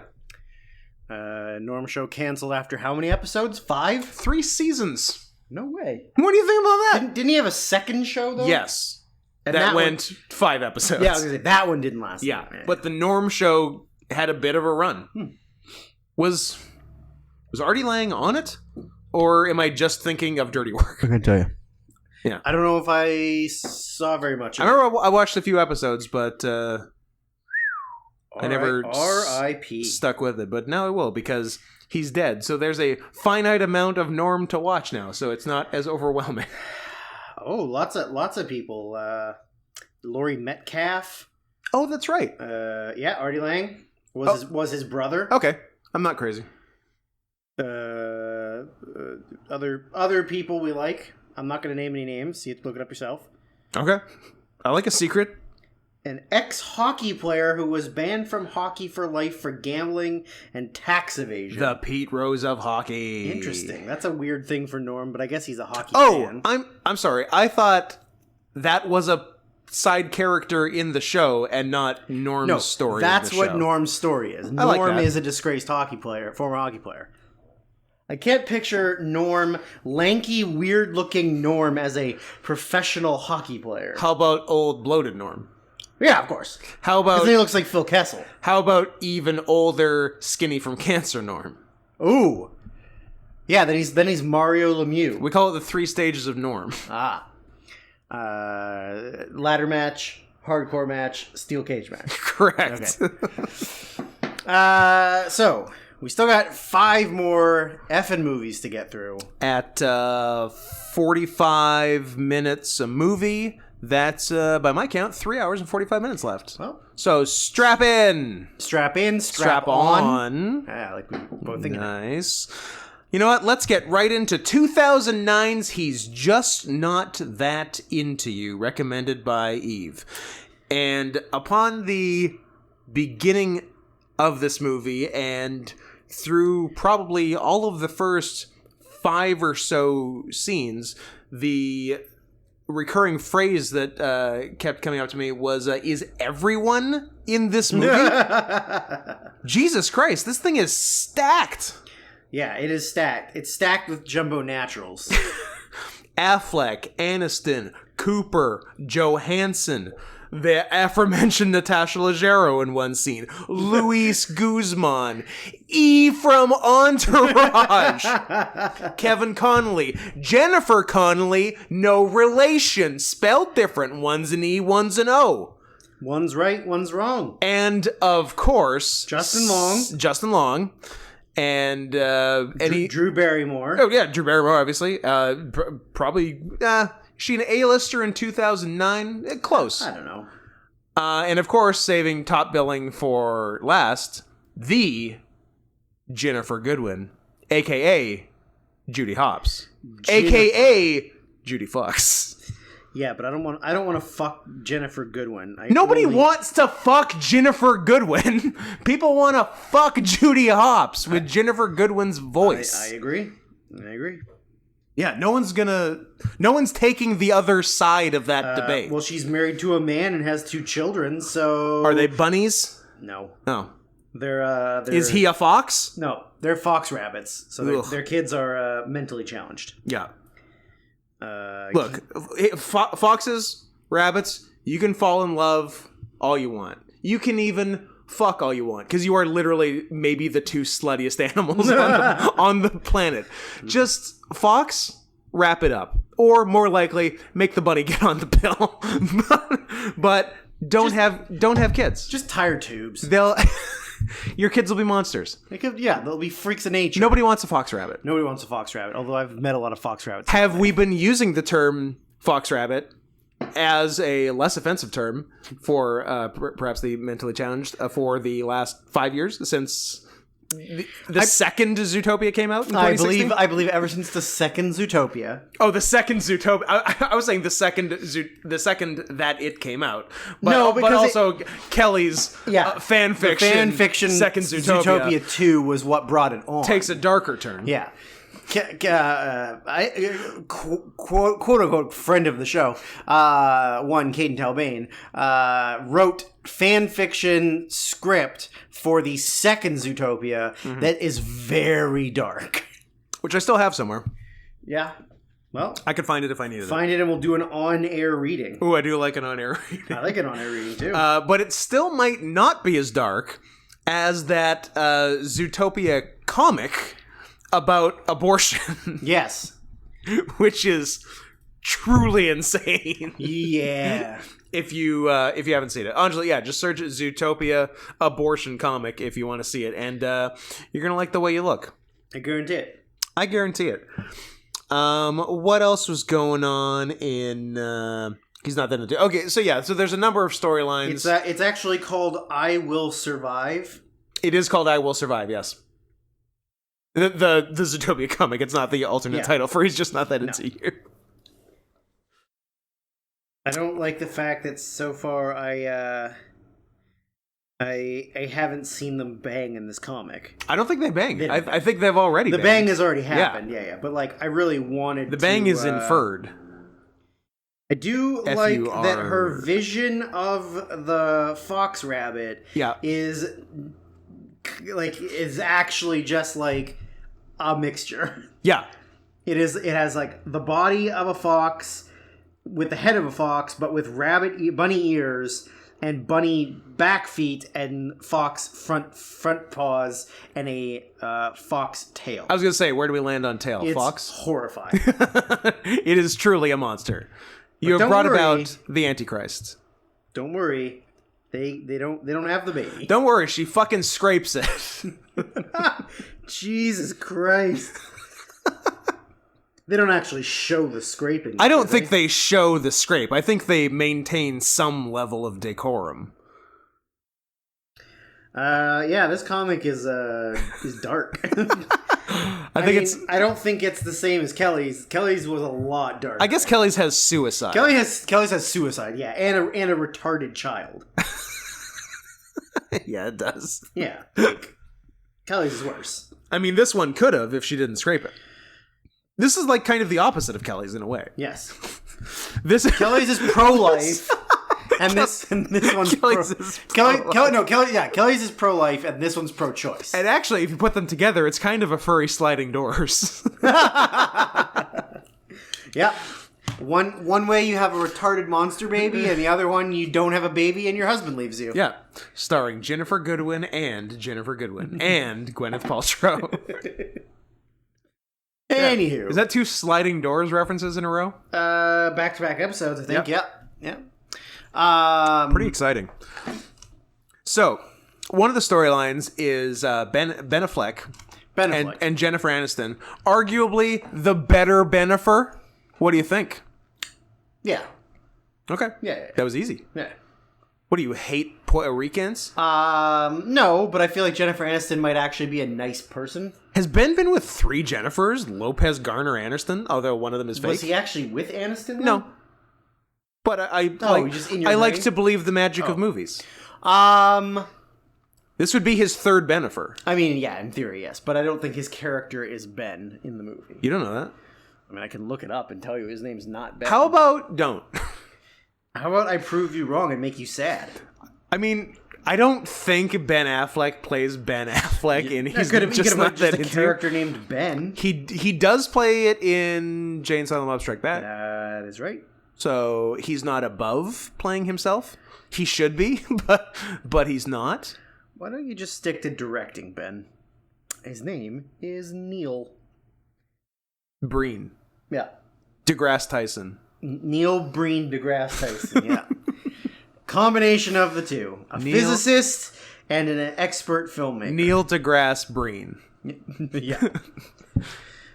Norm show canceled after how many episodes? 5? 3 seasons. No way. What do you think about that? Didn't he have a second show, though? Yes. And that went 5 episodes. Yeah, I was going to say, that one didn't last. Yeah, but the Norm show had a bit of a run. Was Artie Lang on it? Or am I just thinking of Dirty Work? I can tell you. Yeah. I don't know if I saw very much of it. I remember I watched a few episodes, but I never R.I.P. stuck with it. But now I will, because he's dead. So there's a finite amount of Norm to watch now, so it's not as overwhelming. Oh, lots of people. Laurie Metcalf. Oh, that's right. Yeah, Artie Lang was his brother. Okay, I'm not crazy. Other people we like. I'm not going to name any names. You have to look it up yourself. Okay. I like a secret. An ex-hockey player who was banned from hockey for life for gambling and tax evasion. The Pete Rose of hockey. Interesting. That's a weird thing for Norm, but I guess he's a hockey fan. I'm sorry. I thought that was a side character in the show and not Norm's story. That's what Norm's story is. Norm is a disgraced hockey player, former hockey player. I can't picture Norm, lanky, weird-looking Norm, as a professional hockey player. How about old, bloated Norm? Yeah, of course. How about... Because he looks like Phil Kessel. How about even older, skinny from cancer Norm? Ooh. Yeah, then he's Mario Lemieux. We call it the 3 stages of Norm. Ladder match, hardcore match, steel cage match. Correct. Okay. So... we still got 5 more effing movies to get through. At 45 minutes a movie, that's, by my count, 3 hours and 45 minutes left. Well, so strap in. Strap in, strap on. Yeah, like we both think. Nice. You know what? Let's get right into 2009's He's Just Not That Into You, recommended by Eve. And upon the beginning of this movie and through probably all of the first 5 or so scenes, the recurring phrase that kept coming up to me was, is everyone in this movie? Jesus Christ, this thing is stacked. Yeah, it is stacked. It's stacked with jumbo naturals. Affleck, Aniston, Cooper, Johansson, the aforementioned Natasha Leggero in one scene, Luis Guzman, E from Entourage, Kevin Connolly, Jennifer Connelly, no relation, spelled different, one's an E, one's an O. One's right, one's wrong. And, of course... Justin Long. And Drew Barrymore. Oh yeah, Drew Barrymore, obviously. Probably she an A-lister in 2009. Close. I don't know. And of course, saving top billing for last, the Ginnifer Goodwin, aka Judy Hopps, aka Judy Fox. Yeah, but I don't want to fuck Jennifer Goodwin. Nobody wants to fuck Ginnifer Goodwin. People want to fuck Judy Hopps with Ginnifer Goodwin's voice. I agree. Yeah, no one's taking the other side of that debate. Well, she's married to a man and has 2 children, so... Are they bunnies? No. Oh. They're Is he a fox? No, they're fox rabbits, so their kids are mentally challenged. Yeah. Look, foxes, rabbits, you can fall in love all you want. You can even fuck all you want, because you are literally maybe the 2 sluttiest animals on the planet. Just fox, wrap it up. Or more likely, make the bunny get on the pill. But don't have kids. Just tire tubes. Your kids will be monsters. They'll be freaks of nature. Nobody wants a fox rabbit. Nobody wants a fox rabbit, although I've met a lot of fox rabbits. Have we been using the term fox rabbit as a less offensive term for perhaps the mentally challenged for the last 5 years since the second Zootopia came out in 2016? I believe ever since the second Zootopia. Oh, the second Zootopia. I was saying the second that it came out. But also Kelly's fan fiction second Zootopia 2 was what brought it on. Takes a darker turn. Yeah. Quote unquote friend of the show, Caden Talbane, wrote fan fiction script for the second Zootopia that is very dark. Which I still have somewhere. Yeah. Well, I could find it if I needed it. Find it and we'll do an on-air reading. Ooh, I do like an on-air reading. I like an on-air reading too. But it still might not be as dark as that Zootopia comic about abortion. Yes. Which is truly insane. Yeah. If you haven't seen it. Angela, just search Zootopia abortion comic if you want to see it, and you're going to like the way you look. I guarantee it. I guarantee it. What else was going on in he's not that into. Okay, so there's a number of storylines. It's actually called I Will Survive. It is called I Will Survive, yes. The Zootopia comic. It's not the alternate title for He's Just Not That Into You. I don't like the fact that so far I haven't seen them bang in this comic. I don't think they bang. I think they've already banged. The bang has already happened, yeah. But I really wanted the bang is inferred. I do like that her vision of the fox rabbit is actually just like a mixture. Yeah. It has the body of a fox with the head of a fox, but with bunny ears and bunny back feet and fox front paws and a fox tail. I was going to say, where do we land on tail? It's fox? Horrifying. It is truly a monster. You have brought about the Antichrist. Don't worry. They don't have the baby. Don't worry, she fucking scrapes it. Jesus Christ. They don't actually show the scraping. I don't think they show the scrape. I think they maintain some level of decorum. This comic is dark. I don't think it's the same as Kelly's. Kelly's was a lot darker. I guess Kelly's has suicide. Kelly's has suicide, yeah, and a retarded child. Yeah, it does. Yeah. Kelly's is worse. I mean, this one could have if she didn't scrape it. This is kind of the opposite of Kelly's in a way. Yes. Kelly's is pro-life. And this one's Kelly's is pro-life, and this one's pro-choice. And actually, if you put them together, it's kind of a furry sliding doors. Yeah. One way you have a retarded monster baby, and the other one you don't have a baby and your husband leaves you. Yeah. Starring Ginnifer Goodwin and Gwyneth Paltrow. Anywho. Is that 2 sliding doors references in a row? Back-to-back episodes, I think. Yep. Pretty exciting. So, one of the storylines is Ben Affleck and Jennifer Aniston. Arguably the better Bennifer. What do you think? Yeah. Okay. Yeah. That was easy. Yeah. What do you hate Puerto Ricans? No, but I feel like Jennifer Aniston might actually be a nice person. Has Ben been with 3 Jennifers? Lopez, Garner, Aniston? Although one of them is fake. Was he actually with Aniston then? No. But I like to believe the magic of movies. This would be his 3rd Bennifer. I mean, yeah, in theory, yes. But I don't think his character is Ben in the movie. You don't know that? I mean, I can look it up and tell you his name's not Ben. How about don't? How about I prove you wrong and make you sad? I mean, I don't think Ben Affleck plays Ben Affleck in He's just not that a character named Ben. He does play it in Jay and Silent Bob Strike Back. That is right. So he's not above playing himself. He should be, but he's not. Why don't you just stick to directing, Ben? His name is Neil Breen. Yeah. deGrasse Tyson. Neil Breen deGrasse Tyson, yeah. Combination of the two. A physicist and an expert filmmaker. Neil deGrasse Breen. Yeah.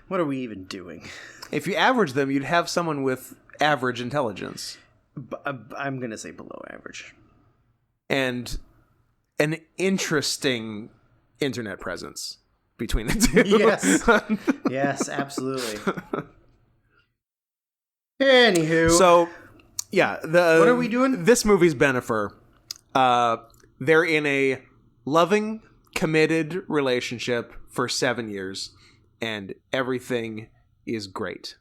What are we even doing? If you average them, you'd have someone with average intelligence. I'm going to say below average. And an interesting internet presence between the two. Yes. Yes, absolutely. Anywho. So, yeah. What are we doing? This movie's Bennifer. They're in a loving, committed relationship for 7 years, and everything is great.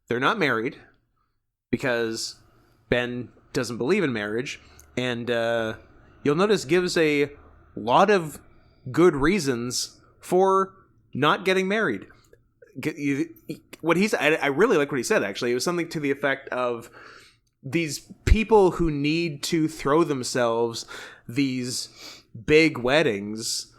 They're not married because Ben doesn't believe in marriage, and you'll notice gives a lot of good reasons for not getting married. I really like what he said, actually. It was something to the effect of these people who need to throw themselves these big weddings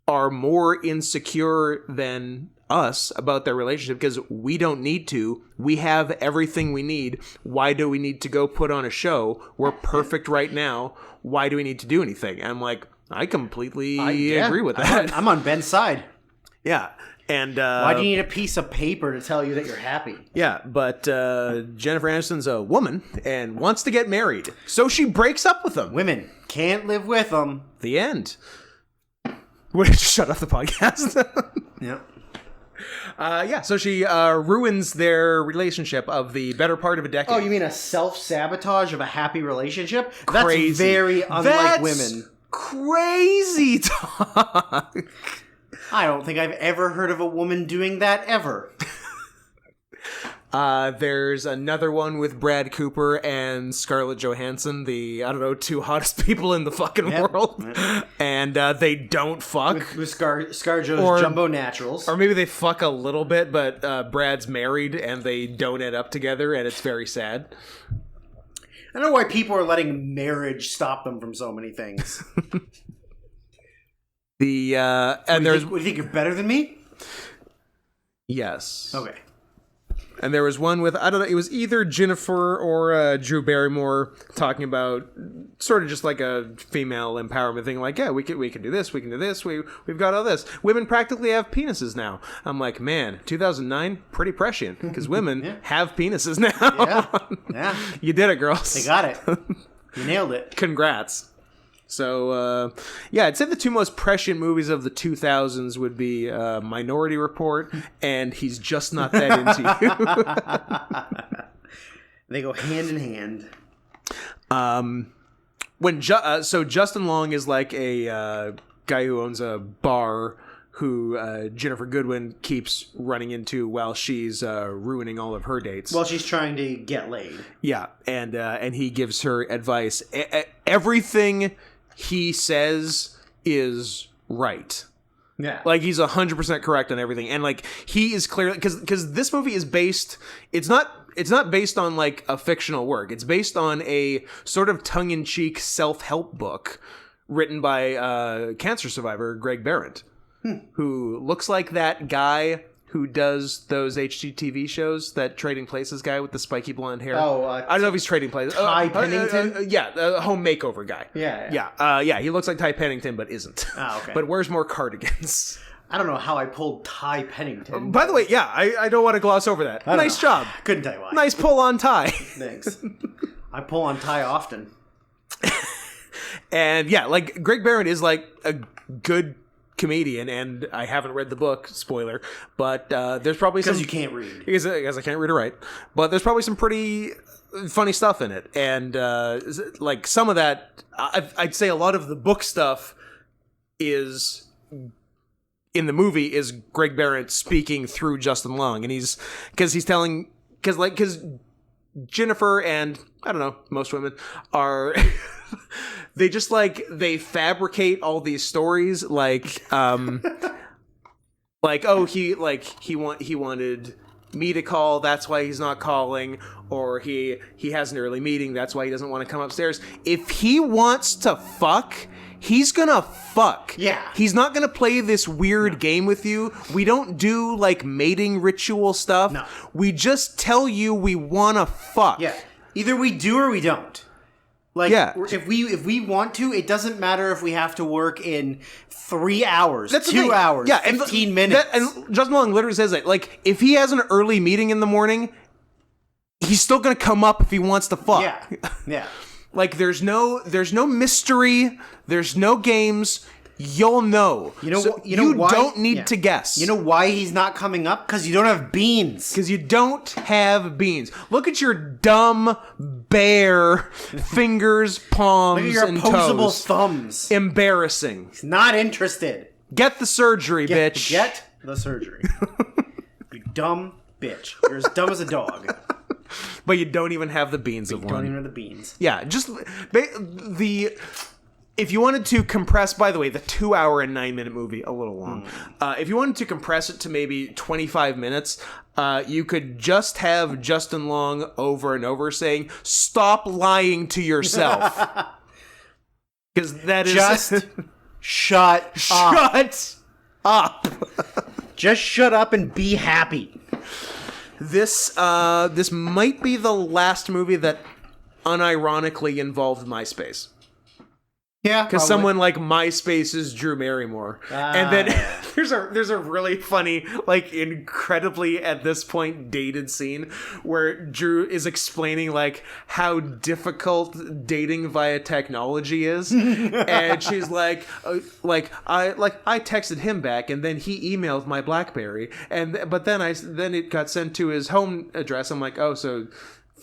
are more insecure than us about their relationship because we don't need to. We have everything we need. Why do we need to go put on a show? We're perfect right now. Why do we need to do anything? And I'm like, I completely agree with that. I'm on Ben's side. Yeah. And why do you need a piece of paper to tell you that you're happy? Yeah, but Jennifer Aniston's a woman and wants to get married, so she breaks up with him. Women can't live with them. The end. We're going to shut off the podcast. Yeah. So she ruins their relationship of the better part of a decade. Oh, you mean a self-sabotage of a happy relationship? Crazy. That's very unlike women. Crazy talk. I don't think I've ever heard of a woman doing that ever. There's another one with Brad Cooper and Scarlett Johansson, the, 2 hottest people in the fucking world. Yep. And they don't fuck. With ScarJo's Jumbo Naturals. Or maybe they fuck a little bit, but Brad's married and they don't end up together, and it's very sad. I don't know why people are letting marriage stop them from so many things. What do you think you're better than me? Yes. Okay. And there was one with, it was either Jennifer or Drew Barrymore talking about sort of just like a female empowerment thing. Like, yeah, we can do this, we can do this, we've got all this. Women practically have penises now. I'm like, man, 2009, pretty prescient, because women have penises now. Yeah. You did it, girls. They got it. You nailed it. Congrats. So, I'd say the 2 most prescient movies of the 2000s would be Minority Report and He's Just Not That Into You. They go hand in hand. So Justin Long is like a guy who owns a bar who Ginnifer Goodwin keeps running into while she's ruining all of her dates. Well, she's trying to get laid. Yeah, and he gives her advice. Everything he says is right. Yeah. Like, he's 100% correct on everything. And, like, he is clearly... Because this movie is based... It's not based on, like, a fictional work. It's based on a sort of tongue-in-cheek self-help book written by cancer survivor Greg Behrendt, who looks like that guy who does those HGTV shows, that Trading Places guy with the spiky blonde hair. Oh, I don't know if he's Trading Places. Ty Pennington? The home makeover guy. Yeah. He looks like Ty Pennington, but isn't. Oh, okay. But wears more cardigans. I don't know how I pulled Ty Pennington. By the way, yeah, I don't want to gloss over that. Nice job. Couldn't tell you why. Nice pull on Ty. Thanks. I pull on Ty often. And yeah, like Greg Barron is like a good comedian, and I haven't read the book, spoiler, but there's probably some... Because you can't read. Because I can't read or write. But there's probably some pretty funny stuff in it. And like some of that, I'd say a lot of the book stuff is... in the movie is Greg Barron speaking through Justin Long, and because Jennifer and I don't know, most women are they just like they fabricate all these stories like oh he wanted me to call, that's why he's not calling, or he has an early meeting, that's why he doesn't want to come upstairs. If he wants to fuck, he's gonna fuck. Yeah. He's not gonna play this weird game with you. We don't do, like, mating ritual stuff. No. We just tell you we wanna fuck. Yeah. Either we do or we don't. Like, yeah. if we want to, it doesn't matter if we have to work in 3 hours, That's 2 hours, yeah, 15 minutes. And Justin Long literally says that. Like, if he has an early meeting in the morning, he's still gonna come up if he wants to fuck. Yeah. Yeah. Like, there's no mystery, there's no games. You'll know. You know you why? don't need to guess. You know why he's not coming up? Because you don't have beans. Because you don't have beans. Look at your dumb, bare fingers, palms, Look at your and opposable toes. thumbs. Embarrassing. He's not interested. Get the surgery, bitch. Get the surgery. You dumb bitch. You're as dumb as a dog. But you don't even have the beans of one. Don't even have the beans. Yeah, just if you wanted to compress, by the way, the 2 hour and 9 minute movie, a little long. If you wanted to compress it to maybe 25 minutes, you could just have Justin Long over and over saying, "Stop lying to yourself." Because that is... Just shut up. Shut up. Just shut up and be happy. This might be the last movie that unironically involved MySpace. Yeah, because someone like MySpace's Drew Barrymore, and then there's a really funny, like, incredibly at this point dated scene where Drew is explaining like how difficult dating via technology is, and she's like I texted him back, and then he emailed my BlackBerry, but then it got sent to his home address. I'm like, oh, so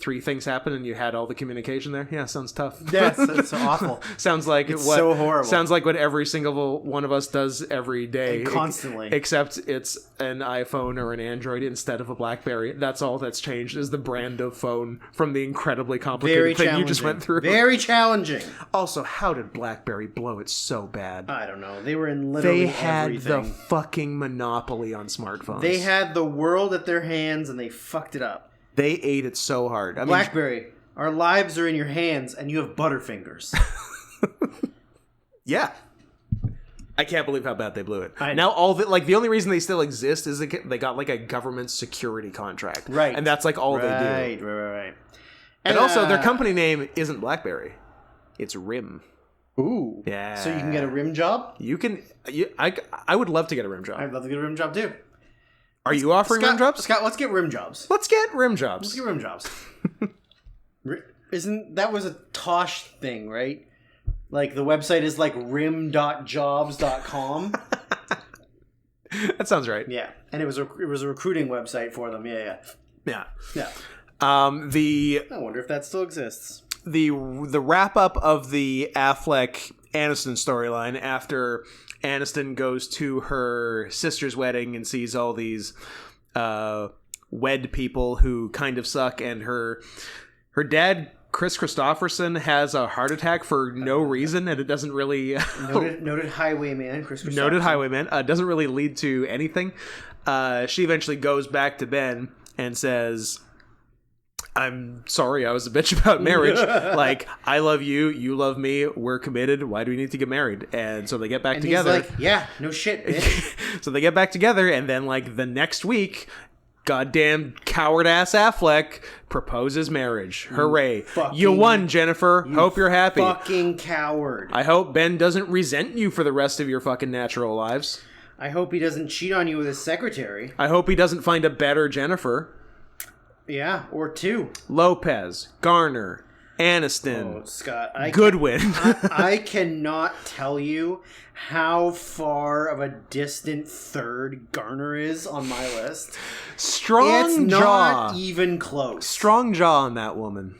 3 things happened and you had all the communication there? Yeah, sounds tough. Yeah, it's awful. Sounds like it's so horrible. Sounds like what every single one of us does every day. And constantly. Except it's an iPhone or an Android instead of a BlackBerry. That's all that's changed, is the brand of phone from the incredibly complicated thing you just went through. Very challenging. Also, how did BlackBerry blow it so bad? I don't know. They were in literally everything. The fucking monopoly on smartphones. They had the world at their hands and they fucked it up. They ate it so hard. BlackBerry, our lives are in your hands, and you have Butterfingers. Yeah, I can't believe how bad they blew it. Now the only reason they still exist is they got like a government security contract, right? And that's like all they do. Right. And also, their company name isn't BlackBerry; it's RIM. Ooh, yeah. So you can get a RIM job. I would love to get a RIM job. I'd love to get a RIM job too. Are you offering rim jobs? Scott, let's get rim jobs. Let's get rim jobs. Isn't that was a Tosh thing, right? Like the website is like rim.jobs.com. That sounds right. Yeah. And it was a recruiting website for them. Yeah. I wonder if that still exists. The wrap up of the Affleck Aniston storyline after Aniston goes to her sister's wedding and sees all these wed people who kind of suck, and her dad, Chris Christopherson, has a heart attack for no reason, and it doesn't really noted highwayman Chris Christopherson. Noted highwayman doesn't really lead to anything. She eventually goes back to Ben and says, "I'm sorry I was a bitch about marriage. Like, I love you, you love me, we're committed, why do we need to get married?" And so they get back together. He's like, yeah, no shit, bitch. So they get back together, and then like the next week, goddamn coward-ass Affleck proposes marriage. Hooray. You won, Jennifer. Hope you're happy. Fucking coward. I hope Ben doesn't resent you for the rest of your fucking natural lives. I hope he doesn't cheat on you with his secretary. I hope he doesn't find a better Jennifer. Yeah, or two. Lopez, Garner, Aniston, Scott, Goodwin. I cannot tell you how far of a distant third Garner is on my list. It's not even close. Strong jaw on that woman.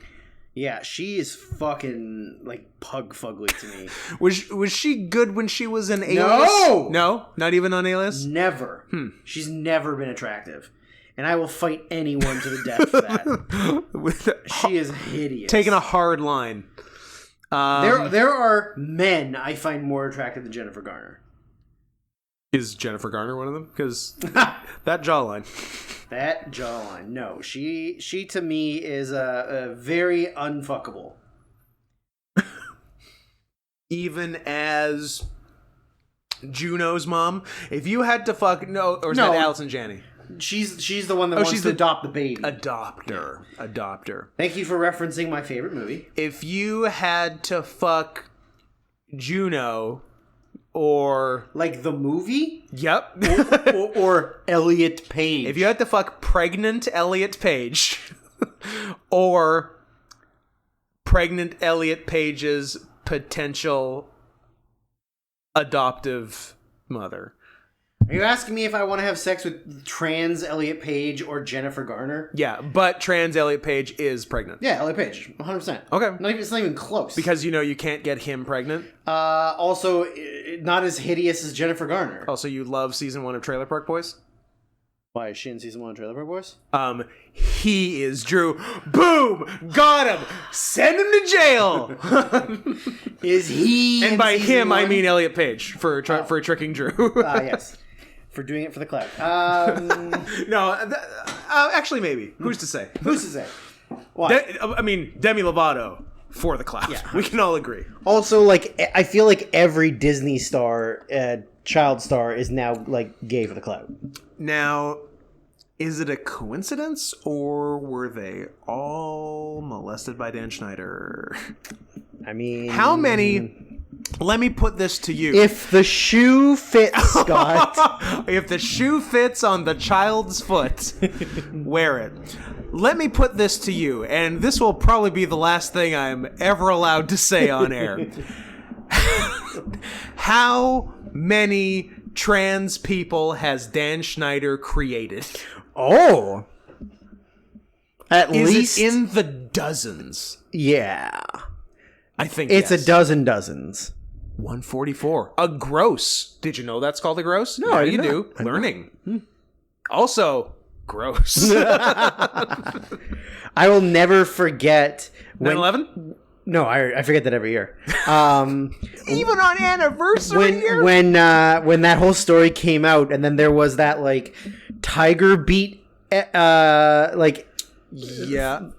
Yeah, she is fucking like pug fugly to me. Was she good when she was in A-List? No, not even on A-List. Never. She's never been attractive. And I will fight anyone to the death for that. She is hideous. Taking a hard line. There are men I find more attractive than Jennifer Garner. Is Jennifer Garner one of them? Because that jawline. That jawline. No, she to me is a very unfuckable. Even as Juno's mom, if you had to fuck or is that Allison Janney? She's the one that wants to adopt the baby. Adopter. Thank you for referencing my favorite movie. If you had to fuck Juno, or like the movie, yep, or Elliot Page. If you had to fuck pregnant Elliot Page, or pregnant Elliot Page's potential adoptive mother. Are you asking me if I want to have sex with trans Elliot Page or Jennifer Garner? Yeah, but trans Elliot Page is pregnant. Yeah, Elliot Page, 100%. Okay. It's not even close. Because you can't get him pregnant? Also, not as hideous as Jennifer Garner. Also, you love season 1 of Trailer Park Boys? Why, is she in season 1 of Trailer Park Boys? He is Drew. Boom! Got him! Send him to jail! Is he? And by him, I mean Elliot Page for tricking Drew. Yes. For doing it for the clout. No, actually, maybe. Who's to say? Who's to say? Why? Demi Lovato for the clout. Yeah. We can all agree. Also, like, I feel like every Disney star, child star, is now like gay for the clout. Now, is it a coincidence, or were they all molested by Dan Schneider? I mean, how many? Let me put this to you. If the shoe fits, Scott. If the shoe fits on the child's foot, wear it. Let me put this to you, and this will probably be the last thing I'm ever allowed to say on air. How many trans people has Dan Schneider created? Oh. At least it in the dozens? Yeah. I think it's a dozen dozens. 144. A gross. Did you know that's called a gross? No, I you do. Learning. Also, gross. I will never forget 9/11? No, I forget that every year. Even on anniversary year? When that whole story came out, and then there was that like Tiger Beat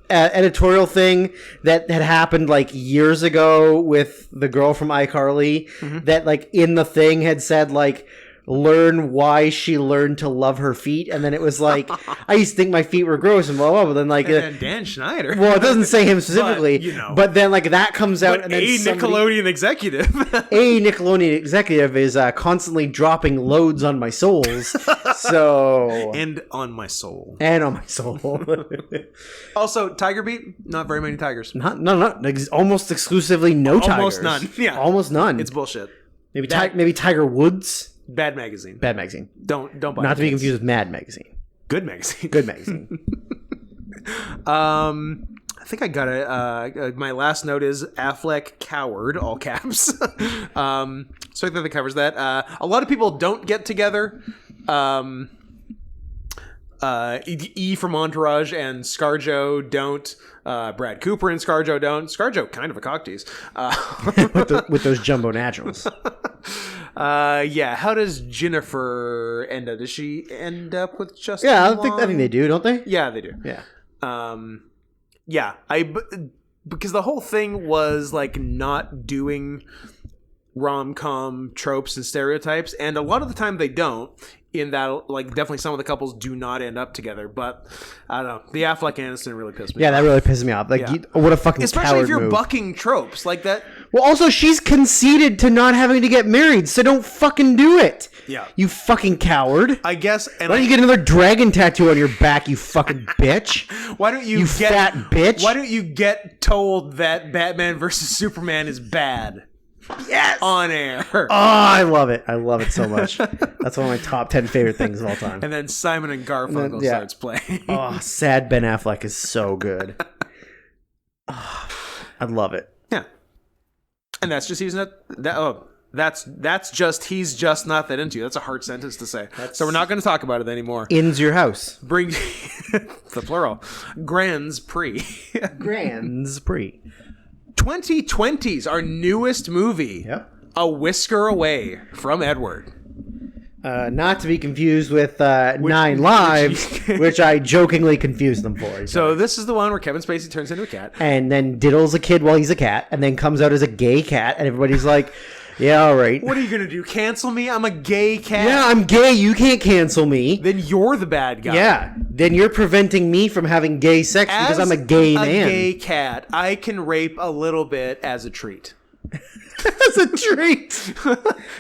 editorial thing that had happened like years ago with the girl from iCarly, that like in the thing had said like learn why she learned to love her feet, and then it was like I used to think my feet were gross and blah blah, but then like and Dan Schneider. Well, it doesn't say him specifically, but then like that comes out, and then Nickelodeon executive is constantly dropping loads on my souls. So and on my soul. Also, Tiger Beat, not very many tigers. Almost exclusively no tigers. Almost none. Yeah, almost none. It's bullshit. Maybe Tiger Woods. Bad magazine. Don't buy. Not to be confused with Mad Magazine. Good magazine. I think I got it. My last note is Affleck coward, all caps. So I think that covers that. A lot of people don't get together. E from Entourage and ScarJo don't. Brad Cooper and ScarJo don't. ScarJo kind of a cock tease. with those jumbo naturals. Yeah. How does Jennifer end up? Does she end up with Justin? Yeah, I think they do, don't they? Yeah, they do. Yeah. Yeah. Because the whole thing was like not doing rom-com tropes and stereotypes, and a lot of the time they don't. in that, like, definitely some of the couples do not end up together. But I don't know. The Affleck Aniston really pissed me off. Yeah, that really pisses me off. Like, what a fucking especially if you're move. bucking tropes like that. Well, also, she's conceded to not having to get married, so don't fucking do it. Yeah. You fucking coward. I guess. And why don't you get another dragon tattoo on your back, you fucking bitch? Why don't you fat bitch? Why don't you get told that Batman versus Superman is bad? Yes! On air. Oh, I love it. I love it so much. That's one of my top 10 favorite things of all time. And then Simon and Garfunkel starts playing. Oh, sad Ben Affleck is so good. Oh, I love it. Yeah. And that's just he's not that's just he's just not that into you. That's a hard sentence to say. So we're not going to talk about it anymore. In's your house. Bring the plural. Grands Prix. Grands Prix. 2020's our newest movie. Yep. A Whisker Away from Edward. Not to be confused with 9 Lives, which I jokingly confused them for. So this is the one where Kevin Spacey turns into a cat. And then diddles a kid while he's a cat, and then comes out as a gay cat, and everybody's like, yeah, all right. What are you going to do? Cancel me? I'm a gay cat. Yeah, I'm gay. You can't cancel me. Then you're the bad guy. Yeah. Then you're preventing me from having gay sex because I'm a gay man. As a gay cat, I can rape a little bit as a treat. As a treat.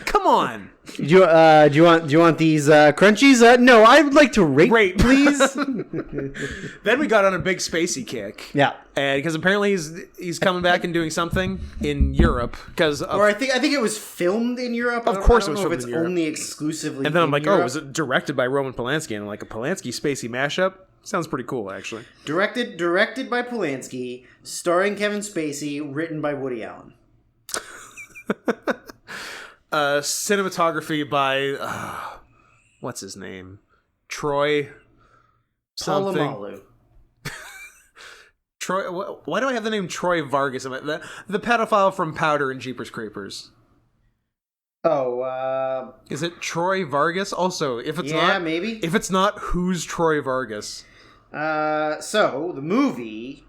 Come on. Do you want these crunchies? No, I would like to rape, please. Then we got on a big Spacey kick. Yeah, and because apparently he's coming back and doing something in Europe. Or I think it was filmed in Europe. Of course, it was filmed in Europe. Only exclusively. And then I'm like, Europe. oh, was it directed by Roman Polanski? And I'm like, a Polanski Spacey mashup sounds pretty cool, actually. Directed by Polanski, starring Kevin Spacey, written by Woody Allen. Cinematography by what's his name? Troy something. Polamalu. Troy. Why do I have the name Troy Vargas? The pedophile from Powder and Jeepers Creepers. Oh, is it Troy Vargas? Also, if it's not, maybe. If it's not, who's Troy Vargas? So the movie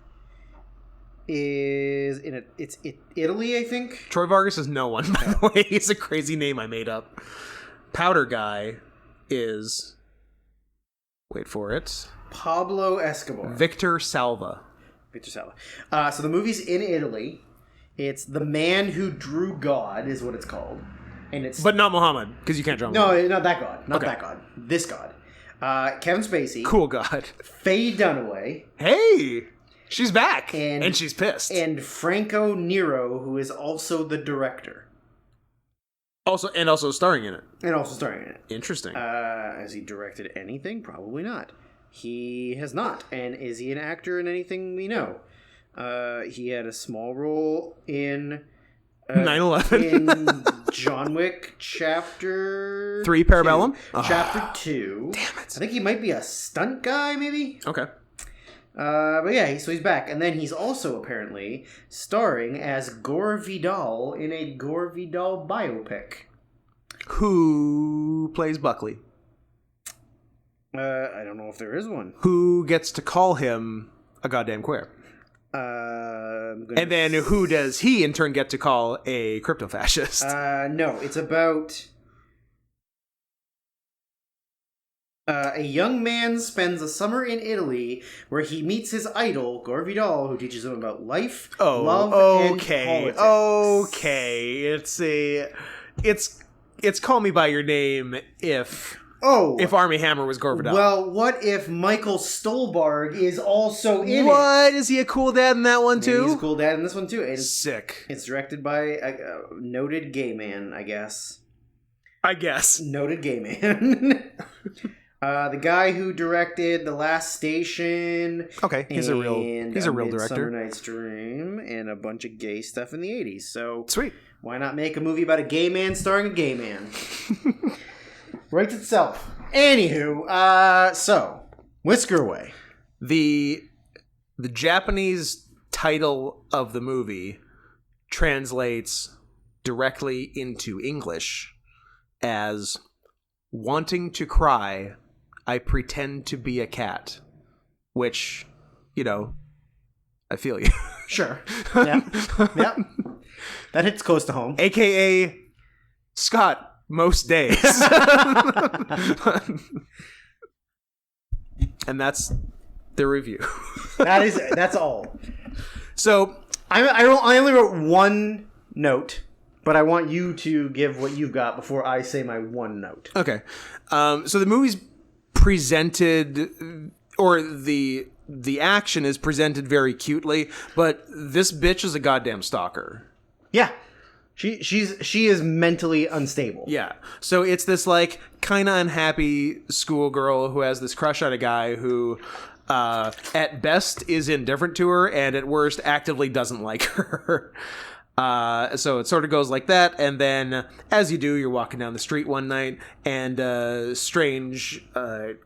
is it's Italy, I think. Troy Vargas is no one, by the way. He's a crazy name I made up. Powder guy is, wait for it, Pablo Escobar. Victor Salva. So the movie's in Italy. It's The Man Who Drew God is what it's called. And it's but not Muhammad, because you can't draw Muhammad. No, not that God. Not that God. This God. Kevin Spacey. Cool God. Faye Dunaway. Hey! She's back, and she's pissed. And Franco Nero, who is also the director. Also starring in it. Interesting. Has he directed anything? Probably not. He has not. And is he an actor in anything we know? He had a small role in 9/11. in John Wick Chapter 3 Parabellum? Chapter 2. Damn it. I think he might be a stunt guy, maybe? Okay. But yeah, so he's back. And then he's also apparently starring as Gore Vidal in a Gore Vidal biopic. Who plays Buckley? I don't know if there is one. Who gets to call him a goddamn queer? And then who does he in turn get to call a crypto-fascist? No, it's about... a young man spends a summer in Italy where he meets his idol, Gore Vidal, who teaches him about life, love, and politics. Okay. It's Call Me By Your Name if Armie Hammer was Gore Vidal. Well, what if Michael Stolberg is also in it? What? Is he a cool dad in that one, too? He's a cool dad in this one, too. Sick. It's directed by a noted gay man, I guess. Noted gay man. The guy who directed The Last Station. Okay, he's a real director. Summer Night's Dream and a bunch of gay stuff in the 80s. So sweet. Why not make a movie about a gay man starring a gay man? Writes itself. Anywho, so Whisker Away. The Japanese title of the movie translates directly into English as Wanting to Cry, I Pretend to Be a Cat. Which, I feel you. Sure. Yeah. That hits close to home. AKA Scott most days. And that's the review. That's all. So I only wrote one note, but I want you to give what you've got before I say my one note. Okay. So the movie's presented, or the action is presented very cutely, but this bitch is a goddamn stalker. Yeah. She is mentally unstable. Yeah. So it's this like kind of unhappy schoolgirl who has this crush on a guy who at best is indifferent to her and at worst actively doesn't like her. So it sort of goes like that, and then as you do, you're walking down the street one night and a strange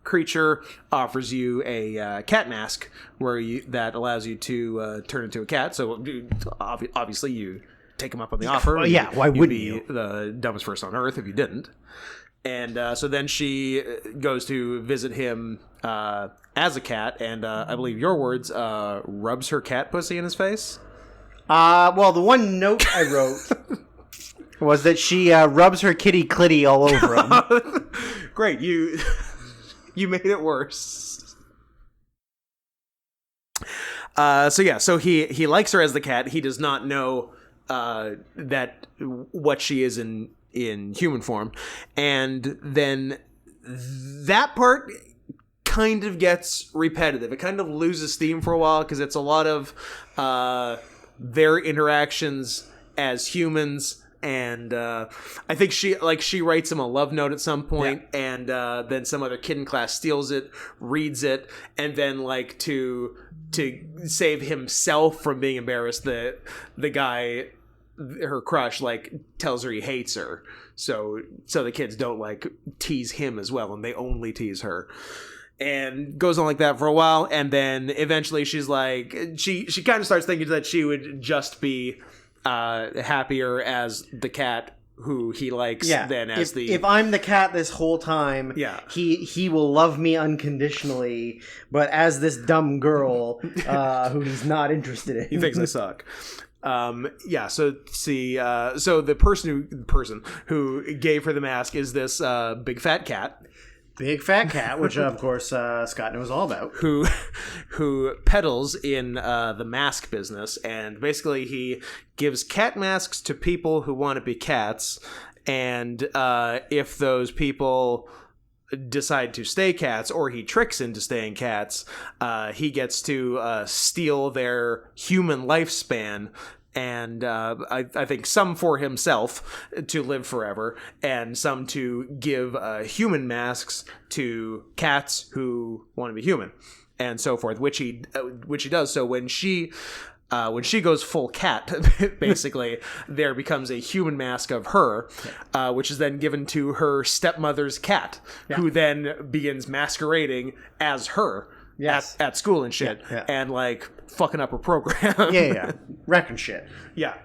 creature offers you a cat mask that allows you to turn into a cat. So obviously you take him up on the offer. Well, yeah, why wouldn't you? You'd be the dumbest person on earth if you didn't. And so then she goes to visit him as a cat, and I believe your words, rubs her cat pussy in his face. Well, the one note I wrote was that she rubs her kitty clitty all over him. Great, you made it worse. So he likes her as the cat. He does not know that what she is in human form, and then that part kind of gets repetitive. It kind of loses steam for a while because it's a lot of their interactions as humans, and I think she writes him a love note at some point, and then some other kid in class steals it, reads it, and then like to save himself from being embarrassed, the guy, her crush, like tells her he hates her, so the kids don't like tease him as well, and they only tease her. And goes on like that for a while, and then eventually she's like, she kind of starts thinking that she would just be happier as the cat who he likes than as if I'm the cat this whole time, he will love me unconditionally, but as this dumb girl who he's not interested in. He thinks I suck. So the person who gave her the mask is this big fat cat. Big fat cat, which of course Scott knows all about. Who peddles in the mask business, and basically he gives cat masks to people who want to be cats, and if those people decide to stay cats, or he tricks into staying cats, he gets to steal their human lifespan. And I think some for himself to live forever, and some to give human masks to cats who want to be human, and so forth. Which he does. So when she goes full cat, basically, there becomes a human mask of her, which is then given to her stepmother's cat, who then begins masquerading as her. Yes. At school and shit, and like fucking up her program. Wrecking shit. Yeah.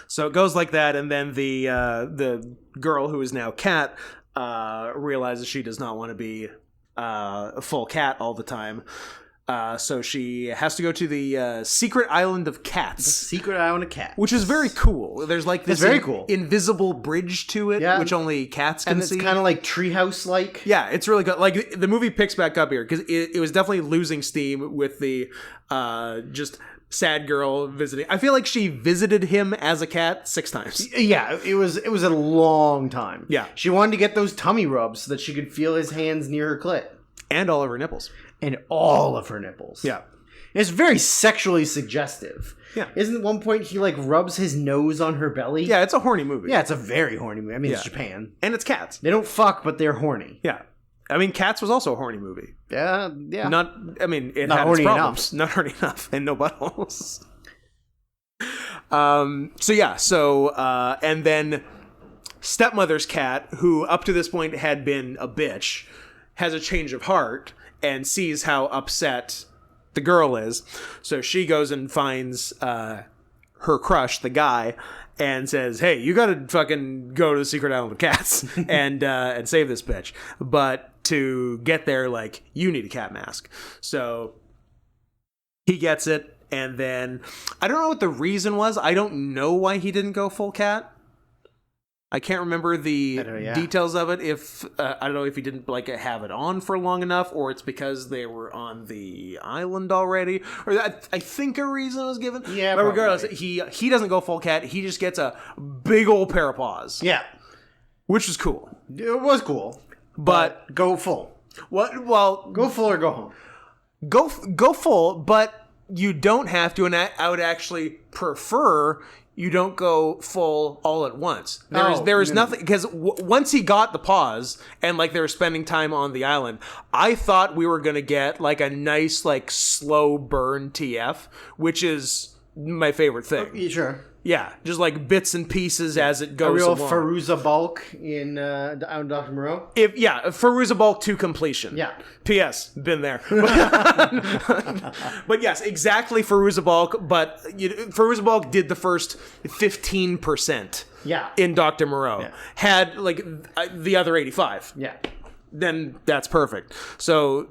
So it goes like that, and then the girl who is now cat realizes she does not want to be a full cat all the time. So she has to go to the secret island of cats. The secret island of cats. Which is very cool. There's like this very cool invisible bridge to it, which only cats can see. And it's kind of like treehouse-like. Yeah, it's really good. Like, the movie picks back up here, because it was definitely losing steam with the just sad girl visiting. I feel like she visited him as a cat 6 times. Yeah, it was a long time. Yeah. She wanted to get those tummy rubs so that she could feel his hands near her clit. And all of her nipples. And all of her nipples. Yeah. It's very sexually suggestive. Yeah. Isn't at one point he like rubs his nose on her belly? Yeah, it's a horny movie. Yeah, it's a very horny movie. I mean, it's Japan. And it's cats. They don't fuck, but they're horny. Yeah. I mean, Cats was also a horny movie. Yeah. It had its horny problems. Not horny enough. And no buttholes. And then stepmother's cat, who up to this point had been a bitch, has a change of heart and sees how upset the girl is. So she goes and finds her crush, the guy, and says, hey, you gotta fucking go to the secret island of cats and save this bitch. But to get there, like, you need a cat mask. So he gets it, and then I don't know what the reason was. I don't know why he didn't go full cat. I can't remember the details of it. If I don't know if he didn't like have it on for long enough, or it's because they were on the island already, or I think a reason was given. Yeah, but regardless, he doesn't go full cat. He just gets a big old pair of paws. Yeah, which was cool. It was cool, but go full. What? Well, go full or go home. Go full, but you don't have to. And I would actually prefer you don't go full all at once. There is nothing, because once he got the pause and like they were spending time on the island, I thought we were gonna get like a nice like slow burn TF, which is my favorite thing. Sure. Yeah, just like bits and pieces as it goes along. A real Fairuza Balk in Dr. Moreau? Fairuza Balk to completion. Yeah. P.S. Been there. But yes, exactly Fairuza Balk, but Fairuza Balk did the first 15% in Dr. Moreau. Yeah. Had like the other 85. Yeah. Then that's perfect. So...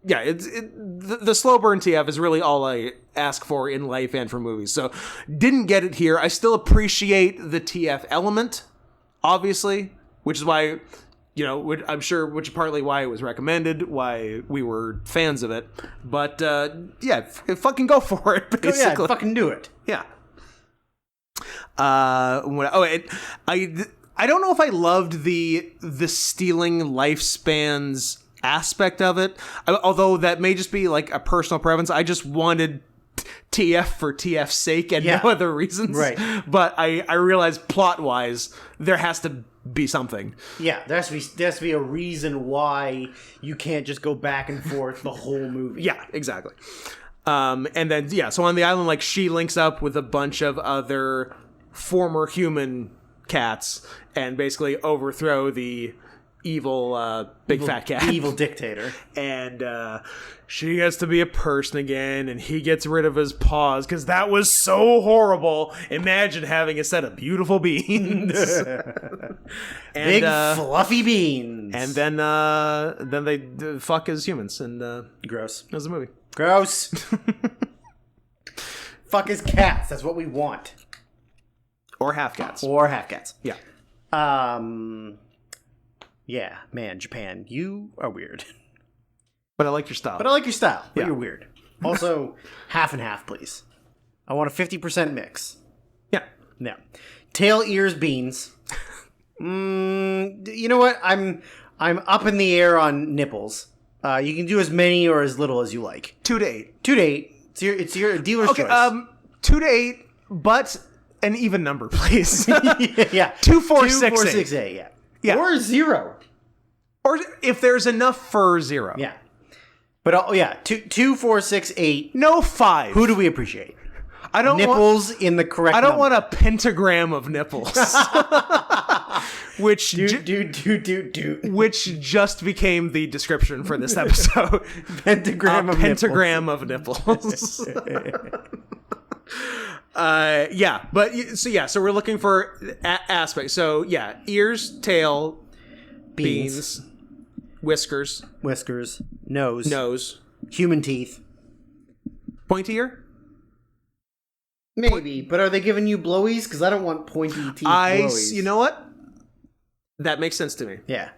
yeah, the slow burn TF is really all I ask for in life and for movies. So, didn't get it here. I still appreciate the TF element, obviously, which is why, I'm sure, which is partly why it was recommended, why we were fans of it. But, fucking go for it, basically. Yeah, fucking do it. Yeah. I don't know if I loved the stealing lifespans aspect of it, although that may just be like a personal preference. I just wanted TF for TF's sake and no other reasons. Right. But I realized plot-wise, there has to be something. Yeah, there has to be a reason why you can't just go back and forth the whole movie. Yeah, exactly. And then, so on the island, like, she links up with a bunch of other former human cats and basically overthrow the evil fat cat. The evil dictator. And she gets to be a person again, and he gets rid of his paws, because that was so horrible. Imagine having a set of beautiful beans. Big fluffy beans. And then they fuck as humans, and gross. That was the movie. Gross. Fuck as cats. That's what we want. Or half cats. Yeah. Yeah, man, Japan, you are weird. But I like your style. But you're weird. Also, half and half, please. I want a 50% mix. Yeah. Yeah. Tail, ears, beans. You know what? I'm up in the air on nipples. You can do as many or as little as you like. 2 to 8. 2 to 8. It's your dealer's choice. 2 to 8, but an even number, please. Yeah. 2, 4, 6, 8. 4, 6, 8, yeah. Or 0. Or if there's enough for 0. Yeah. But 2, 4, 6, 8. No 5. Who do we appreciate? I don't nipples in the correct. I don't want a pentagram of nipples. Which which just became the description for this episode. Pentagram of nipples. So we're looking for aspects. So ears, tail, beans, whiskers, nose, human teeth, pointy ear. Maybe, but are they giving you blowies? Because I don't want pointy teeth. Blowies. You know what? That makes sense to me. Yeah.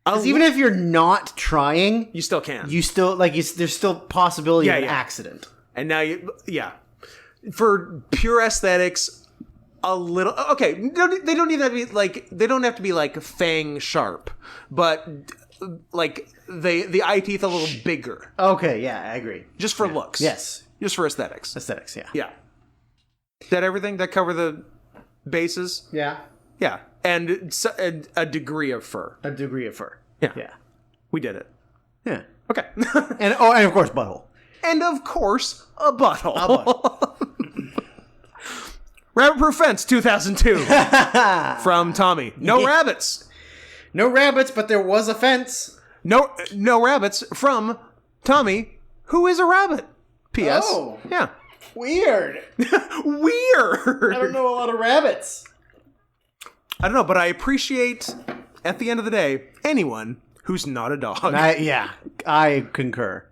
Because even if you're not trying, you still can. You still there's still possibility of an accident. And now for pure aesthetics, a little okay. They don't even have to be like fang sharp, but like the eye teeth a little bigger. Okay, yeah, I agree. Just for looks. Yes. Just for aesthetics. Yeah. Yeah. Is that everything? That cover the bases? Yeah. Yeah. And a degree of fur. Yeah. Yeah. We did it. Yeah. Okay. and of course, butthole. And of course, a butthole. Rabbit-proof fence, 2002. From Tommy. No rabbits. No rabbits, but there was a fence. No rabbits from Tommy, who is a rabbit. P.S. Oh. Yeah. Weird. Weird. I don't know a lot of rabbits. I don't know, but I appreciate, at the end of the day, anyone who's not a dog. I concur.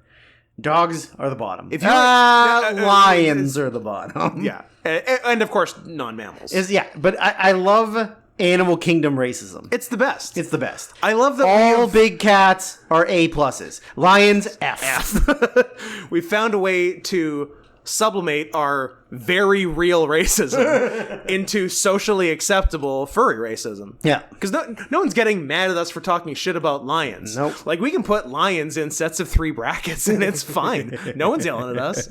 Dogs are the bottom. If you lions are the bottom. Yeah. And of course, non-mammals. But I love Animal Kingdom racism. It's the best. It's the best. I love that all big cats are A pluses. Lions, F. We found a way to sublimate our very real racism into socially acceptable furry racism. Yeah. Because no one's getting mad at us for talking shit about lions. Nope. Like, we can put lions in sets of 3 brackets and it's fine. No one's yelling at us.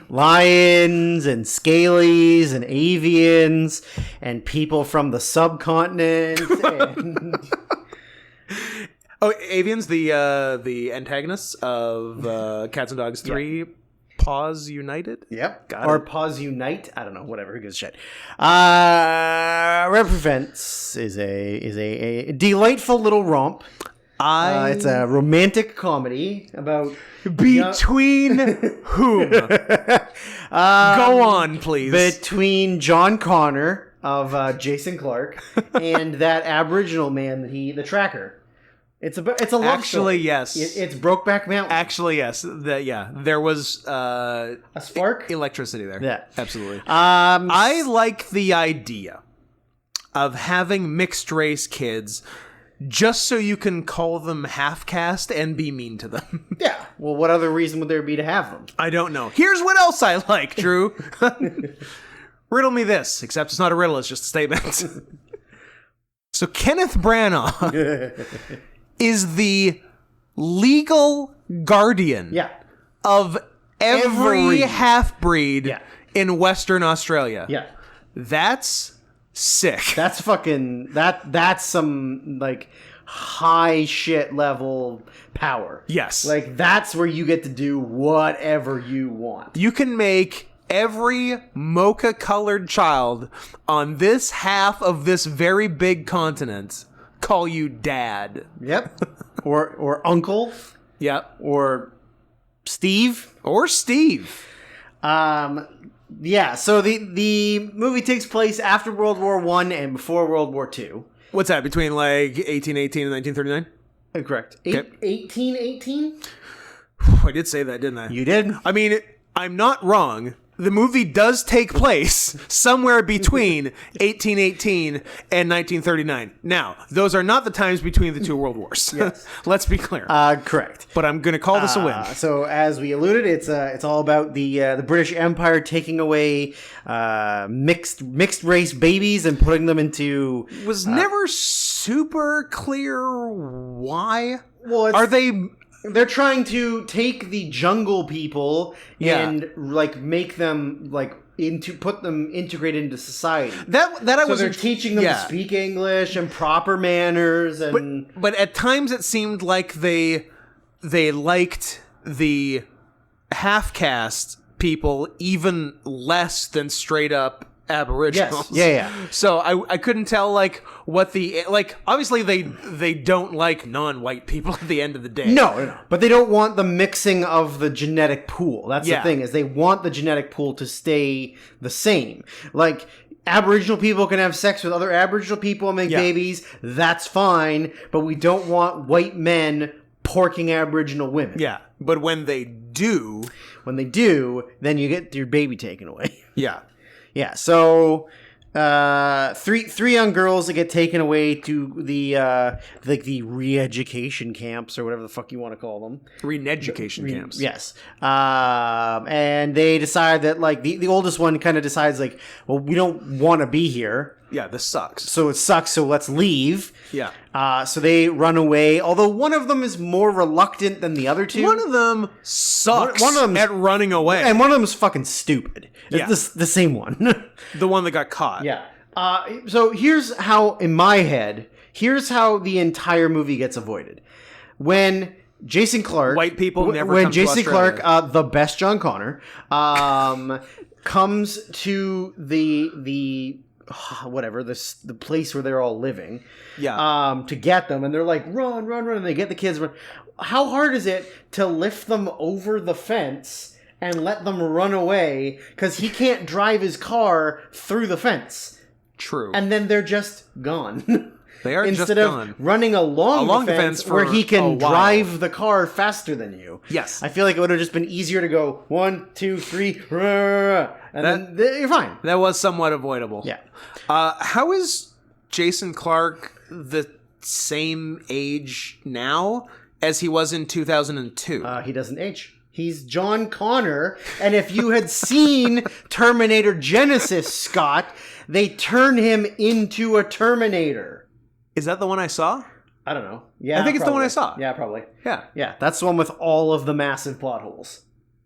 Lions and scalies and avians and people from the subcontinent. And... Oh, avians, the antagonists of Cats and Dogs 3... Yep. Paws United? Yep. Got or it. Paws Unite? I don't know. Whatever. Who gives a shit? Represents is a delightful little romp. It's a romantic comedy about... Between whom? Go on, please. Between John Connor of Jason Clarke and that Aboriginal man, the tracker. It's a love Actually, story. Yes. It's Brokeback Mountain. Actually, yes. There was a spark, electricity there. Yeah, absolutely. I like the idea of having mixed race kids, just so you can call them half caste and be mean to them. Yeah. Well, what other reason would there be to have them? I don't know. Here's what else I like, Drew. Riddle me this, except it's not a riddle; it's just a statement. So Kenneth Branagh is the legal guardian of every half-breed in Western Australia. Yeah. That's sick. That's fucking... That's some, like, high shit level power. Yes. Like, that's where you get to do whatever you want. You can make every mocha-colored child on this half of this very big continent call you dad. Yep. or uncle. Yep. Or Steve. Yeah, so the movie takes place after World War I and before World War II. What's that, between like 1818 and 1939? Correct. Okay. 1818? I did say that, didn't I? You did. I mean, I'm not wrong. The movie does take place somewhere between 1818 and 1939. Now, those are not the times between the 2 world wars. Yes. Let's be clear. Correct. But I'm going to call this a win. So, as we alluded, it's all about the British Empire taking away mixed race babies and putting them into... Was never super clear why. Well, are they... They're trying to take the jungle people and like make them like put them integrated into society. So they're teaching them to speak English and proper manners and but at times it seemed like they liked the half caste people even less than straight up Aboriginals. Yes. Yeah. So I couldn't tell like what obviously they don't like non-white people at the end of the day. No. But they don't want the mixing of the genetic pool. That's the thing, is they want the genetic pool to stay the same. Like Aboriginal people can have sex with other Aboriginal people and make babies. That's fine, but we don't want white men porking Aboriginal women. Yeah. But when they do, then you get your baby taken away. Yeah. Yeah, so three young girls that get taken away to the re-education camps or whatever the fuck you want to call them. Re-education camps. Yes. And they decide that like the oldest one kind of decides like, well, we don't want to be here. Yeah, this sucks. So it sucks, so let's leave. Yeah. So they run away, although one of them is more reluctant than the other two. One of them sucks at running away. And one of them is fucking stupid. It's the same one. The one that got caught. Yeah. So here's how, in my head, the entire movie gets avoided. When Jason Clarke... White people never when come Jason to Australia. Clarke, the best John Connor, comes to the place where they're all living, to get them, and they're like, run, and they get the kids. How hard is it to lift them over the fence and let them run away because he can't drive his car through the fence? True. And then they're just gone. They are instead just of gone. running a long defense where he can drive the car faster than you. Yes. I feel like it would have just been easier to go 1, 2, 3, and then you're fine. That was somewhat avoidable. Yeah. How is Jason Clarke the same age now as he was in 2002? He doesn't age. He's John Connor, and if you had seen Terminator Genesis, Scott, they turn him into a Terminator. Is that the one I saw? I don't know. Yeah, I think it's the one I saw. Yeah, probably. Yeah. Yeah, that's the one with all of the massive plot holes.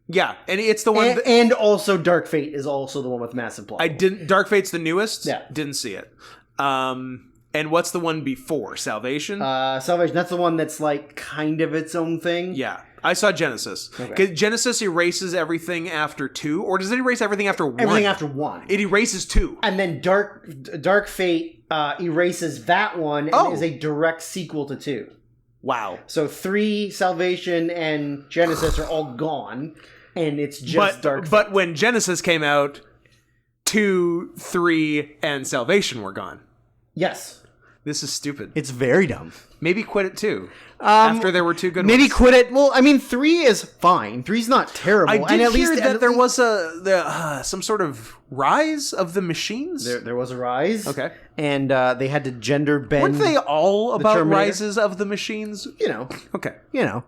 Yeah, and it's the one... And also Dark Fate is also the one with massive plot holes. Dark Fate's the newest? Yeah. Didn't see it. And what's the one before? Salvation? Salvation, that's the one that's like kind of its own thing. Yeah. I saw Genesis. Okay. Genesis erases everything after 2, or does it erase everything after 1? Everything after 1. It erases 2. And then Dark Fate erases that one and is a direct sequel to 2. Wow. So 3, Salvation, and Genesis are all gone, and it's just Dark Fate. But when Genesis came out, 2, 3, and Salvation were gone. Yes. This is stupid. It's very dumb. Maybe quit it too. After there were 2 good ones. Maybe quit it. Well, I mean, 3 is fine. 3's not terrible. I did hear that there was some sort of rise of the machines. There was a rise. Okay. And they had to gender bend. Weren't they all about rises of the machines? You know. Okay. You know.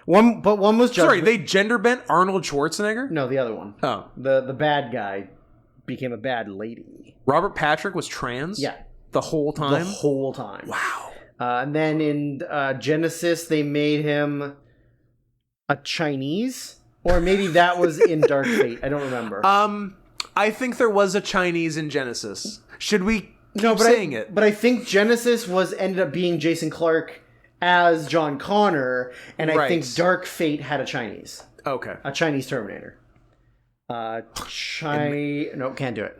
One was Judgment. Sorry, they gender bent Arnold Schwarzenegger? No, the other one. Oh. The bad guy became a bad lady. Robert Patrick was trans? Yeah. The whole time? The whole time. Wow. And then in Genesis, they made him a Chinese? Or maybe that was in Dark Fate. I don't remember. I think there was a Chinese in Genesis. Should we keep saying it? But I think Genesis ended up being Jason Clarke as John Connor, and I think Dark Fate had a Chinese. Okay. A Chinese Terminator. No, can't do it.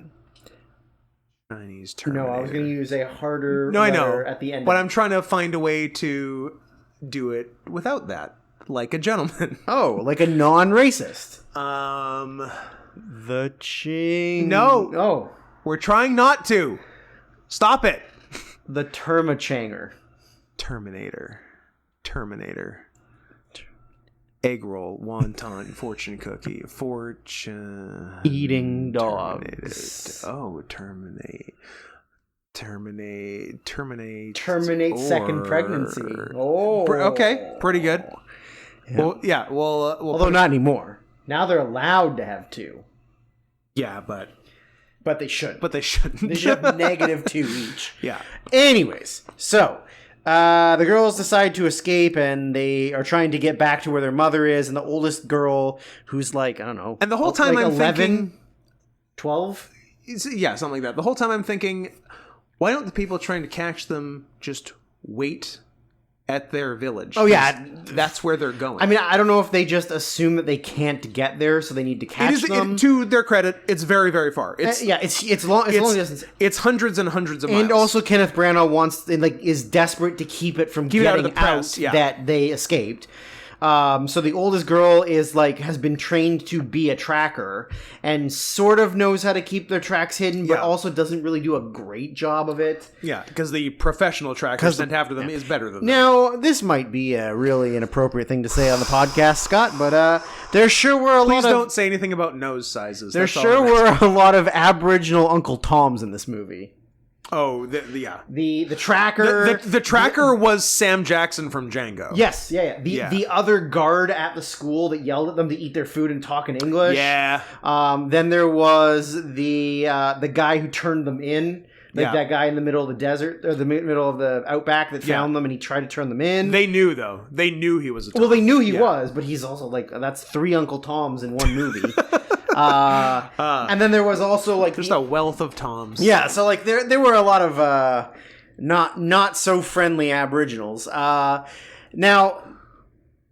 Chinese Terminator. No, I was going to use a harder letter at the end. But I'm trying to find a way to do it without that. Like a gentleman. Oh, like a non-racist. The Ching... No. Oh. We're trying not to. Stop it. The Termachanger. Terminator. Egg roll, wonton, fortune cookie, eating dogs. Terminate second pregnancy. Oh, okay, pretty good. Yeah. Well, although not anymore. Now they're allowed to have 2. Yeah, but they shouldn't. They should have -2 each. Yeah. Anyways, so. The girls decide to escape, and they are trying to get back to where their mother is, and the oldest girl, who's like, I don't know. And the whole time like I'm 11, thinking... 12? Yeah, something like that. The whole time I'm thinking, why don't the people trying to catch them just wait at their village? Oh, yeah. That's where they're going. I mean, I don't know if they just assume that they can't get there, so they need to catch them. To their credit, it's very, very far. It's long distance. It's hundreds and hundreds of miles. And also, Kenneth Branagh is desperate to keep it from getting out of the press, that they escaped. So the oldest girl has been trained to be a tracker and sort of knows how to keep their tracks hidden, but also doesn't really do a great job of it. Yeah, because the professional tracker sent after them is better than them. Now, this might be a really inappropriate thing to say on the podcast, Scott, but there sure were a lot of... Please don't say anything about nose sizes. There sure were a lot of Aboriginal Uncle Toms in this movie. Oh, yeah. The tracker... The tracker was Sam Jackson from Django. Yes, yeah. The other guard at the school that yelled at them to eat their food and talk in English. Yeah. Then there was the guy who turned them in. That guy in the middle of the desert, or the middle of the outback that found them, and he tried to turn them in. They knew, though. They knew he was a Tom. Well, they knew he was, but he's also that's 3 Uncle Toms in one movie. And then there was also just a wealth of Toms. Yeah, so there were a lot of not so friendly Aboriginals. Now,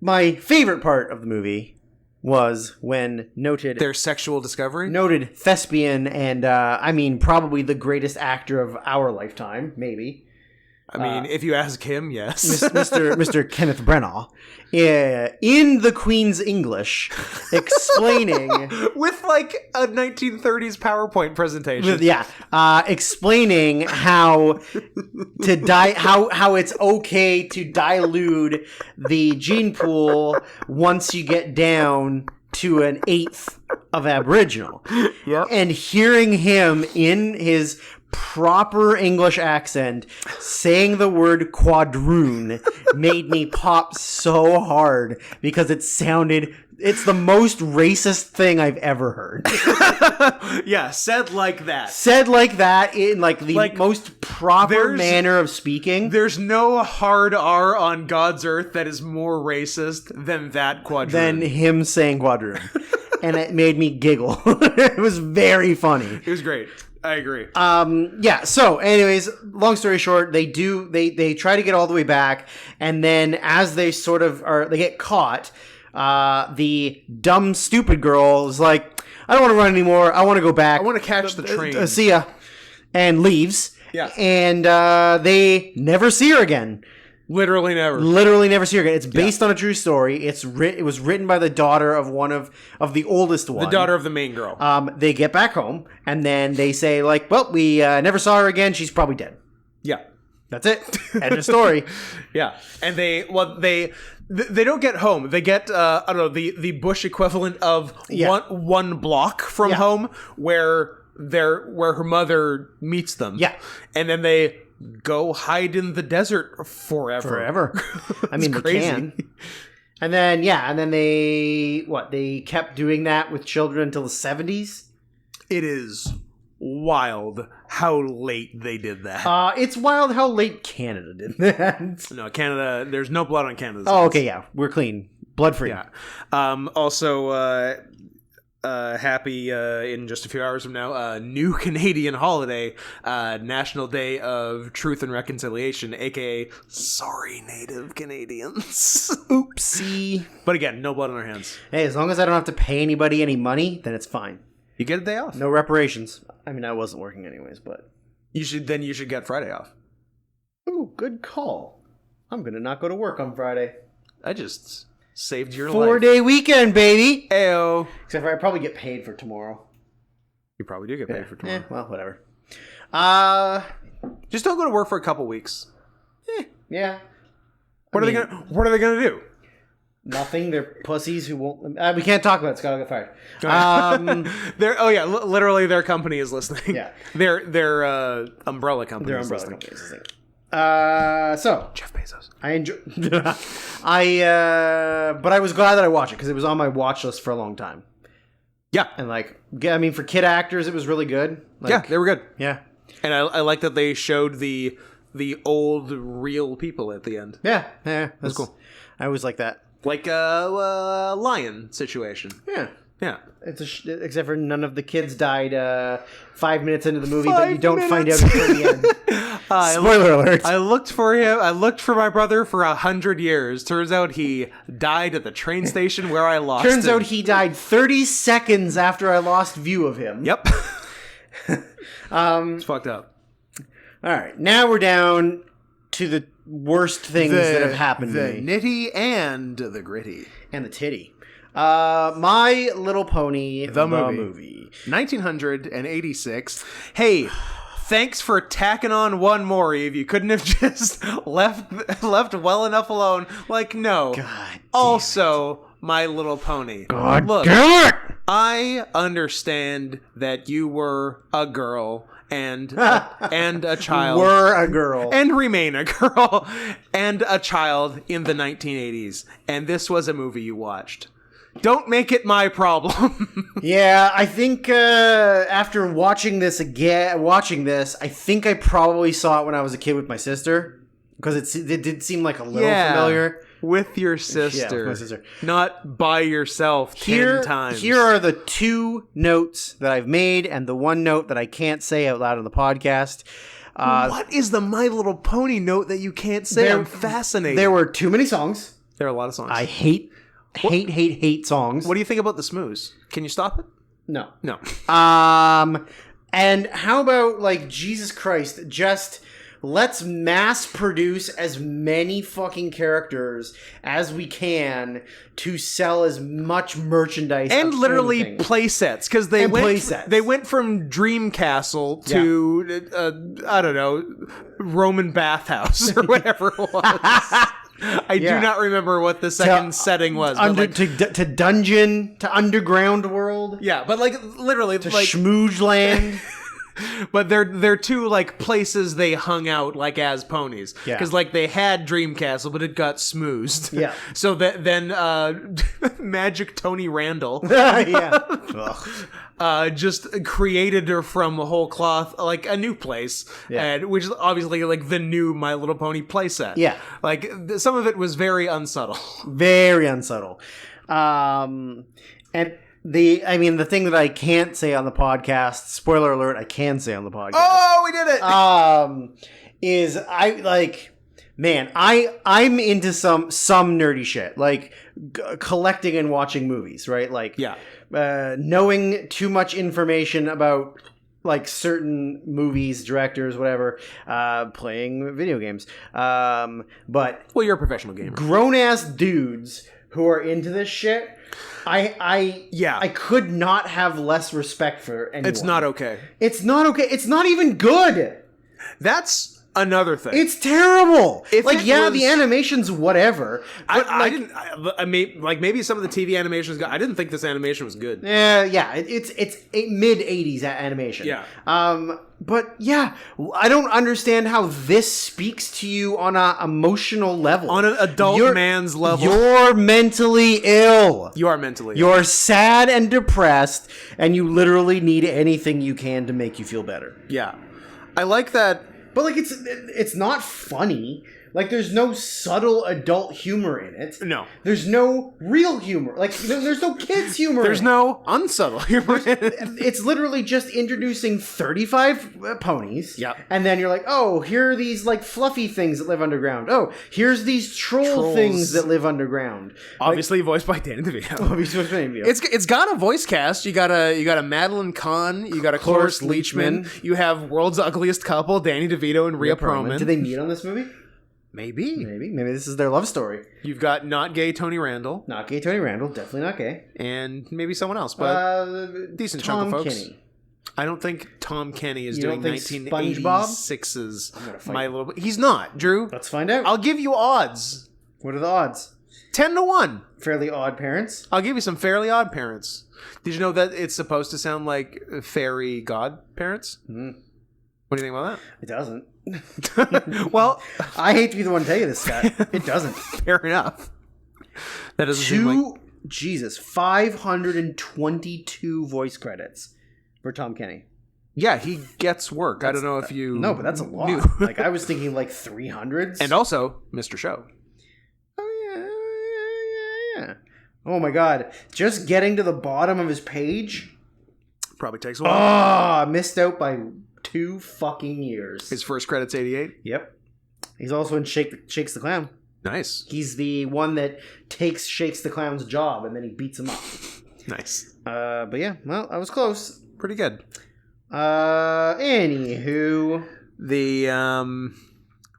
my favorite part of the movie was when their sexual discovery, noted thespian, and probably the greatest actor of our lifetime, maybe, I mean, if you ask him, yes. Mr. Kenneth Branagh, in the Queen's English, explaining with like a 1930s PowerPoint presentation. Explaining how how it's okay to dilute the gene pool once you get down to an eighth of Aboriginal. Yep. And hearing him in his proper English accent saying the word quadroon made me pop so hard because it's the most racist thing I've ever heard. Yeah, said like that. Said like that in like the most proper manner of speaking. There's no hard R on God's earth that is more racist than that quadroon. Than him saying quadroon. And it made me giggle. It was very funny. It was great. I agree. So anyways, long story short, they try to get all the way back, and then as they sort of they get caught, the dumb stupid girl is like, I don't want to run anymore, I want to go back, I want to catch the train, see ya, and leaves. Yeah. And they never see her again. Literally never see her again. It's based on a true story. It was written by the daughter of one of the oldest one. The daughter of the main girl. They get back home, and then they say, like, well, we never saw her again. She's probably dead. Yeah. That's it. End of story. Yeah. And they don't get home. They get, I don't know, the bush equivalent of one block from home where her mother meets them. Yeah. And then they go hide in the desert forever. I mean, they can. And then they kept doing that with children until the 70s. It is wild how late they did that. It's wild how late Canada did that. No, Canada, there's no blood on Canada's hands. Okay, yeah. We're clean. Blood free. Yeah. Also, happy in just a few hours from now, new Canadian holiday, National Day of Truth and Reconciliation, aka sorry Native Canadians. Oopsie. But again, no blood on our hands. Hey, as long as I don't have to pay anybody any money, then it's fine. You get a day off. No reparations. I mean, I wasn't working anyways, but you should get Friday off. Ooh, good call. I'm gonna not go to work on Friday. I just saved your life. 4-day weekend, baby. Ayo. Except for I probably get paid for tomorrow. You probably do get paid for tomorrow. Well, whatever. Just don't go to work for a couple weeks. Yeah. What are they gonna do? Nothing. They're pussies who won't. We can't talk about it. Scott will get fired. Literally, their company is listening. Yeah. Their umbrella company. Their umbrella company is listening. So Jeff Bezos. I enjoy. But I was glad that I watched it because it was on my watch list for a long time. Yeah, and for kid actors, it was really good. They were good. Yeah, and I like that they showed the old real people at the end. Yeah, that's cool. I always like that. Like a lion situation. Yeah. Except for none of the kids died 5 minutes into the movie, but you don't find out until the end. Spoiler alert. I looked for him. I looked for my brother for 100 years. Turns out he died at the train station where I lost him. Turns out he died 30 seconds after I lost view of him. Yep. It's fucked up. All right. Now we're down to the worst things that have happened to me. The nitty and the gritty. And the titty. My Little Pony, the movie. 1986. Hey, thanks for tacking on one more, Eve. You couldn't have just left well enough alone. Like, no. God also, My Little Pony. God damn it! I understand that you were a girl and a child. Were a girl. And remain a girl. And a child in the 1980s. And this was a movie you watched. Don't make it my problem. Yeah, I think after watching this, I think I probably saw it when I was a kid with my sister. Because it did seem like a little familiar. With your sister. Yeah, with my sister. Not by yourself 10 times. Here are the 2 notes that I've made and the 1 note that I can't say out loud on the podcast. What is the My Little Pony note that you can't say? I'm fascinated. There were too many songs. There are a lot of songs. I hate songs. What do you think about the Smooze? Can you stop it? No. No. And how about, Jesus Christ, just let's mass produce as many fucking characters as we can to sell as much merchandise and literally play sets, because they went from Dream Castle to I don't know, Roman bathhouse or whatever it was. I do not remember what the second setting was. To dungeon, to underground world. Yeah, but like literally to Schmooge Land. But they're two like places they hung out like as ponies. Because like they had Dream Castle, but it got smoozed. Yeah. So then Magic Tony Randall just created her from whole cloth like a new place, and which is obviously like the new My Little Pony playset. Yeah. Like some of it was very unsubtle. Very unsubtle. And the thing that I can't say on the podcast, spoiler alert, I can say on the podcast. Oh, we did it! Is I'm into some nerdy shit, like collecting and watching movies, right? Like, knowing too much information about like certain movies, directors, whatever, playing video games. But you're a professional gamer. Grown ass dudes who are into this shit. I could not have less respect for anyone. It's not okay. It's not okay. It's not even good. That's another thing. It's terrible. The animation's whatever. But maybe some of the TV animation was good. I didn't think this animation was good. It's a mid 80s animation. Yeah. But yeah, I don't understand how this speaks to you on an emotional level. On an adult man's level. You're mentally ill. You are mentally ill. You're sad and depressed, and you literally need anything you can to make you feel better. Yeah. I like that. But like it's not funny. Like there's no subtle adult humor in it. No. There's no real humor. Like there's no kids humor. There's no unsubtle humor in it. It's literally just introducing 35 ponies. Yeah. And then you're like, oh, here are these like fluffy things that live underground. Oh, here's these trolls things that live underground. Obviously voiced by Danny DeVito. Obviously voiced by Danny DeVito. It's got a voice cast. You got a Madeline Kahn. You got a Cloris Leachman. You have World's Ugliest Couple, Danny DeVito and Rhea Perlman. Did they meet on this movie? Maybe this is their love story. You've got not gay Tony Randall. Not gay Tony Randall, definitely not gay. And maybe someone else, but decent chunk of folks. Kenny. I don't think Tom Kenny is doing 1986's My Little... He's not, Drew. Let's find out. I'll give you odds. What are the odds? 10-1. Fairly Odd Parents? I'll give you some Fairly Odd Parents. Did you know that it's supposed to sound like fairy godparents? Mm. What do you think about that? It doesn't. Well, I hate to be the one to tell you this, Scott. It doesn't. Fair enough. That doesn't seem like... 522 voice credits for Tom Kenny. Yeah, he gets work. I don't know if you... No, but that's a lot. Knew. Like, I was thinking like 300s. And also, Mr. Show. Oh, yeah. Oh, my God. Just getting to the bottom of his page... Probably takes a while. Missed out by 2 fucking years. His first credit's 88? Yep. He's also in Shakes the Clown. Nice. He's the one that takes Shakes the Clown's job and then he beats him up. Nice. But yeah, well, I was close. Pretty good. Anywho. The,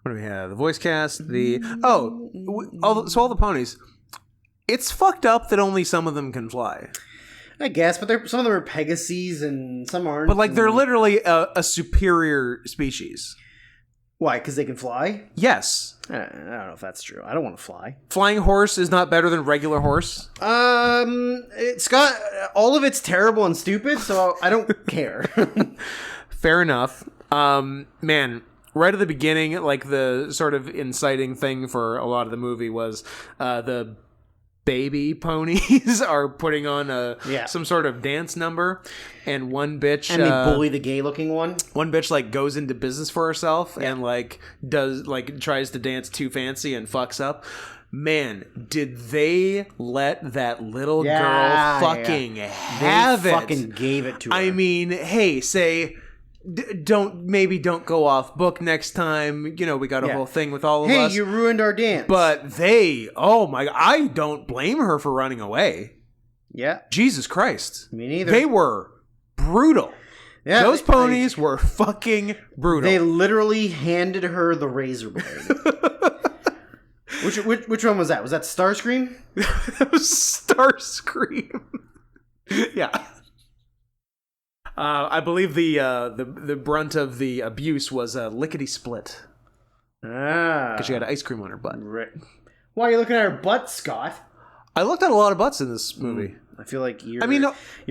what do we have? The voice cast, all the ponies. It's fucked up that only some of them can fly. I guess, but some of them are Pegasus and some aren't. But like they're literally a superior species. Why? Because they can fly? Yes. I don't know if that's true. I don't want to fly. Flying horse is not better than regular horse? It's got... all of it's terrible and stupid, so I don't care. Fair enough. Man, right at the beginning, like the sort of inciting thing for a lot of the movie was the baby ponies are putting on some sort of dance number, and one bitch and they bully the gay looking one. One bitch like goes into business for herself and like tries to dance too fancy and fucks up. Man, did they let that little girl fucking have it? They fucking gave it to her. I mean, hey, say don't go off book next time. You know, we got a whole thing with all of us. Hey, you ruined our dance. But I don't blame her for running away. Yeah. Jesus Christ. Me neither. They were brutal. Yeah, those ponies were fucking brutal. They literally handed her the razor blade. Which one was that? Was that Starscream? That was Starscream. Yeah. I believe the brunt of the abuse was Lickety Split. Because she had ice cream on her butt. Right. Why are you looking at her butt, Scott? I looked at a lot of butts in this movie. I feel like you're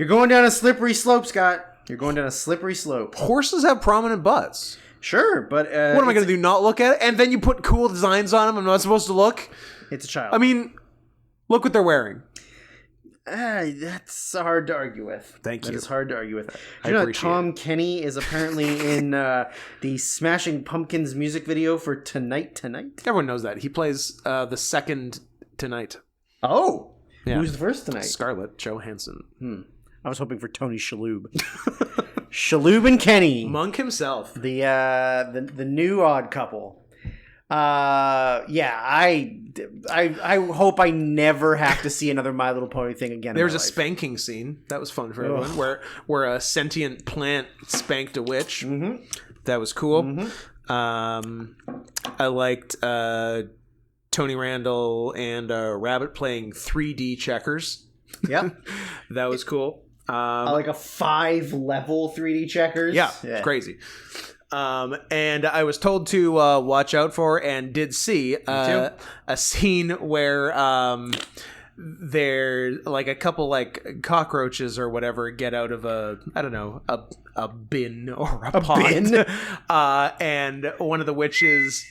going down a slippery slope, Scott. You're going down a slippery slope. Horses have prominent butts. Sure, but... what am I going to do, not look at it? And then you put cool designs on them, I'm not supposed to look? It's a child. I mean, look what they're wearing. That's hard to argue with. Thank you. That is hard to argue with. I you know appreciate Tom Kenny is apparently in the Smashing Pumpkins music video for Tonight? Everyone knows that. He plays the second Tonight. Oh! Yeah. Who's the first tonight? Scarlett Johansson. I was hoping for Tony Shalhoub. Shalhoub and Kenny. Monk himself. The new odd couple. I hope I never have to see another My Little Pony thing again. There's a spanking scene. That was fun for everyone. Where a sentient plant spanked a witch. Mm-hmm. That was cool. Mm-hmm. I liked Tony Randall and Rabbit playing 3D checkers. Yep. That was cool. Like a 5-level 3D checkers. Yeah. Crazy. And I was told to watch out for, and did see a scene where there like a couple like cockroaches or whatever get out of a bin or a pot. Bin? And one of the witches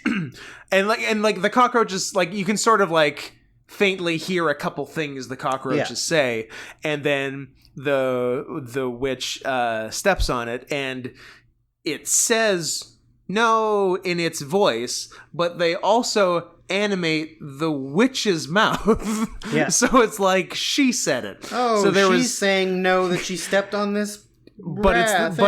and the cockroaches, like you can sort of like faintly hear a couple things the cockroaches say, and then the witch steps on it, and it says no in its voice, but they also animate the witch's mouth. Yeah. So it's like she said it. Oh, so she's saying no, that she stepped on this. But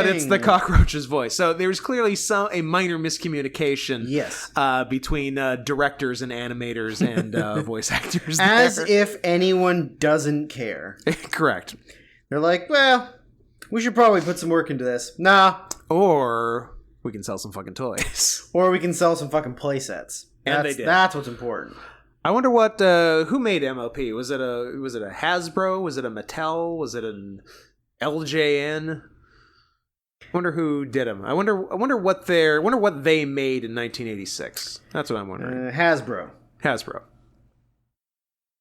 it's the cockroach's voice. So there was clearly a minor miscommunication. Yes. Between directors and animators and voice actors. As if anyone doesn't care. Correct. They're like, well, we should probably put some work into this. Nah. Or we can sell some fucking toys. Or we can sell some fucking play sets. And they did. That's what's important. I wonder what who made MLP? Was it a Hasbro? Was it a Mattel? Was it an LJN? I wonder who did them. I wonder what they made in 1986. That's what I'm wondering. Hasbro.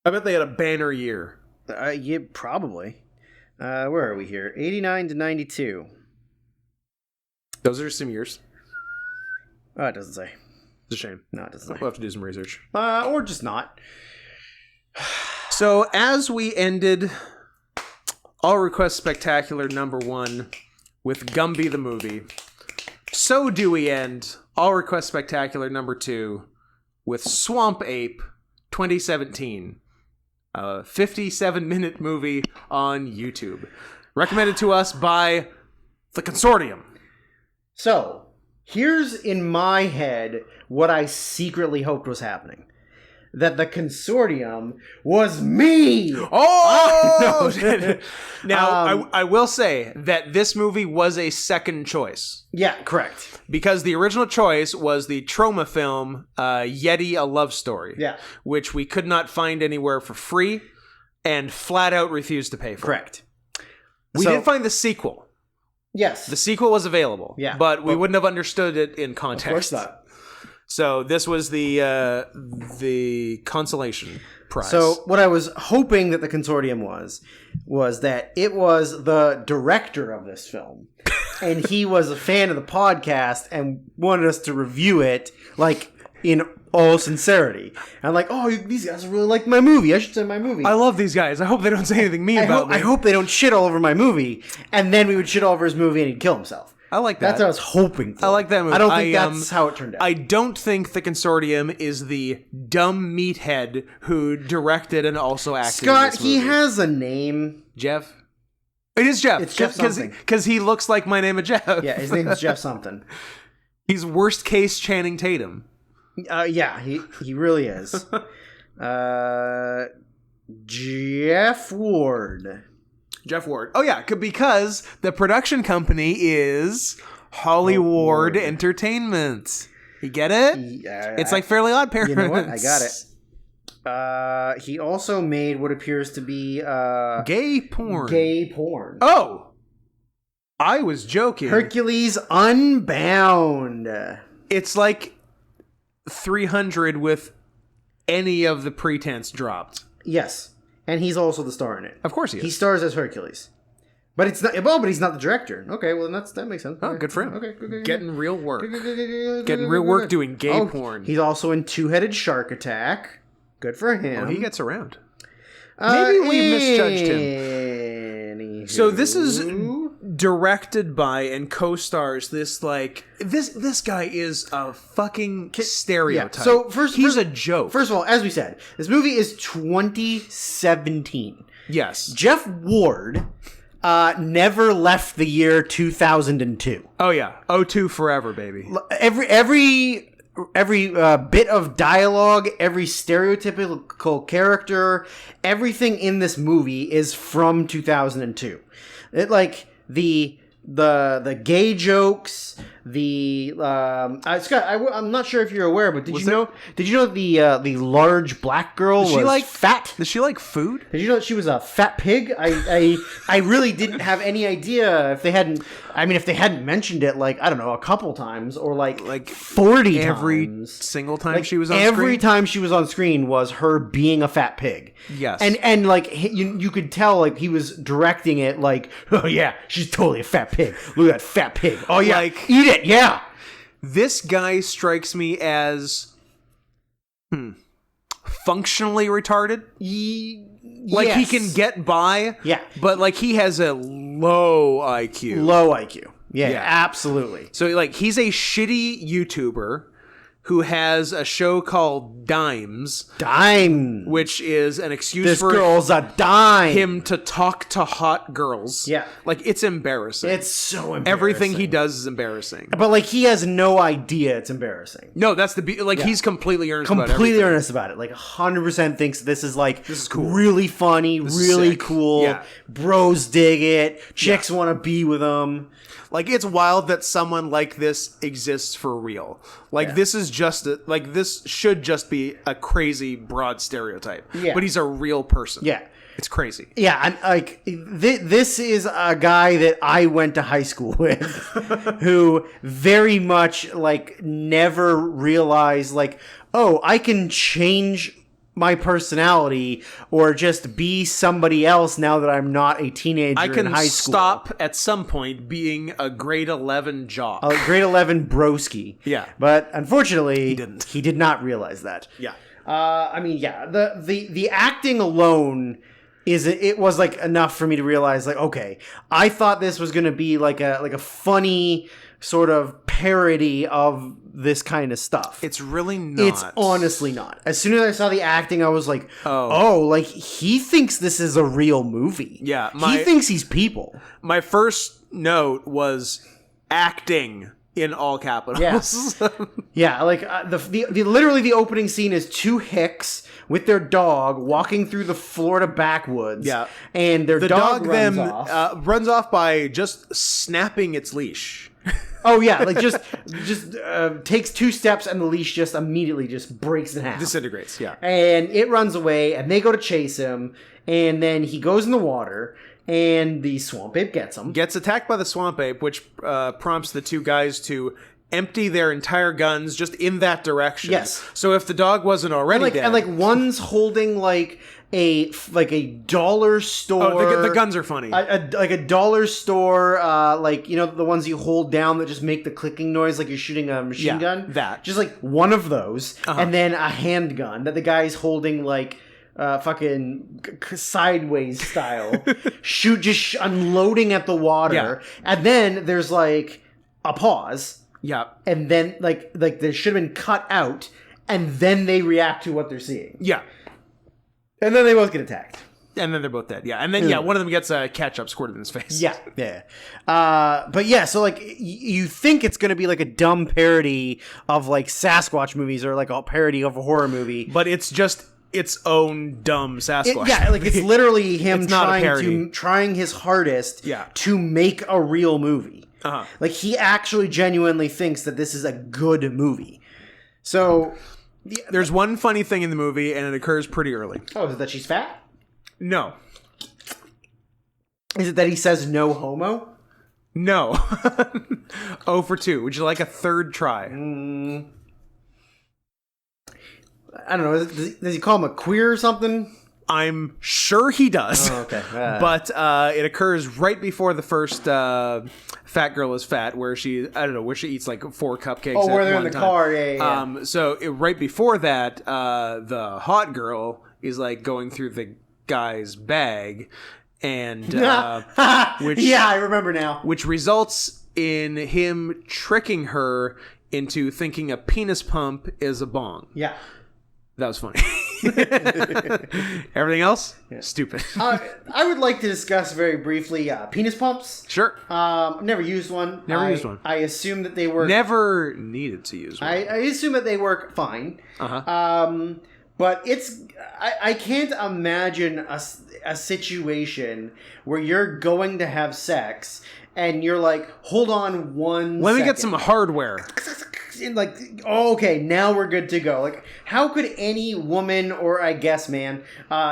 I bet they had a banner year. Yeah, probably. Where are we here? 89 to 92. Those are some years. Oh, it doesn't say. It's a shame. No, it doesn't say. We'll have to do some research. Or just not. So, as we ended All Request Spectacular #1 with Gumby the movie, so do we end All Request Spectacular #2 with Swamp Ape 2017. A 57-minute movie on YouTube. Recommended to us by the Consortium. So, here's in my head what I secretly hoped was happening. That the Consortium was me! Oh! No. Now, I will say that this movie was a second choice. Yeah, correct. Because the original choice was the Troma film, Yeti, A Love Story. Yeah. Which we could not find anywhere for free and flat out refused to pay for. Correct. We did find the sequel. Yes. The sequel was available. Yeah. But we wouldn't have understood it in context. Of course not. So this was the consolation prize. So what I was hoping that the Consortium was that it was the director of this film, and he was a fan of the podcast and wanted us to review it, like, in all sincerity. And like, oh, these guys really like my movie. I should say my movie. I love these guys. I hope they don't say anything mean about me. I hope they don't shit all over my movie, and then we would shit all over his movie and he'd kill himself. I like that. That's what I was hoping for. I like that movie. I don't think that's how it turned out. I don't think the Consortium is the dumb meathead who directed and also acted in this movie. He has a name. Jeff? It is Jeff. It's Jeff something. Because he looks like my name is Jeff. Yeah, his name is Jeff something. He's worst case Channing Tatum. Yeah, he really is. Jeff Ward. Jeff Ward. Oh, yeah, because the production company is Hollywood Entertainment. You get it? Yeah, it's like Fairly Odd Parents. You know what? I got it. He also made what appears to be... gay porn. Gay porn. Oh! I was joking. Hercules Unbound. It's like 300 with any of the pretense dropped. Yes. And he's also the star in it. Of course he is. He stars as Hercules. But it's not. Oh, but he's not the director. Okay, well then that makes sense. Oh, okay. Good for him. Okay, good. Getting real work. Getting real work doing gay porn. He's also in Two-Headed Shark Attack. Good for him. Oh, he gets around. Maybe we misjudged him. So this is directed by and co-stars this guy is a fucking stereotype. Yeah. So he's a joke. First of all, as we said, this movie is 2017. Yes. Jeff Ward never left the year 2002. Oh yeah, 02 forever, baby. Every bit of dialogue, every stereotypical character, everything in this movie is from 2002. It the gay jokes, Scott, I'm not sure if you're aware, but did you know the large black girl was fat? Does she like food? Did you know that she was a fat pig? I really didn't have any idea if they hadn't mentioned it I don't know, a couple times or like 40 every times. Single time she was on screen? Every time she was on screen was her being a fat pig. Yes. And you could tell he was directing it oh yeah, she's totally a fat pig. Look at that fat pig. Oh yeah, eat it. Yeah. This guy strikes me as functionally retarded. Yes. He can get by. Yeah. But he has a low IQ. Low IQ. Yeah. Absolutely. So he's a shitty YouTuber who has a show called Dimes, which is an excuse for girl's a dime. him to talk to hot girls. Yeah. It's embarrassing. It's so embarrassing. Everything he does is embarrassing. But he has no idea it's embarrassing. No, that's he's completely earnest about it. Completely earnest about it. 100% thinks this is this is cool. Really funny, really sick. cool. Yeah. Bros dig it. Chicks want to be with him. It's wild that someone like this exists for real. This is just this should just be a crazy broad stereotype. Yeah. But he's a real person. Yeah. It's crazy. Yeah, and this is a guy that I went to high school with who very much never realized oh, I can change my personality or just be somebody else now that I'm not a teenager in high school. Stop at some point being a grade 11 jock. A grade 11 broski. Yeah. But unfortunately, he didn't. He did not realize that. Yeah. The acting alone was enough for me to realize okay, I thought this was going to be a funny sort of parody of this kind of stuff. It's really not. It's honestly not. As soon as I saw the acting, I was he thinks this is a real movie. Yeah. He thinks he's people. My first note was acting in all capitals. Yes. Yeah, literally the opening scene is two hicks with their dog walking through the Florida backwoods. Yeah. And the dog runs off. Runs off by just snapping its leash. Oh yeah, just takes 2 steps and the leash just immediately just breaks in half. Disintegrates, yeah. And it runs away and they go to chase him and then he goes in the water and the swamp ape gets him. Gets attacked by the swamp ape, which prompts the two guys to empty their entire guns just in that direction. Yes. So if the dog wasn't already dead. And one's holding a dollar store. Oh, the guns are funny. A dollar store, the ones you hold down that just make the clicking noise like you're shooting a machine gun. That. Just one of those, and then a handgun that the guy's holding fucking sideways style, just unloading at the water, and then there's a pause. Yeah. And then they should have been cut out, and then they react to what they're seeing. Yeah. And then they both get attacked. And then they're both dead. Yeah. And then, one of them gets a ketchup squirted in his face. Yeah. Yeah. But yeah, so you think it's going to be a dumb parody of Sasquatch movies or a parody of a horror movie. But it's just its own dumb Sasquatch. It's literally him trying his hardest to make a real movie. Like, he actually genuinely thinks that this is a good movie. So there's one funny thing in the movie, and it occurs pretty early. Oh, is it that she's fat? No. Is it that he says no homo? No. 0 for 2. Would you like a third try? I don't know. Does he call him a queer or something? I'm sure he does. Oh, okay. But it occurs right before the first Fat Girl is Fat, where she eats like 4 cupcakes. Oh, where they're in the car. Yeah. Right before that, the hot girl is like going through the guy's bag, and which I remember now. Which results in him tricking her into thinking a penis pump is a bong. Yeah. That was funny. Everything else? Yeah. Stupid. I would like to discuss very briefly penis pumps. Sure. I've never used one. I assume that they work. Never needed to use one. I assume that they work fine. But I can't imagine a situation where you're going to have sex and you're like, hold on one Let second. me get some hardware. And like, oh, okay, now we're good to go. Like, how could any woman, or I guess man,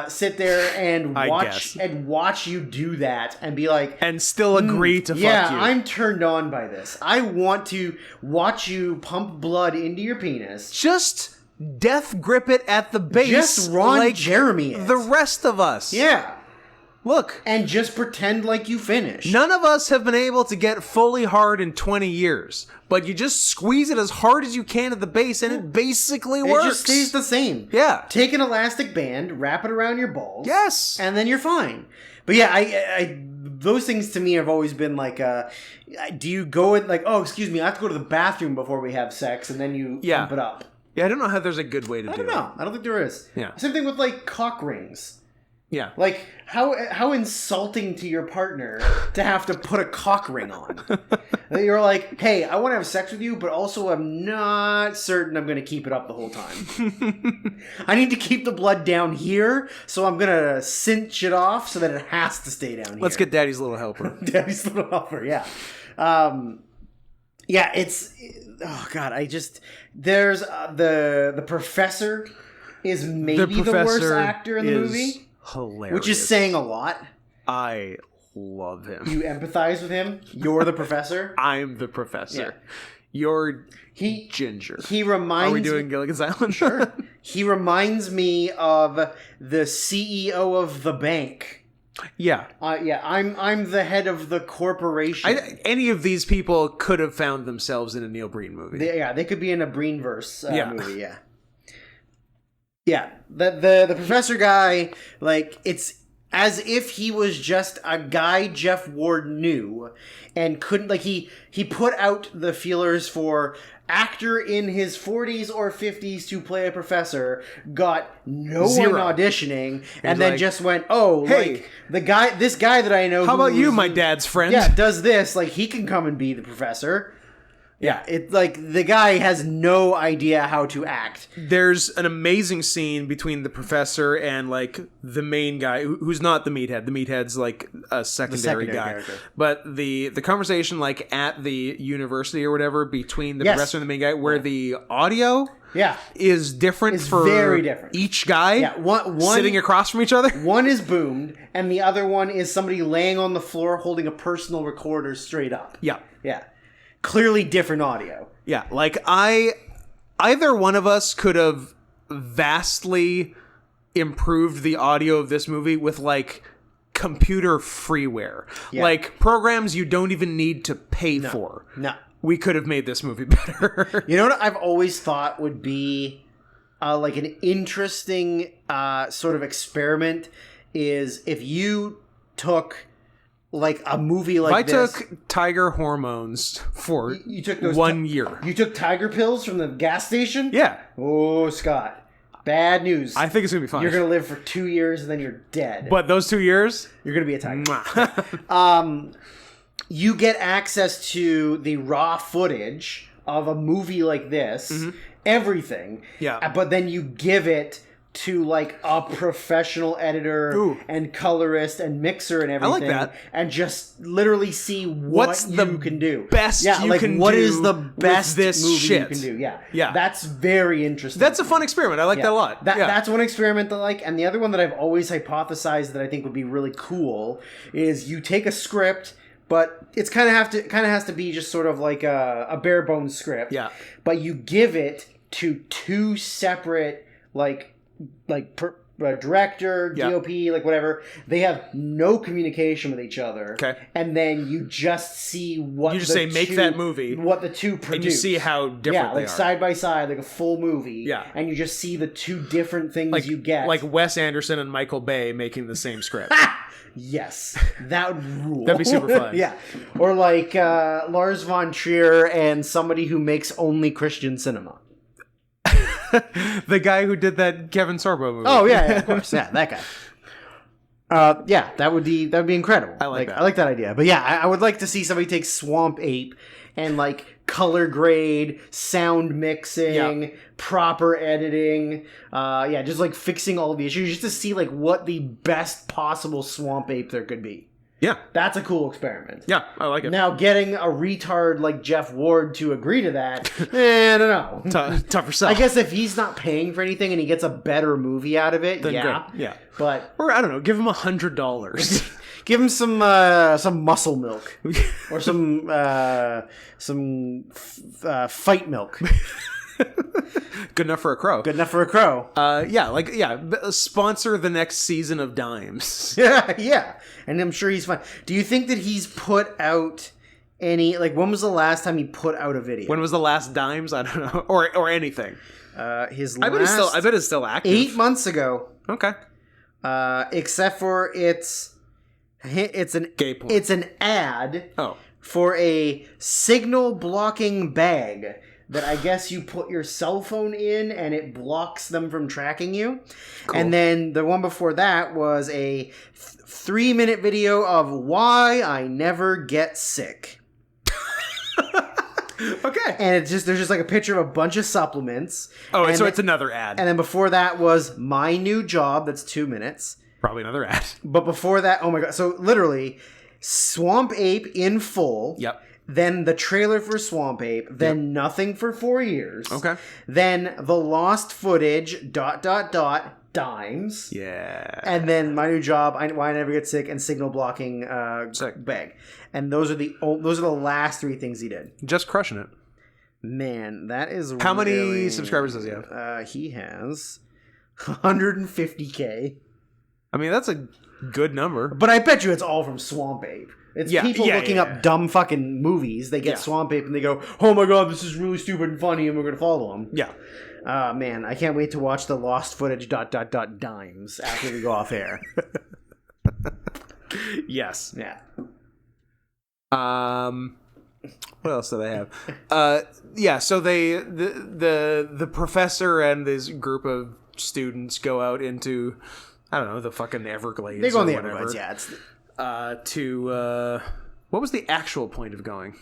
sit there and watch you do that and be like, and still agree to fuck you? Yeah, I'm turned on by this. I want to watch you pump blood into your penis. Just death grip it at the base. Just Ron Jeremy it. The rest of us. Yeah. Look. And just pretend like you finished. None of us have been able to get fully hard in 20 years. But you just squeeze it as hard as you can at the base, and it basically works. It just stays the same. Yeah. Take an elastic band, wrap it around your balls. Yes. And then you're fine. But yeah, I those things to me have always been like, do you go in like, oh, excuse me, I have to go to the bathroom before we have sex, and then you pump it up. Yeah, I don't know how there's a good way to do it. I don't know. I don't think there is. Yeah. Same thing with like cock rings. Yeah. Like, how insulting to your partner to have to put a cock ring on. You're like, hey, I want to have sex with you, but also I'm not certain I'm going to keep it up the whole time. I need to keep the blood down here, so I'm going to cinch it off so that it has to stay down here. Let's get Daddy's Little Helper. Daddy's Little Helper, yeah. Yeah, it's... Oh, God, there's the professor is maybe the worst actor in the movie. Hilarious. Which is saying a lot. I love him. You empathize with him? You're the professor? I'm the professor. Yeah. You're Ginger. He reminds me... Are we doing Gilligan's Island? Sure. He reminds me of the CEO of the bank. Yeah. I'm the head of the corporation. Any of these people could have found themselves in a Neil Breen movie. They could be in a Breen-verse movie, yeah. Yeah, the professor guy, like, it's as if he was just a guy Jeff Ward knew and couldn't, like, he put out the feelers for actor in his 40s or 50s to play a professor, got no one auditioning, and then just went, oh, hey, like, this guy that I know. How about you, my dad's friend? Yeah, does this, like, he can come and be the professor. Yeah, it's like the guy has no idea how to act. There's an amazing scene between the professor and like the main guy, who's not the meathead. The meathead's like a secondary guy. Character. But the conversation like at the university or whatever between the professor and the main guy, where the audio is different for very different. Each guy. Yeah, one sitting across from each other. One is boomed, and the other one is somebody laying on the floor holding a personal recorder straight up. Yeah, yeah. Clearly different audio. Yeah, like either one of us could have vastly improved the audio of this movie with like computer freeware. Yeah. Like programs you don't even need to pay for. No. We could have made this movie better. You know what I've always thought would be like an interesting sort of experiment is if you took like a movie like this. If I took tiger hormones for you took those 1 year. You took tiger pills from the gas station? Yeah. Oh, Scott. Bad news. I think it's going to be fine. You're going to live for 2 years and then you're dead. But those 2 years? You're going to be a tiger. You get access to the raw footage of a movie like this. Mm-hmm. Everything. Yeah. But then you give it to like a professional editor and colorist and mixer and everything. I like that. And just literally see what you can do. Best you can what do is the best this movie shit. you can do. Yeah. That's very interesting. That's a fun experiment. I like that a lot. That's one experiment that I like. And the other one that I've always hypothesized that I think would be really cool is you take a script, but it's kind of has to be just sort of like a bare bones script. Yeah. But you give it to two separate director, DOP, like whatever. They have no communication with each other. Okay. And then you just see what you just say make that movie, what the two produce, and you see how different they are. side by side, like a full movie. Yeah. And you just see the two different things you get, like Wes Anderson and Michael Bay making the same script. Yes, that would rule. That'd be super fun. Yeah. Or like Lars von Trier and somebody who makes only Christian cinema. The guy who did that Kevin Sorbo movie. Oh yeah, of course. Yeah, that guy. Yeah, that would be incredible. I like that. I like that idea. But yeah, I would like to see somebody take Swamp Ape and like color grade, sound mixing, proper editing, just like fixing all the issues just to see like what the best possible Swamp Ape there could be. Yeah. That's a cool experiment. Yeah, I like it. Now, getting a retard like Jeff Ward to agree to that, I don't know. Tougher sell. I guess if he's not paying for anything and he gets a better movie out of it, then yeah. Great. Yeah. But or I don't know, give him $100. Give him some muscle milk or some fight milk. Good enough for a crow. Good enough for a crow. Sponsor the next season of Dimes. Yeah. And I'm sure he's fine. Do you think that he's put out any, like, when was the last time he put out a video? When was the last Dimes? I don't know. Or anything. I bet it's still active. 8 months ago. Okay. Except for it's an ad for a signal blocking bag that I guess you put your cell phone in and it blocks them from tracking you. Cool. And then the one before that was a 3-minute video of why I never get sick. Okay. And there's just like a picture of a bunch of supplements. Oh, so it's another ad. And then before that was my new job. That's 2 minutes. Probably another ad. But before that, oh my God. So literally, Swamp Ape in full. Yep. Then the trailer for Swamp Ape. Then nothing for 4 years. Okay. Then the lost footage, ... Dimes. Yeah. And then my new job, why I never get sick, and signal blocking bag. And those are the last 3 things he did. Just crushing it. Man, that is How many subscribers does he have? He has 150K. I mean, that's a good number. But I bet you it's all from Swamp Ape. It's people looking up dumb fucking movies. They get Swamp Ape and they go, oh my God, this is really stupid and funny, and we're going to follow them. Yeah. Man, I can't wait to watch the lost footage ... Dimes after we go off air. Yes. Yeah. What else do they have? So the professor and this group of students go out into, I don't know, the fucking Everglades. They go in the Everglades, yeah. It's what was the actual point of going?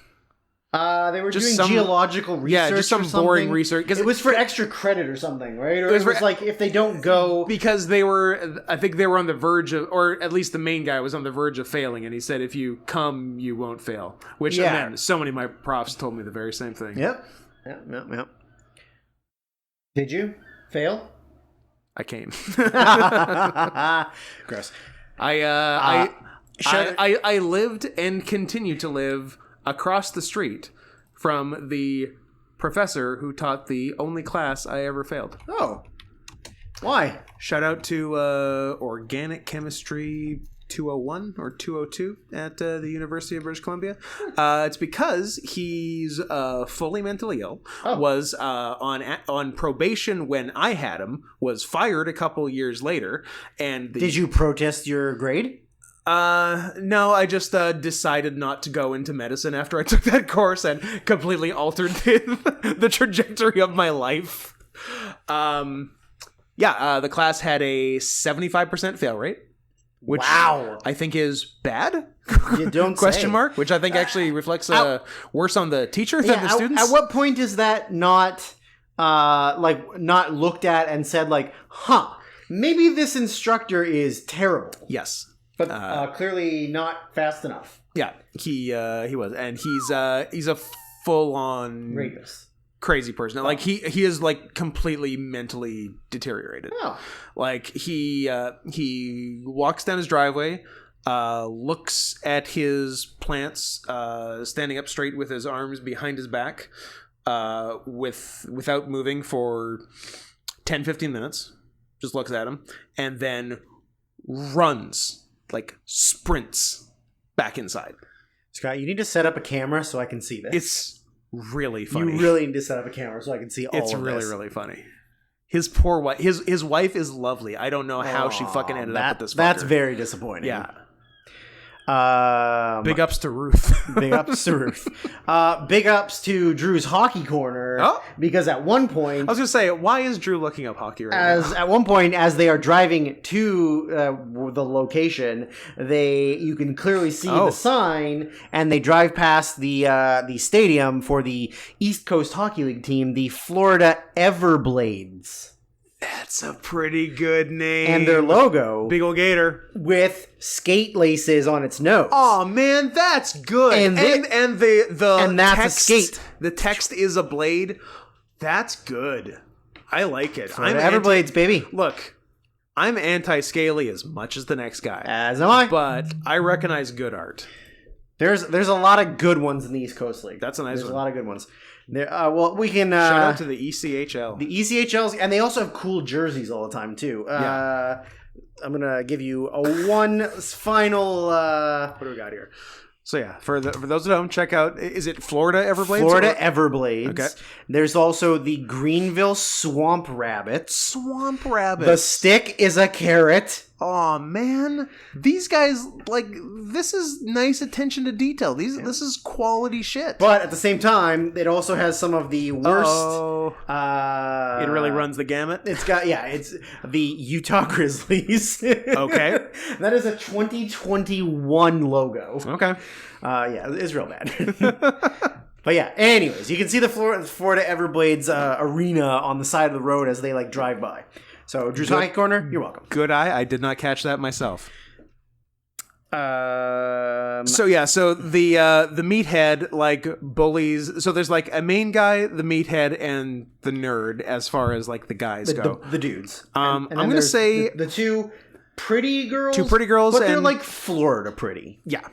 They were just doing geological research. Yeah, just some boring research. It was for extra credit or something, right? Or it was like if they don't go, because I think they were on the verge of, or at least the main guy was on the verge of failing, and he said, "If you come, you won't fail." Which, man, so many of my profs told me the very same thing. Yep. Did you fail? I came. Gross. I lived and continue to live across the street from the professor who taught the only class I ever failed. Oh. Why? Shout out to Organic Chemistry 201 or 202 at the University of British Columbia. It's because he's fully mentally ill, was on probation when I had him, was fired a couple years later. And did you protest your grade? No, I just decided not to go into medicine after I took that course and completely altered the trajectory of my life. The class had a 75% fail rate, which I think is bad. You don't question mark, which I think actually reflects worse on the teacher than the students. At what point is that not looked at and said like, huh? maybe this instructor is terrible. Yes. But clearly not fast enough. Yeah, he was. And he's a full-on... rapist. Crazy person. Like, he is, like, completely mentally deteriorated. Oh. Like, he walks down his driveway, looks at his plants, standing up straight with his arms behind his back, without moving for 10-15 minutes. Just looks at him, and then runs, like, sprints back inside. Scott, you need to set up a camera so I can see this. It's really funny. You really need to set up a camera so I can see all of this. It's really, really funny. His poor wife. His wife is lovely. I don't know how she fucking ended up with this fucker. That's very disappointing. Yeah. Big ups to Ruth. Big ups to Ruth. Big ups to Drew's hockey corner. Oh. Because at one point... I was going to say, why is Drew looking up hockey right now? At one point, as they are driving to the location, you can clearly see the sign, and they drive past the stadium for the East Coast Hockey League team, the Florida Everblades. That's a pretty good name. And their logo. Big ol' gator. With skate laces on its nose. Oh man, that's good. And that's text, a skate. The text is a blade. That's good. I like it. I'm Everblades, baby. Look, I'm anti-scaly as much as the next guy. As am I. But I recognize good art. There's a lot of good ones in the East Coast League. That's a nice one. There's a lot of good ones. Well, we can shout out to the ECHL. The ECHLs, and they also have cool jerseys all the time too. Yeah. I'm gonna give you one final. What do we got here? So yeah, for those at home, check out. Is it Florida Everblades? Florida Everblades. Okay. There's also the Greenville Swamp Rabbits. Swamp Rabbits. The stick is a carrot. Oh man, these guys, like, this is nice attention to detail. This is quality shit. But at the same time, it also has some of the worst. It really runs the gamut. It's the Utah Grizzlies. Okay, that is a 2021 logo. Okay, it's real bad. But yeah, anyways, you can see the Florida Everblades arena on the side of the road as they like drive by. So, Drew's Hockey Corner, you're welcome. Good eye. I did not catch that myself. So the meathead, like, bullies. So there's, like, a main guy, the meathead, and the nerd as far as, like, the guys go. The dudes. And I'm going to say... The two pretty girls. Two pretty girls. But they're, like, Florida pretty. Yeah.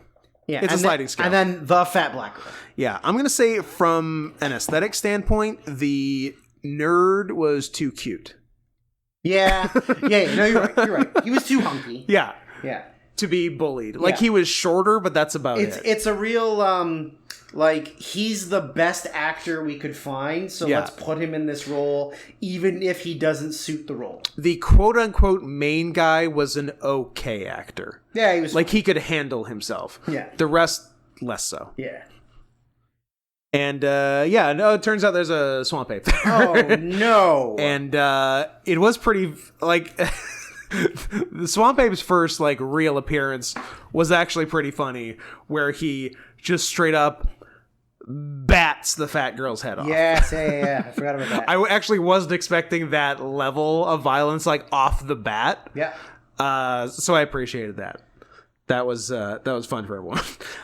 Yeah, it's a sliding scale. And then the fat black girl. Yeah, I'm going to say from an aesthetic standpoint, the nerd was too cute. Yeah. No, you're right. He was too hunky. Yeah. To be bullied. Like, he was shorter, but that's about it. It's a real, he's the best actor we could find, so let's put him in this role, even if he doesn't suit the role. The quote-unquote main guy was an okay actor. Yeah, he was... Like, he could handle himself. Yeah. The rest, less so. Yeah. And, it turns out there's a swamp ape there. Oh, no. And, it was pretty, like... The swamp ape's first, like, real appearance was actually pretty funny, where he just straight up bats the fat girl's head off. Yes, yeah. I forgot about that. I actually wasn't expecting that level of violence, like, off the bat. Yeah. So I appreciated that. That was fun for everyone.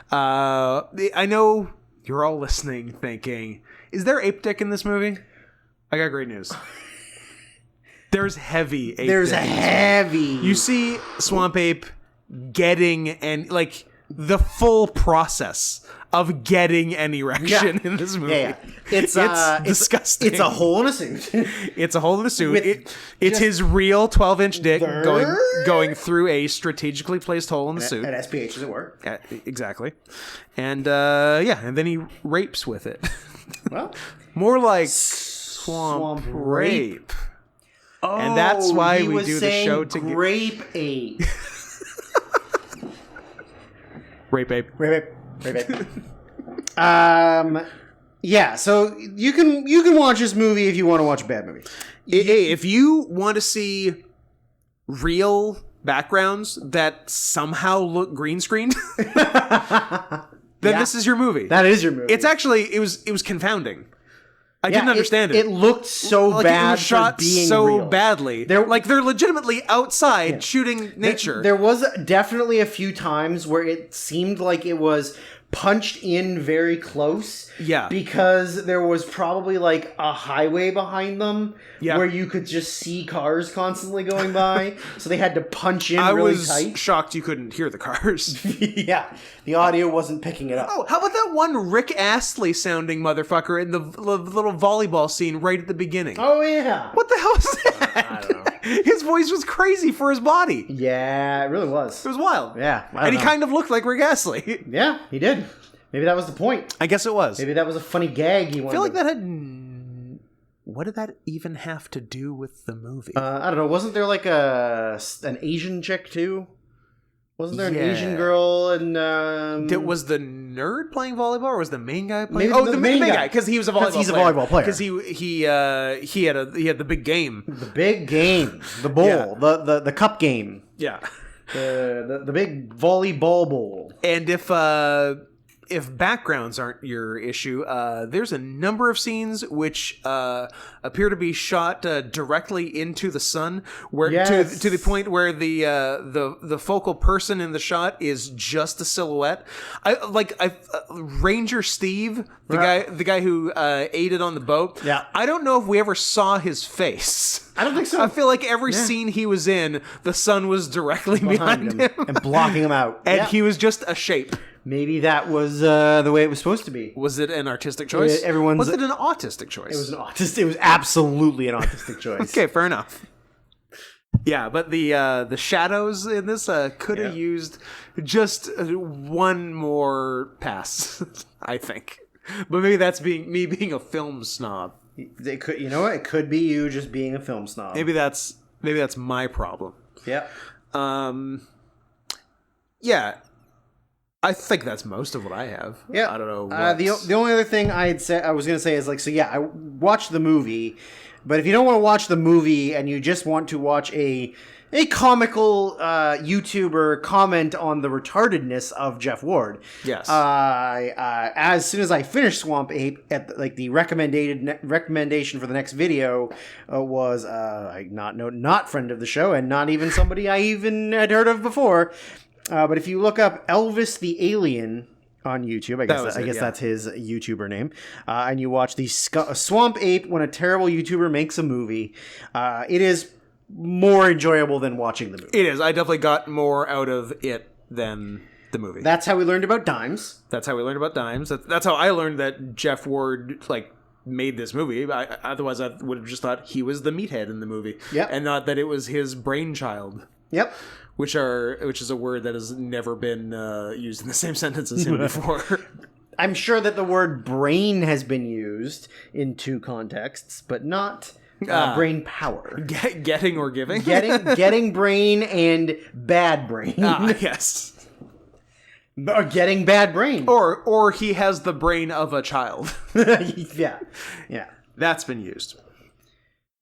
I know you're all listening thinking, is there ape dick in this movie? I got great news. There's heavy ape There's dick. A heavy. You see Swamp Ape getting and like the full process of getting an erection in this movie. Yeah. It's disgusting. It's a hole in a suit. It's a hole in a suit. It's his real 12-inch dick going through a strategically placed hole in the suit. At SPH, as it were. Exactly. And and then he rapes with it. Well, more like swamp rape. Oh, and that's why we do the show together. Grape ape. Rape ape. Rape ape. Yeah, so you can watch this movie if you want to watch a bad movie. Hey, if you want to see real backgrounds that somehow look green screened, then this is your movie. That is your movie. It's actually it was confounding. I didn't understand it. It looked so bad. It was shot for being so real. badly. They're legitimately outside shooting nature. There was definitely a few times where it seemed like it was punched in very close. Yeah. Because there was probably like a highway behind them where you could just see cars constantly going by. So they had to punch in really tight. I was shocked you couldn't hear the cars. Yeah. The audio wasn't picking it up. Oh, how about that one Rick Astley sounding motherfucker in the little volleyball scene right at the beginning? Oh, yeah. What the hell is that? I don't know. His voice was crazy for his body. Yeah, it really was. It was wild. Yeah. And he kind of looked like Rick Astley. Yeah, he did. Maybe that was the point. I guess it was. Maybe that was a funny gag he wanted. I feel like that had... What did that even have to do with the movie? I don't know. Wasn't there like an Asian chick too? Wasn't there an Asian girl and... Was the nerd playing volleyball or was the main guy playing? Maybe the main guy. Because he was a volleyball player. He's a volleyball player. Because he had the big game. The big game. The bowl. The cup game. Yeah. The big volleyball bowl. And if backgrounds aren't your issue, there's a number of scenes which appear to be shot directly into the sun, where to the point where the focal person in the shot is just a silhouette. Ranger Steve, the guy who aided on the boat. Yeah, I don't know if we ever saw his face. I don't think so. I feel like every scene he was in, the sun was directly behind him and blocking him out, and he was just a shape. Maybe that was the way it was supposed to be. Was it an artistic choice? Was it an autistic choice? It was an autistic. It was absolutely an autistic choice. Okay, fair enough. Yeah, but the shadows in this could have used just one more pass, I think. But maybe that's me being a film snob. It could, you know what? It could be you just being a film snob. Maybe that's my problem. Yeah. Yeah. I think that's most of what I have. Yeah, I don't know. The only other thing I was going to say is I watched the movie, but if you don't want to watch the movie and you just want to watch a comical YouTuber comment on the retardedness of Jeff Ward, yes. As soon as I finished Swamp Ape, the recommendation for the next video was not friend of the show and not even somebody I even had heard of before. But if you look up Elvis the Alien on YouTube, I guess that's his YouTuber name, and you watch the Swamp Ape when a terrible YouTuber makes a movie, it is more enjoyable than watching the movie. It is. I definitely got more out of it than the movie. That's how we learned about dimes. That's how I learned that Jeff Ward made this movie. Otherwise, I would have just thought he was the meathead in the movie, and not that it was his brainchild. Yep. Which is a word that has never been used in the same sentence as him before. I'm sure that the word brain has been used in two contexts, but not brain power. Getting or giving? Getting brain and bad brain. Yes. Or getting bad brain. Or he has the brain of a child. Yeah. That's been used.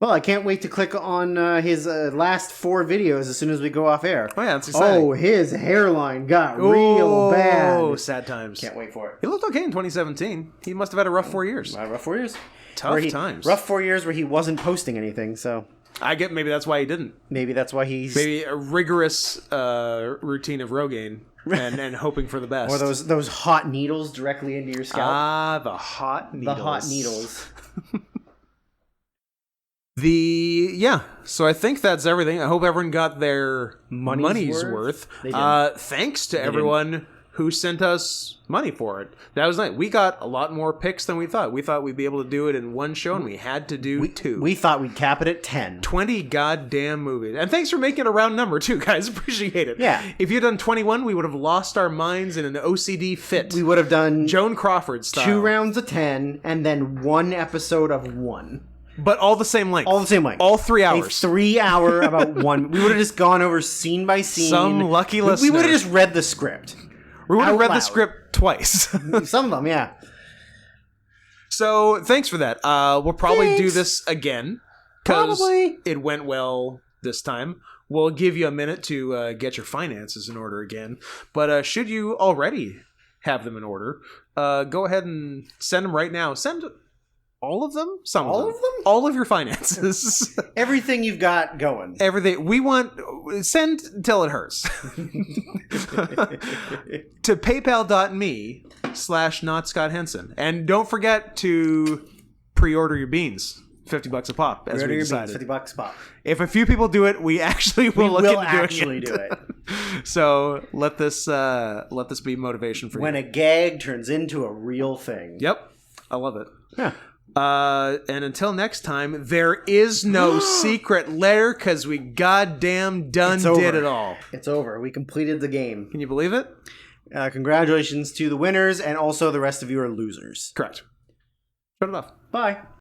Well, I can't wait to click on his last 4 videos as soon as we go off air. Oh, yeah, that's exciting. Oh, his hairline got real bad. Oh, sad times. Can't wait for it. He looked okay in 2017. He must have had a rough 4 years. Rough 4 years? Tough times. Rough 4 years where he wasn't posting anything, so... I get maybe that's why he didn't. Maybe that's why he's... Maybe a rigorous routine of Rogaine and hoping for the best. Or those hot needles directly into your scalp. Ah, the hot needles. The hot needles. So I think that's everything. I hope everyone got their money's worth. Thanks to everyone who sent us money for it. That was nice. We got a lot more picks than we thought. We thought we'd be able to do it in one show, and we had to do 2. We thought we'd cap it at 10. 20 goddamn movies. And thanks for making it a round number, too, guys. Appreciate it. Yeah. If you'd done 21, we would have lost our minds in an OCD fit. We would have done... Joan Crawford style. 2 rounds of 10, and then 1 episode of 1. But all the same length. All the same length. All 3 hours. A 3-hour about 1. We would have just gone over scene by scene. Some lucky listener. We would have just read the script. We would have read the script twice. Some of them, yeah. So, thanks for that. We'll probably do this again. Because it went well this time. We'll give you a minute to get your finances in order again. But should you already have them in order, go ahead and send them right now. Send all of them? Some all of them. Of them? All of your finances. Everything you've got going. Everything. We want... Send till it hurts. To paypal.me/notscotthenson. And don't forget to pre-order your beans. $50 a pop, as we decided. $50 a pop. If a few people do it, we actually will look into doing it. Do it. So let this be motivation for you. When a gag turns into a real thing. Yep, I love it. Yeah. And until next time, there is no secret lair because we goddamn did it all. It's over. We completed the game. Can you believe it? Congratulations to the winners, and also the rest of you are losers. Correct. Shut it off. Bye.